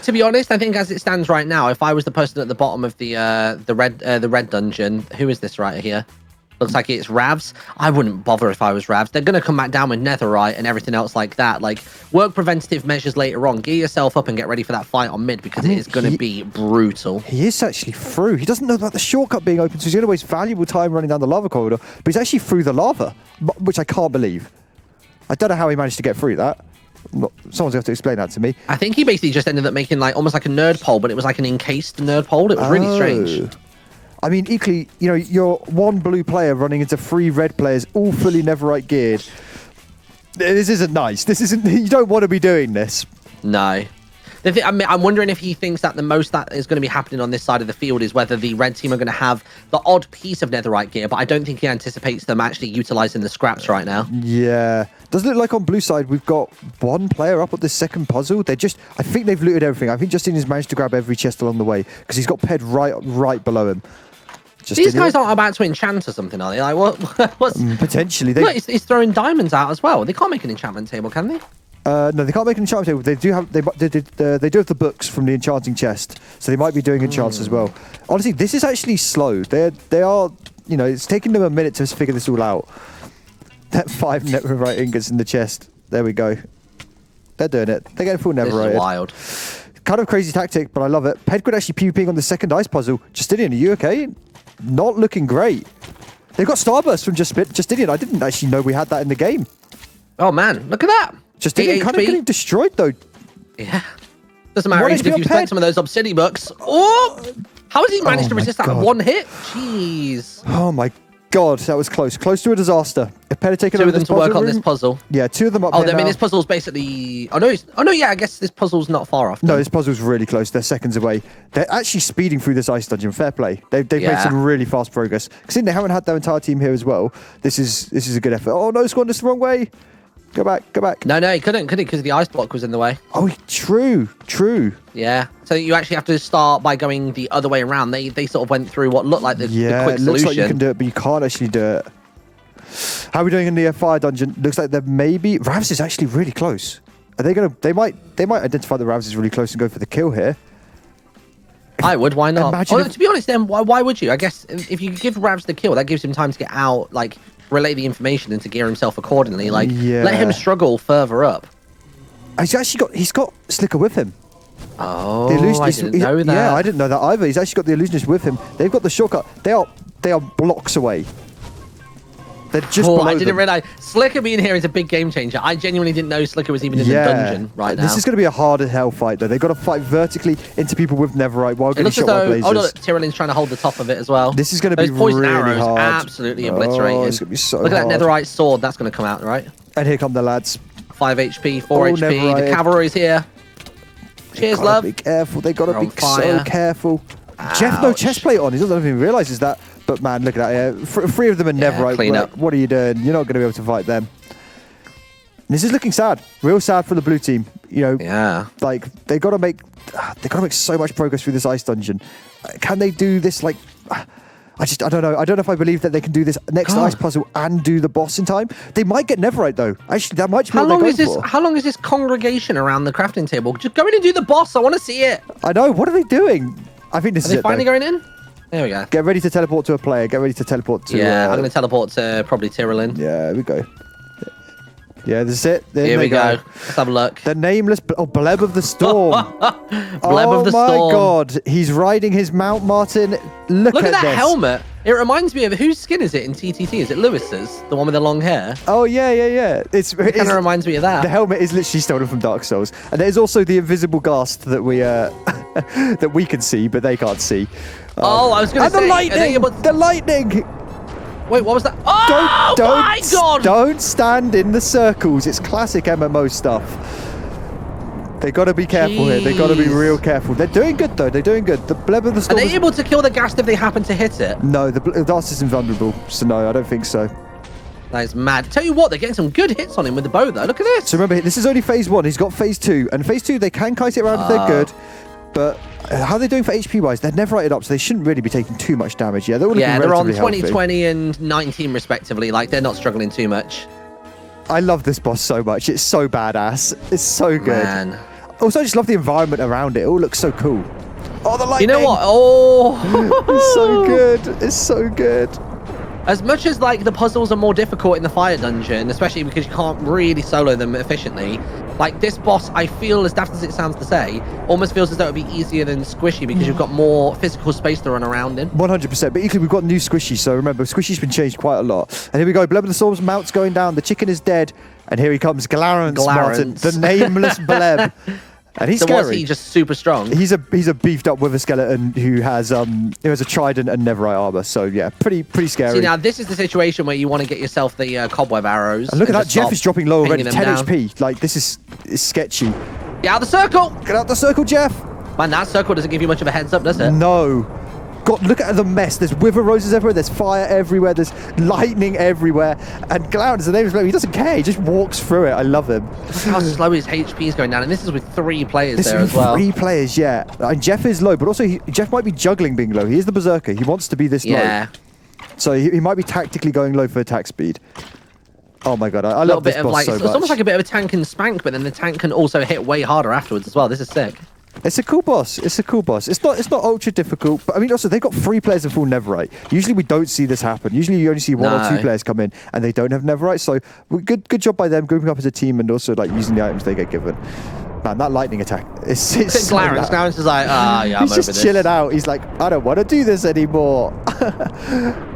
To be honest, I think as it stands right now, if I was the person at the bottom of the red dungeon, who is this right here? Looks like it's Ravs. I wouldn't bother if I was Ravs. They're going to come back down with netherite and everything else like that. Like, work preventative measures later on. Gear yourself up and get ready for that fight on mid, because it is going to be brutal. He is actually through. He doesn't know about the shortcut being open, so he's going to waste valuable time running down the lava corridor. But he's actually through the lava, which I can't believe. I don't know how he managed to get through that. Someone's going to have to explain that to me. I think he basically just ended up making like almost like a nerd pole, but it was like an encased nerd pole. It was really strange. I mean, equally, you know, you're one blue player running into 3 red players, all fully netherite geared. This isn't nice. This isn't. You don't want to be doing this. No. I'm wondering if he thinks that the most that is going to be happening on this side of the field is whether the red team are going to have the odd piece of netherite gear, but I don't think he anticipates them actually utilizing the scraps right now. Yeah. Does it look like on blue side we've got one player up at this second puzzle? I think they've looted everything. I think Justin has managed to grab every chest along the way because he's got Ped right below him. These guys aren't about to enchant or something, are they? Like, what's... Potentially. Look, he's throwing diamonds out as well. They can't make an enchantment table, can they? No, they can't make an enchantment table. They do have they do have the books from the enchanting chest, so they might be doing enchants as well. Honestly, this is actually slow. They are, you know, it's taking them a minute to figure this all out. That 5 netherite ingots in the chest. There we go. They're doing it. They're getting full netherite. This is wild. Kind of crazy tactic, but I love it. Ped could actually PvPing on the second ice puzzle. Justinian, are you okay? Not looking great. They've got Starburst from Justinian. I didn't actually know we had that in the game. Oh man, look at that. Justinian kind of getting destroyed though. Yeah. Doesn't matter even if you spent some of those obsidian bucks. Oh! How has he managed to resist that one hit? Jeez. Oh my god, that was close. Close to a disaster. If Ped had taken 2 over of them this to work on this puzzle. Yeah, 2 of them up there. here I mean, now. this puzzle's basically... Oh no, yeah, I guess this puzzle's not far off. No, this puzzle's really close. They're seconds away. They're actually speeding through this ice dungeon. Fair play. They've made some really fast progress. Because they haven't had their entire team here as well. This is a good effort. Oh no, it's gone this the wrong way. Go back. No, he couldn't, could he? Because the ice block was in the way. Oh, true. Yeah. So you actually have to start by going the other way around. They sort of went through what looked like the quick solution. It looks like you can do it, but you can't actually do it. How are we doing in the fire dungeon? Looks like they're maybe... Ravs is actually really close. Are they going to... They might identify that Ravs is really close and go for the kill here. I would. Why not? To be honest, then why would you? I guess if you give Ravs the kill, that gives him time to get out, like relay the information and to gear himself accordingly. Like let him struggle further up. He's got Slicker with him. Oh, I didn't know that. Yeah, I didn't know that either. He's actually got the illusionist with him. They've got the shortcut. They are blocks away. They're just below I didn't them. realize Slicker being here is a big game changer. I genuinely didn't know Slicker was even in the dungeon right now. This is going to be a harder hell fight though. They've got to fight vertically into people with netherite while getting shot by blazers. Oh no, Tyrolin's trying to hold the top of it as well. This is going to be poison really arrows hard. Absolutely obliterated. It's going to be so Look at hard. that netherite sword. That's going to come out, right? And here come the lads. 5 HP, 4 HP. Netherite. The cavalry's here. Cheers, love. Be careful. They got to be fire. so careful. Jeff, no chest plate on. He doesn't even realises that. But man, look at that. 3 of them are netherite. Clean up. What are you doing? You're not going to be able to fight them. This is looking sad. Real sad for the blue team. You know. Yeah. Like they got to make so much progress through this ice dungeon. Can they do this? Like, I don't know. I don't know if I believe that they can do this next ice puzzle and do the boss in time. They might get netherite though. Actually, that might be what they're going for. How long is this congregation around the crafting table? Just go in and do the boss. I want to see it. I know. What are they doing? I think this is it. Are they finally going in? There we go. Get ready to teleport to a player. Get ready to teleport to... Yeah, I'm going to teleport to probably Tyrolin. Yeah, here we go. Yeah, this is it. Here we go. Let's have a look. The nameless... Bleb of the Storm. Bleb of the Storm. Oh my god. He's riding his Mount Martyn. Look at that this. helmet. It reminds me of... Whose skin is it in TTT? Is it Lewis's? The one with the long hair? Oh, yeah. It kind of reminds me of that. The helmet is literally stolen from Dark Souls. And there's also the invisible ghast that we that we can see, but they can't see. I was going to say... And the lightning! Wait, what was that? Oh, my God! Don't stand in the circles. It's classic MMO stuff. They got to be careful here. They got to be real careful. They're doing good though. They're doing good. The bleb of the storm. Are they able to kill the ghast if they happen to hit it? No, the Ghast is invulnerable. So no, I don't think so. That is mad. Tell you what, they're getting some good hits on him with the bow though. Look at this. So remember, this is only phase 1. He's got phase 2, and phase 2 they can kite it around if they're good. But how are they doing for HP wise? They're never rated up, so they shouldn't really be taking too much damage. Yeah, they're on 20, healthy. 20, and 19 respectively. Like they're not struggling too much. I love this boss so much. It's so badass. It's so good. Man. Also, I just love the environment around it. It all looks so cool. Oh, the lightning! You know what? Oh, it's so good. It's so good. As much as like the puzzles are more difficult in the fire dungeon, especially because you can't really solo them efficiently, like this boss, I feel, as daft as it sounds to say, almost feels as though it would be easier than Squishy because you've got more physical space to run around in. 100%. But equally, we've got new Squishy, so remember, Squishy's been changed quite a lot. And here we go. Bleb of the Storm's mount's going down. The chicken is dead. And here he comes, Glarence, Martyn, the nameless bleb. And he's scary. Was he just super strong? He's a beefed up with a skeleton who has a trident and netherite armor. So yeah, pretty scary. See, now this is the situation where you want to get yourself the cobweb arrows. And look at that, Jeff is dropping low already, 10 down. HP. Like this is sketchy. Get out of the circle! Get out the circle, Jeff. Man, that circle doesn't give you much of a heads up, does it? No. God, look at the mess. There's wither roses everywhere. There's fire everywhere. There's lightning everywhere. And Glarence, the nameless bleb, he doesn't care. He just walks through it. I love him. Look how slow his HP is going down. And this is with 3 players there as well. 3 players, yeah. And Jeff is low, but also Jeff might be juggling being low. He is the berserker. He wants to be this low. So he might be tactically going low for attack speed. Oh my god, I love this boss so much. It's almost like a bit of a tank and spank, but then the tank can also hit way harder afterwards as well. This is sick. It's a cool boss. It's a cool boss. It's not ultra difficult, but I mean also they've got 3 players in full netherite. Usually we don't see this happen. Usually you only see 1 or 2 players come in and they don't have netherite. So good job by them grouping up as a team and also like using the items they get given. Man, that lightning attack. It's so Glarence is like, yeah, I'm he's just chilling out. He's like, I don't want to do this anymore.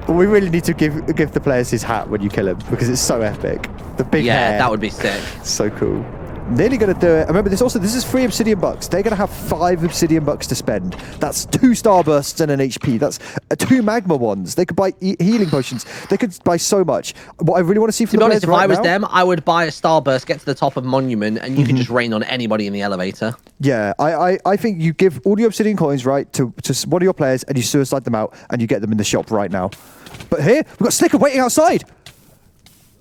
We really need to give the players his hat when you kill him because it's so epic. The big hair. Yeah, that would be sick. So cool. Nearly going to do it. Remember, this is 3 obsidian bucks. They're going to have 5 obsidian bucks to spend. That's 2 starbursts and an HP. That's 2 magma ones. They could buy healing potions. They could buy so much. What I really want to see from the players if I was them, I would buy a starburst, get to the top of Monument, and you can just rain on anybody in the elevator. Yeah, I think you give all the obsidian coins, right, to one of your players, and you suicide them out, and you get them in the shop right now. But here, we've got Slicker waiting outside.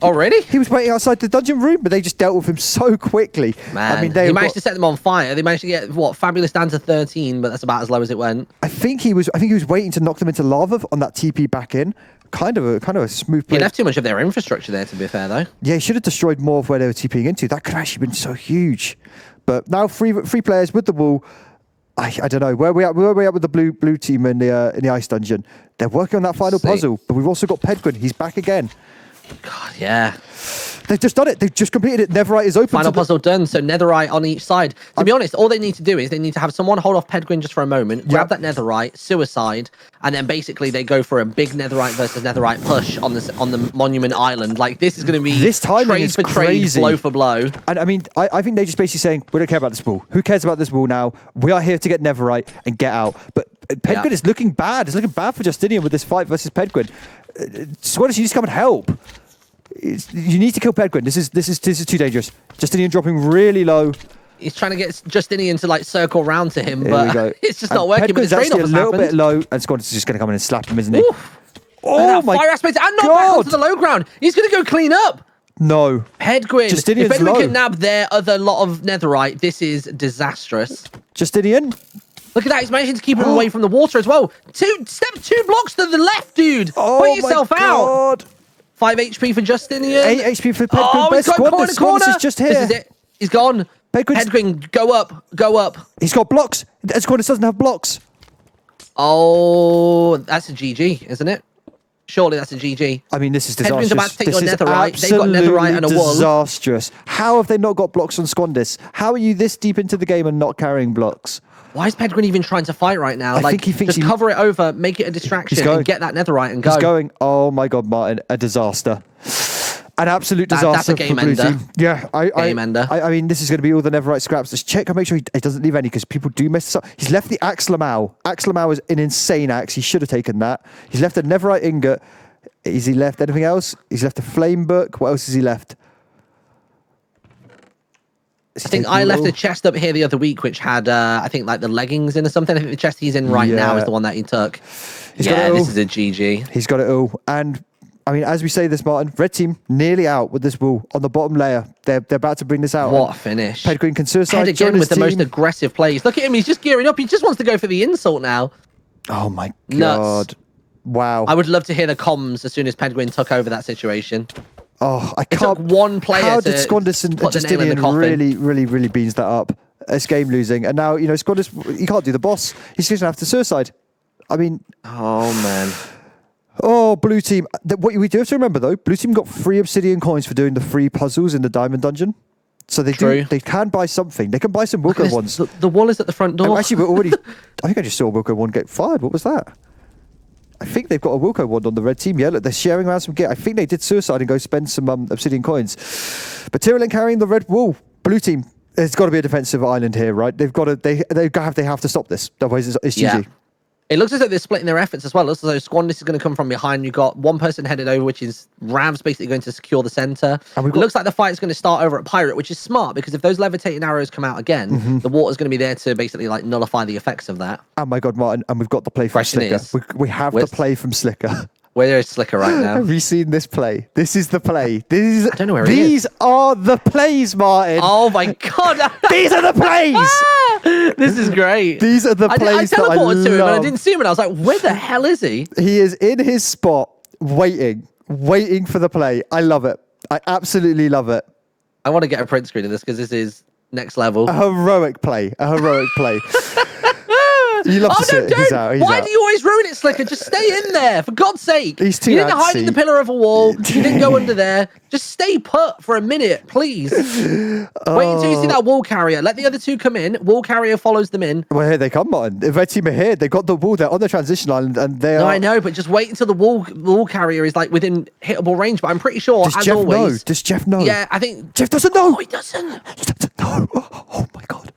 Already? He was waiting outside the dungeon room, but they just dealt with him so quickly. Man, I mean, they managed to set them on fire. They managed to get Fabulous down to 13, but that's about as low as it went. I think he was waiting to knock them into lava on that TP back in. Kind of a smooth play. He left too much of their infrastructure there, to be fair, though. Yeah, he should have destroyed more of where they were TPing into. That could have actually been so huge. But now three players with the wall. I don't know where we at with the blue team in the ice dungeon. They're working on that final puzzle, but we've also got Pedguin. He's back again. God, yeah. They've just done it. They've just completed it. Netherite is open. Final puzzle done. So netherite on each side. To be honest, all they need to do is they need to have someone hold off Pedguin just for a moment, grab that netherite, suicide, and then basically they go for a big netherite versus netherite push on the Monument Island. Like this is going to be this timing is crazy. Blow for blow. And I mean, I think they're just basically saying we don't care about this wall. Who cares about this wall now? We are here to get netherite and get out. But Pedguin is looking bad. It's looking bad for Justinian with this fight versus Pedguin. Scottish, you need to come and help. You need to kill Pedguin. This is too dangerous. Justinian dropping really low. He's trying to get Justinian to like circle round to him, but it's just not working. Pedguin's actually a little bit low, and Scottish is just going to come in and slap him, isn't he? Oof. Oh my fire aspect and not back onto the low ground. He's going to go clean up. No. Pedguin. Justinian's if Pedguin low. can nab their other lot of netherite, this is disastrous. Justinian. Look at that. He's managing to keep him away from the water as well. Step 2 blocks to the left, dude. Put yourself out. 5 HP for Justinian. 8 HP for Pedguin. Oh, he's got corner. Is just here. This is it. He's gone. Pedguin, go up. He's got blocks. Escortus doesn't have blocks. Oh, that's a GG, isn't it? Surely that's a GG. I mean, this is disastrous. Pedguin's about to take your netherite. They've got netherite and a wall. Disastrous. How have they not got blocks on Squandis? How are you this deep into the game and not carrying blocks? Why is Pedguin even trying to fight right now? I think he thinks just cover it over, make it a distraction, and get that netherite and go. He's going. Oh my god, Martyn, a disaster. An absolute disaster. That's a game for blue ender. team. Yeah, game ender. I mean, this is going to be all the netherite scraps. Just check and make sure he doesn't leave any because people do mess this up. He's left the axe Lamau. Axe Lamau is an insane axe. He should have taken that. He's left a netherite ingot. Has he left anything else? He's left a flame book. What else has he left? I think I left a chest up here the other week, which had, I think, like the leggings in or something. I think the chest he's in right now is the one that he took. This is a GG. He's got it all. And, I mean, as we say this, Martyn, red team nearly out with this wool on the bottom layer. They're about to bring this out. What a finish. Ped Green can suicide. Ped again with the most aggressive plays. Look at him. He's just gearing up. He just wants to go for the insult now. Oh, my God. Nuts. Wow. I would love to hear the comms as soon as Ped Green took over that situation. Oh, I It can't. took one player How to did Squandis and put the nail in the Justinian coffin. really beans that up? It's game losing. And now, Squandis, he can't do the boss. He's going to have to suicide. I mean... Oh, man. Oh, blue team. What we do have to remember, though, blue team got 3 obsidian coins for doing the 3 puzzles in the diamond dungeon. So they can buy something. They can buy some Wilco ones. The wall is at the front door. Actually, we're already... I think I just saw a Wilco one get fired. What was that? I think they've got a Wilco wand on the red team. Yeah, look, they're sharing around some gear. I think they did suicide and go spend some obsidian coins. But Tyrellin carrying the red wool. Blue team, there's got to be a defensive island here, right? They've got to. They have to stop this. Otherwise, it's GG. Yeah. It looks as though they're splitting their efforts as well. It looks as though Squandis is going to come from behind. You've got one person headed over, which is Ravs basically going to secure the center. It looks like the fight is going to start over at Pirate, which is smart because if those levitating arrows come out again, the water's going to be there to basically like nullify the effects of that. Oh my God, Martyn, and we've got the play from Slicker. We have the play from Slicker. Where is Slicker right now? Have you seen this play? This is the play. I don't know where he is. These are the plays, Martyn. Oh my God. These are the plays. This is great. These are the plays I teleported to him and I love. didn't see him and I was like, where the hell is he? He is in his spot, waiting for the play. I love it. I absolutely love it. I want to get a print screen of this because this is next level. A heroic play. You love to see it. He's out. Why do you always ruin it, Slicker? Just stay in there, for God's sake. He's too You didn't hide antsy. in the pillar of a wall. You didn't go under there. Just stay put for a minute, please. Wait until you see that wall carrier. Let the other 2 come in. Wall carrier follows them in. Well, here they come, Martyn. The red team are here. They've got the wall. They're on the transition island, and they No, are... I know, but just wait until the wall carrier is like within hittable range. But I'm pretty sure, Does as Jeff always... know? Does Jeff know? Yeah, I think... Jeff doesn't know. Oh, he doesn't. He doesn't know. Oh, my God.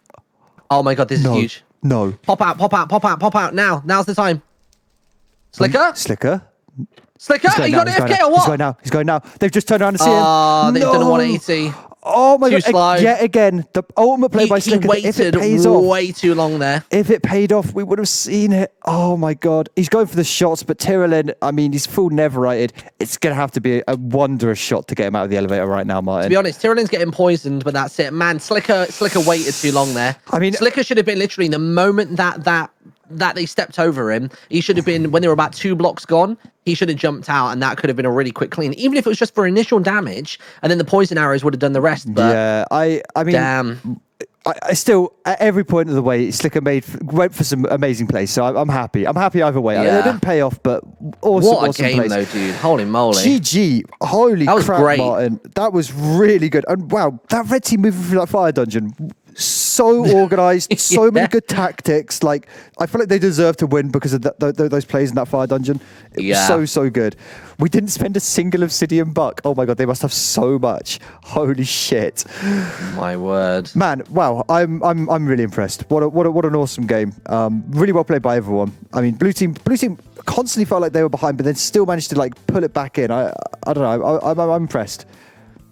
Oh, my God, this is huge. No. Pop out now. Now's the time. Slicker? Slicker? Slicker? Are you got AFK or what? He's going now. They've just turned around to see him. Oh, they've done a 180. Oh my Too God! slow. Yet again, the ultimate play by Slicker. He If it waited pays off, way too long there. if it paid off, we would have seen it. Oh my God! He's going for the shots, but Tyrellin, I mean, he's full neverited. It's gonna have to be a wondrous shot to get him out of the elevator right now, Martyn. To be honest, Tyrellin's getting poisoned, but that's it. Man, Slicker waited too long there. I mean, Slicker should have been literally the moment that they stepped over him. He should have been when they were about 2 blocks gone. He should have jumped out, and that could have been a really quick clean, even if it was just for initial damage, and then the poison arrows would have done the rest. But yeah, I mean, damn. I still, at every point of the way, Slicker went for some amazing plays. So I'm happy. I'm happy either way. Yeah. It didn't pay off, but awesome. What a awesome game plays. though, dude! Holy moly! GG. Holy That was crap, great. Martyn. That was really good. And wow, that red team moving through that fire dungeon. So organized, so many good tactics. Like, I feel like they deserve to win because of those plays in that fire dungeon. It was so good. We didn't spend a single obsidian buck. Oh my God, they must have so much. Holy shit. My word. Man, wow, I'm really impressed. What an awesome game. Really well played by everyone. I mean, blue team constantly felt like they were behind, but then still managed to like pull it back in. I don't know. I'm impressed.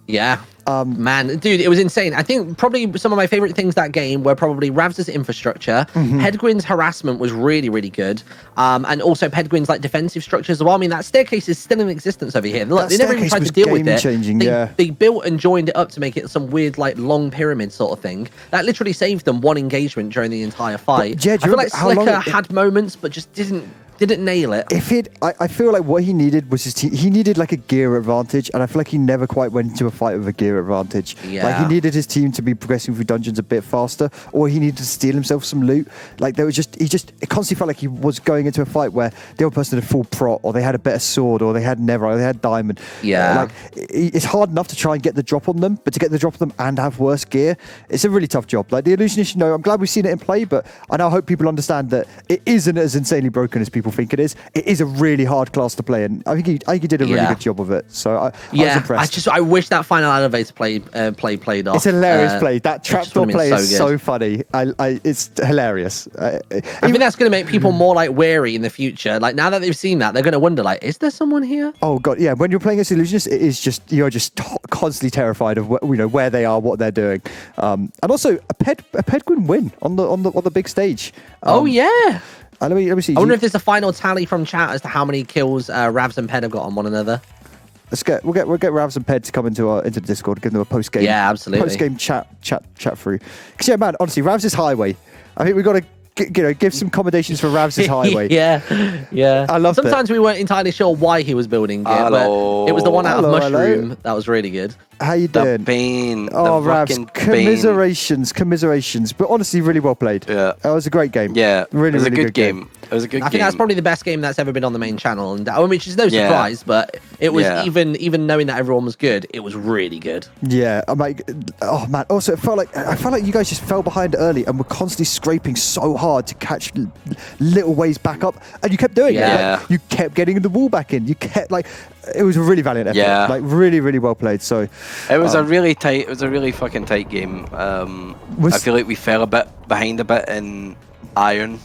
Yeah. Man, dude, it was insane. I think probably some of my favorite things that game were probably Ravs' infrastructure. Pedguin's harassment was really, really good. And also Pedguin's like defensive structures as well. I mean, that staircase is still in existence over here. Look, they never even tried to deal with it. They built and joined it up to make it some weird like long pyramid sort of thing. That literally saved them 1 engagement during the entire fight. But, yeah, I feel like Slicker had moments, but just didn't nail it. I feel like what he needed was his team. He needed like a gear advantage, and I feel like he never quite went into a fight with a gear advantage. Yeah. Like he needed his team to be progressing through dungeons a bit faster, or he needed to steal himself some loot. Like it constantly felt like he was going into a fight where the other person had full prot, or they had a better sword, or they had never, or they had diamond. Yeah. Like it's hard enough to try and get the drop on them, but to get the drop on them and have worse gear, it's a really tough job. Like the illusionist, I'm glad we've seen it in play, but I now hope people understand that it isn't as insanely broken as people people think it is. It is a really hard class to play, and I think he did a really good job of it. So I was impressed. I wish that final elevator play played off. It's a hilarious play. That trapdoor play is so funny. It's hilarious. I think that's going to make people more like wary in the future. Like now that they've seen that, they're going to wonder like, is there someone here? Oh god, yeah. When you're playing as illusionist, it is just you're just constantly terrified of where they are, what they're doing, and also a Pedguin win on the big stage. Oh yeah. Let me see. I wonder if there's a final tally from chat as to how many kills Ravs and Ped have got on one another. We'll get Ravs and Ped to come into the Discord, give them a post game. Yeah, absolutely. Post game chat through. Because yeah, man, honestly, Ravs is highway. I think we've got to give some commendations for Ravs' highway. yeah. I love. Sometimes we weren't entirely sure why he was building it, but it was the one out of Mushroom that was really good. How you doing? The Bane. Oh, Ravs, commiserations. But honestly, really well played. Yeah. It was a great game. Yeah. Really, it was really a good game. It was a good game. I think that's probably the best game that's ever been on the main channel, and which is no surprise, but it was even knowing that everyone was good, it was really good. Yeah, I'm like, oh man. Also, I felt like you guys just fell behind early and were constantly scraping so hard to catch little ways back up, and you kept doing it. Like, you kept getting the wall back in. You kept it was a really valiant effort. Yeah. Like really, really well played. So it was a really tight. It was a really fucking tight game. I feel like we fell a bit behind in Iron.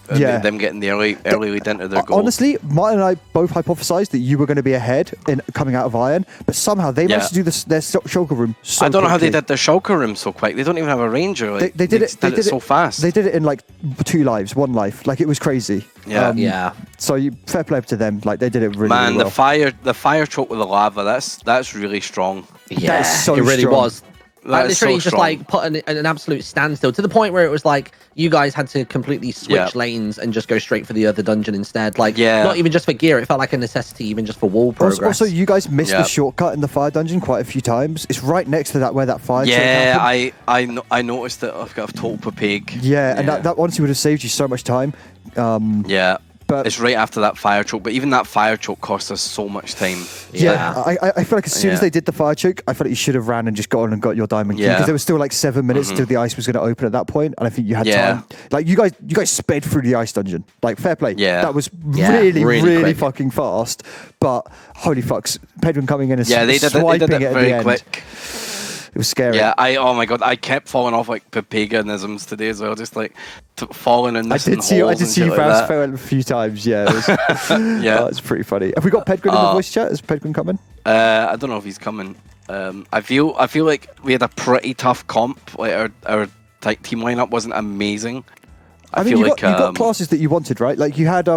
Them getting the early lead into their goal. Honestly, Martyn and I both hypothesized that you were going to be ahead in coming out of Iron, but somehow they managed to do their shulker room so I don't know how they quickly. did their shulker room so quick. They don't even have a ranger. They did it so fast. They did it in like 2 lives, 1 life. Like it was crazy. Yeah. So fair play to them. Like they did it really, really well. the fire choke with the lava. That's really strong. Yeah, that is so it really strong. was. I literally just put an absolute standstill to the point where it was like you guys had to completely switch lanes and just go straight for the other dungeon instead. Like not even just for gear, it felt like a necessity even just for wall progress. Also, you guys missed the shortcut in the fire dungeon quite a few times. It's right next to that where that fire. Yeah, I noticed that I've total papig. Yeah, and that honestly would have saved you so much time. But it's right after that fire choke. But even that fire choke cost us so much time. Yeah, I feel like as soon as they did the fire choke, I felt like you should have ran and just gone and got your diamond key because there was still like 7 minutes till the ice was going to open at that point, and I think you had time. Like you guys sped through the ice dungeon. Like fair play. Yeah, that was really fucking fast. But holy fucks, Pedguin coming in and swiping it very at the quick. End. It was scary. Yeah, oh my god, I kept falling off like paganisms today as well, just like falling in this. I did see you Ravs fail a few times. Yeah, it's pretty funny. Have we got Pedguin in the voice chat? Is Pedguin coming? I don't know if he's coming. I feel like we had a pretty tough comp. Like our team lineup wasn't amazing. I mean, you got classes that you wanted, right? Like you had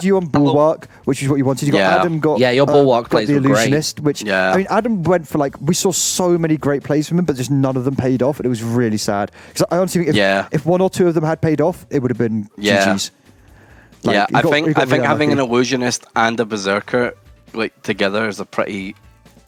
you on Bulwark, which is what you wanted. You got Adam got your Bulwark plays the were Illusionist, great. which I mean, Adam went for we saw so many great plays from him, but just none of them paid off, and it was really sad. Because I honestly think if 1 or 2 of them had paid off, it would have been GG's. I think having an Illusionist and a Berserker together is a pretty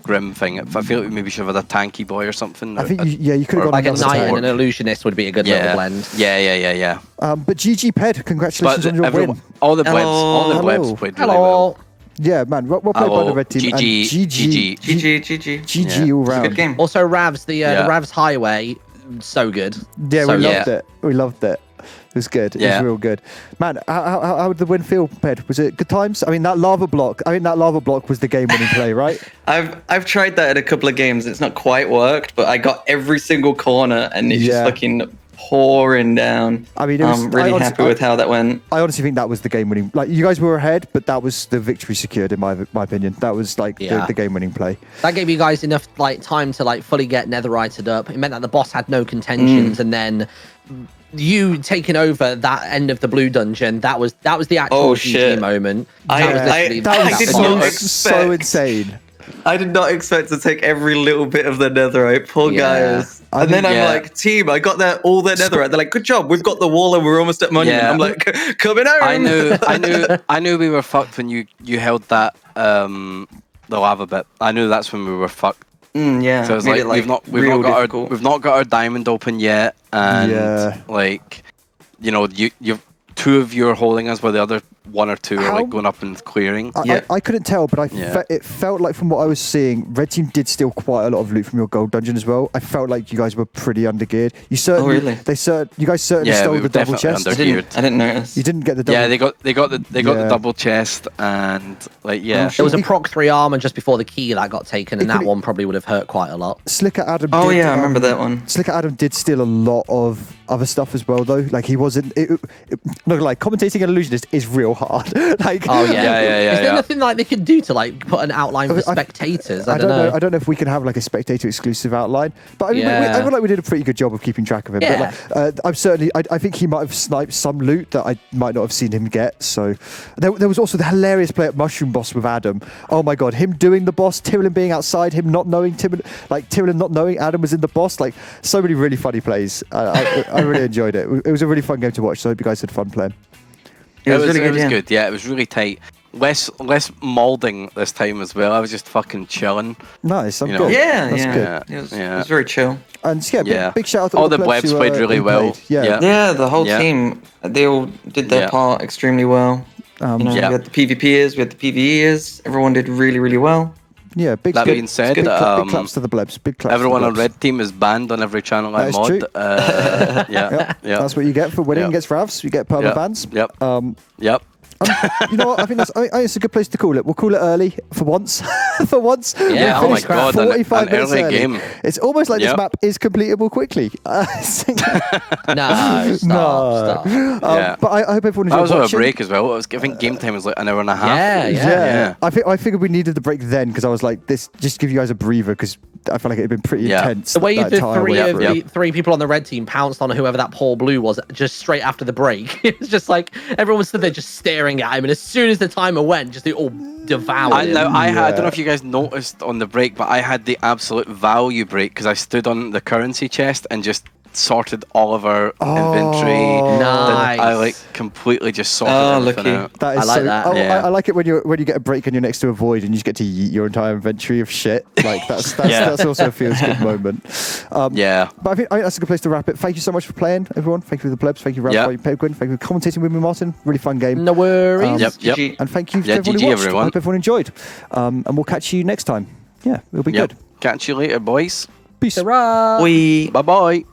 grim thing. I feel like we maybe should have had a tanky boy or something. I think you could have gone like a knight and an illusionist would be a good little blend. Yeah. But GG Ped, congratulations on your win. All the blebs played really well. Yeah, man. Well played by the red team. GG all round. Good game. Also, Ravs, the Ravs Highway, so good. Yeah, we loved it. It was good. It was real good. Man, how did the win feel, Ped? Was it good times? I mean, that lava block was the game-winning play, right? I've tried that at a couple of games. It's not quite worked, but I got every single corner and it's just fucking pouring down. I mean, I'm really happy with how that went. I honestly think that was the game-winning. Like, you guys were ahead, but that was the victory secured, in my opinion. That was the game-winning play. That gave you guys enough time to fully get netherrited up. It meant that the boss had no contentions, and then you taking over that end of the blue dungeon, that was the actual GG moment. That was so insane. I did not expect to take every little bit of the netherite. Poor guys. And then I'm like, team, I got all their netherite. They're like, good job, we've got the wall and we're almost at monument. I'm like, coming home. I knew we were fucked when you held that the lava bit. I knew that's when we were fucked. Yeah. So it's we've not got our diamond open yet, and you've two of you are holding us, while the other one or two are like going up and clearing. I couldn't tell, but it felt like from what I was seeing, red team did steal quite a lot of loot from your gold dungeon as well. I felt like you guys were pretty undergeared. You certainly, you guys certainly stole the double chest. I didn't notice. You didn't get the double. Yeah, they got the double chest, and like there was a proc 3 armor just before the key that got taken, and that one probably would have hurt quite a lot. Slicker Adam. Oh yeah, I remember that one. Slicker Adam did steal a lot of other stuff as well, though. Like he wasn't. Look, like commentating an illusionist is real hard. Like, is there nothing like they could do to like put an outline for spectators? I don't know. I don't know if we can have like a spectator exclusive outline, but I mean, I feel like we did a pretty good job of keeping track of him. Yeah. But like, I think he might have sniped some loot that I might not have seen him get. So there was also the hilarious play at Mushroom Boss with Adam. Oh my god, him doing the boss, Tyrellin being outside, him not knowing Tyrellin not knowing Adam was in the boss. Like so many really funny plays. I really enjoyed it. It was a really fun game to watch. So I hope you guys had fun playing. It was really good. Yeah, it was really tight. Less moulding this time as well. I was just fucking chilling. Nice. I'm good. Good. It was very chill. And big shout out to all the blebs played really well. Yeah, the whole team, they all did their part extremely well. We had the PvPers, we had the PvEers. Everyone did really, really well. Yeah, that being said, big claps to the blebs. Big claps. Everyone on red team is banned on every channel I mod. True. That's what you get for winning against Ravs. You get perma bans. Yep. You know what? I think it's a good place to call it. We'll call it early for once. For once. Yeah. Oh my god. 45 an minutes early game. It's almost like this map is completable quickly. Stop. But I hope everyone enjoyed. That was on a watching. break as well. I think game time was like an hour and a half. Yeah. I figured we needed the break then because I was like, this just give you guys a breather because I felt like it had been pretty intense. The way the three people on the red team pounced on whoever that poor blue was just straight after the break. It was just like everyone was stood there just staring at him, and as soon as the timer went, just they all devoured him. I don't know if you guys noticed on the break, but I had the absolute value break because I stood on the currency chest and just sorted all of our inventory. Nice. I like completely just sorted everything out. That is I like that. I like it when you get a break and you're next to a void and you just get to yeet your entire inventory of shit. Like that's also a feels good moment. But I think that's a good place to wrap it. Thank you so much for playing, everyone. Thank you for the plebs. Thank you, Ravs, thank you, Penguin. Thank you for commentating with me, Martyn. Really fun game. No worries. And thank you to everyone who watched. I hope everyone enjoyed. And we'll catch you next time. Yeah, it'll be good. Catch you later, boys. Peace. Hurrah. Bye bye.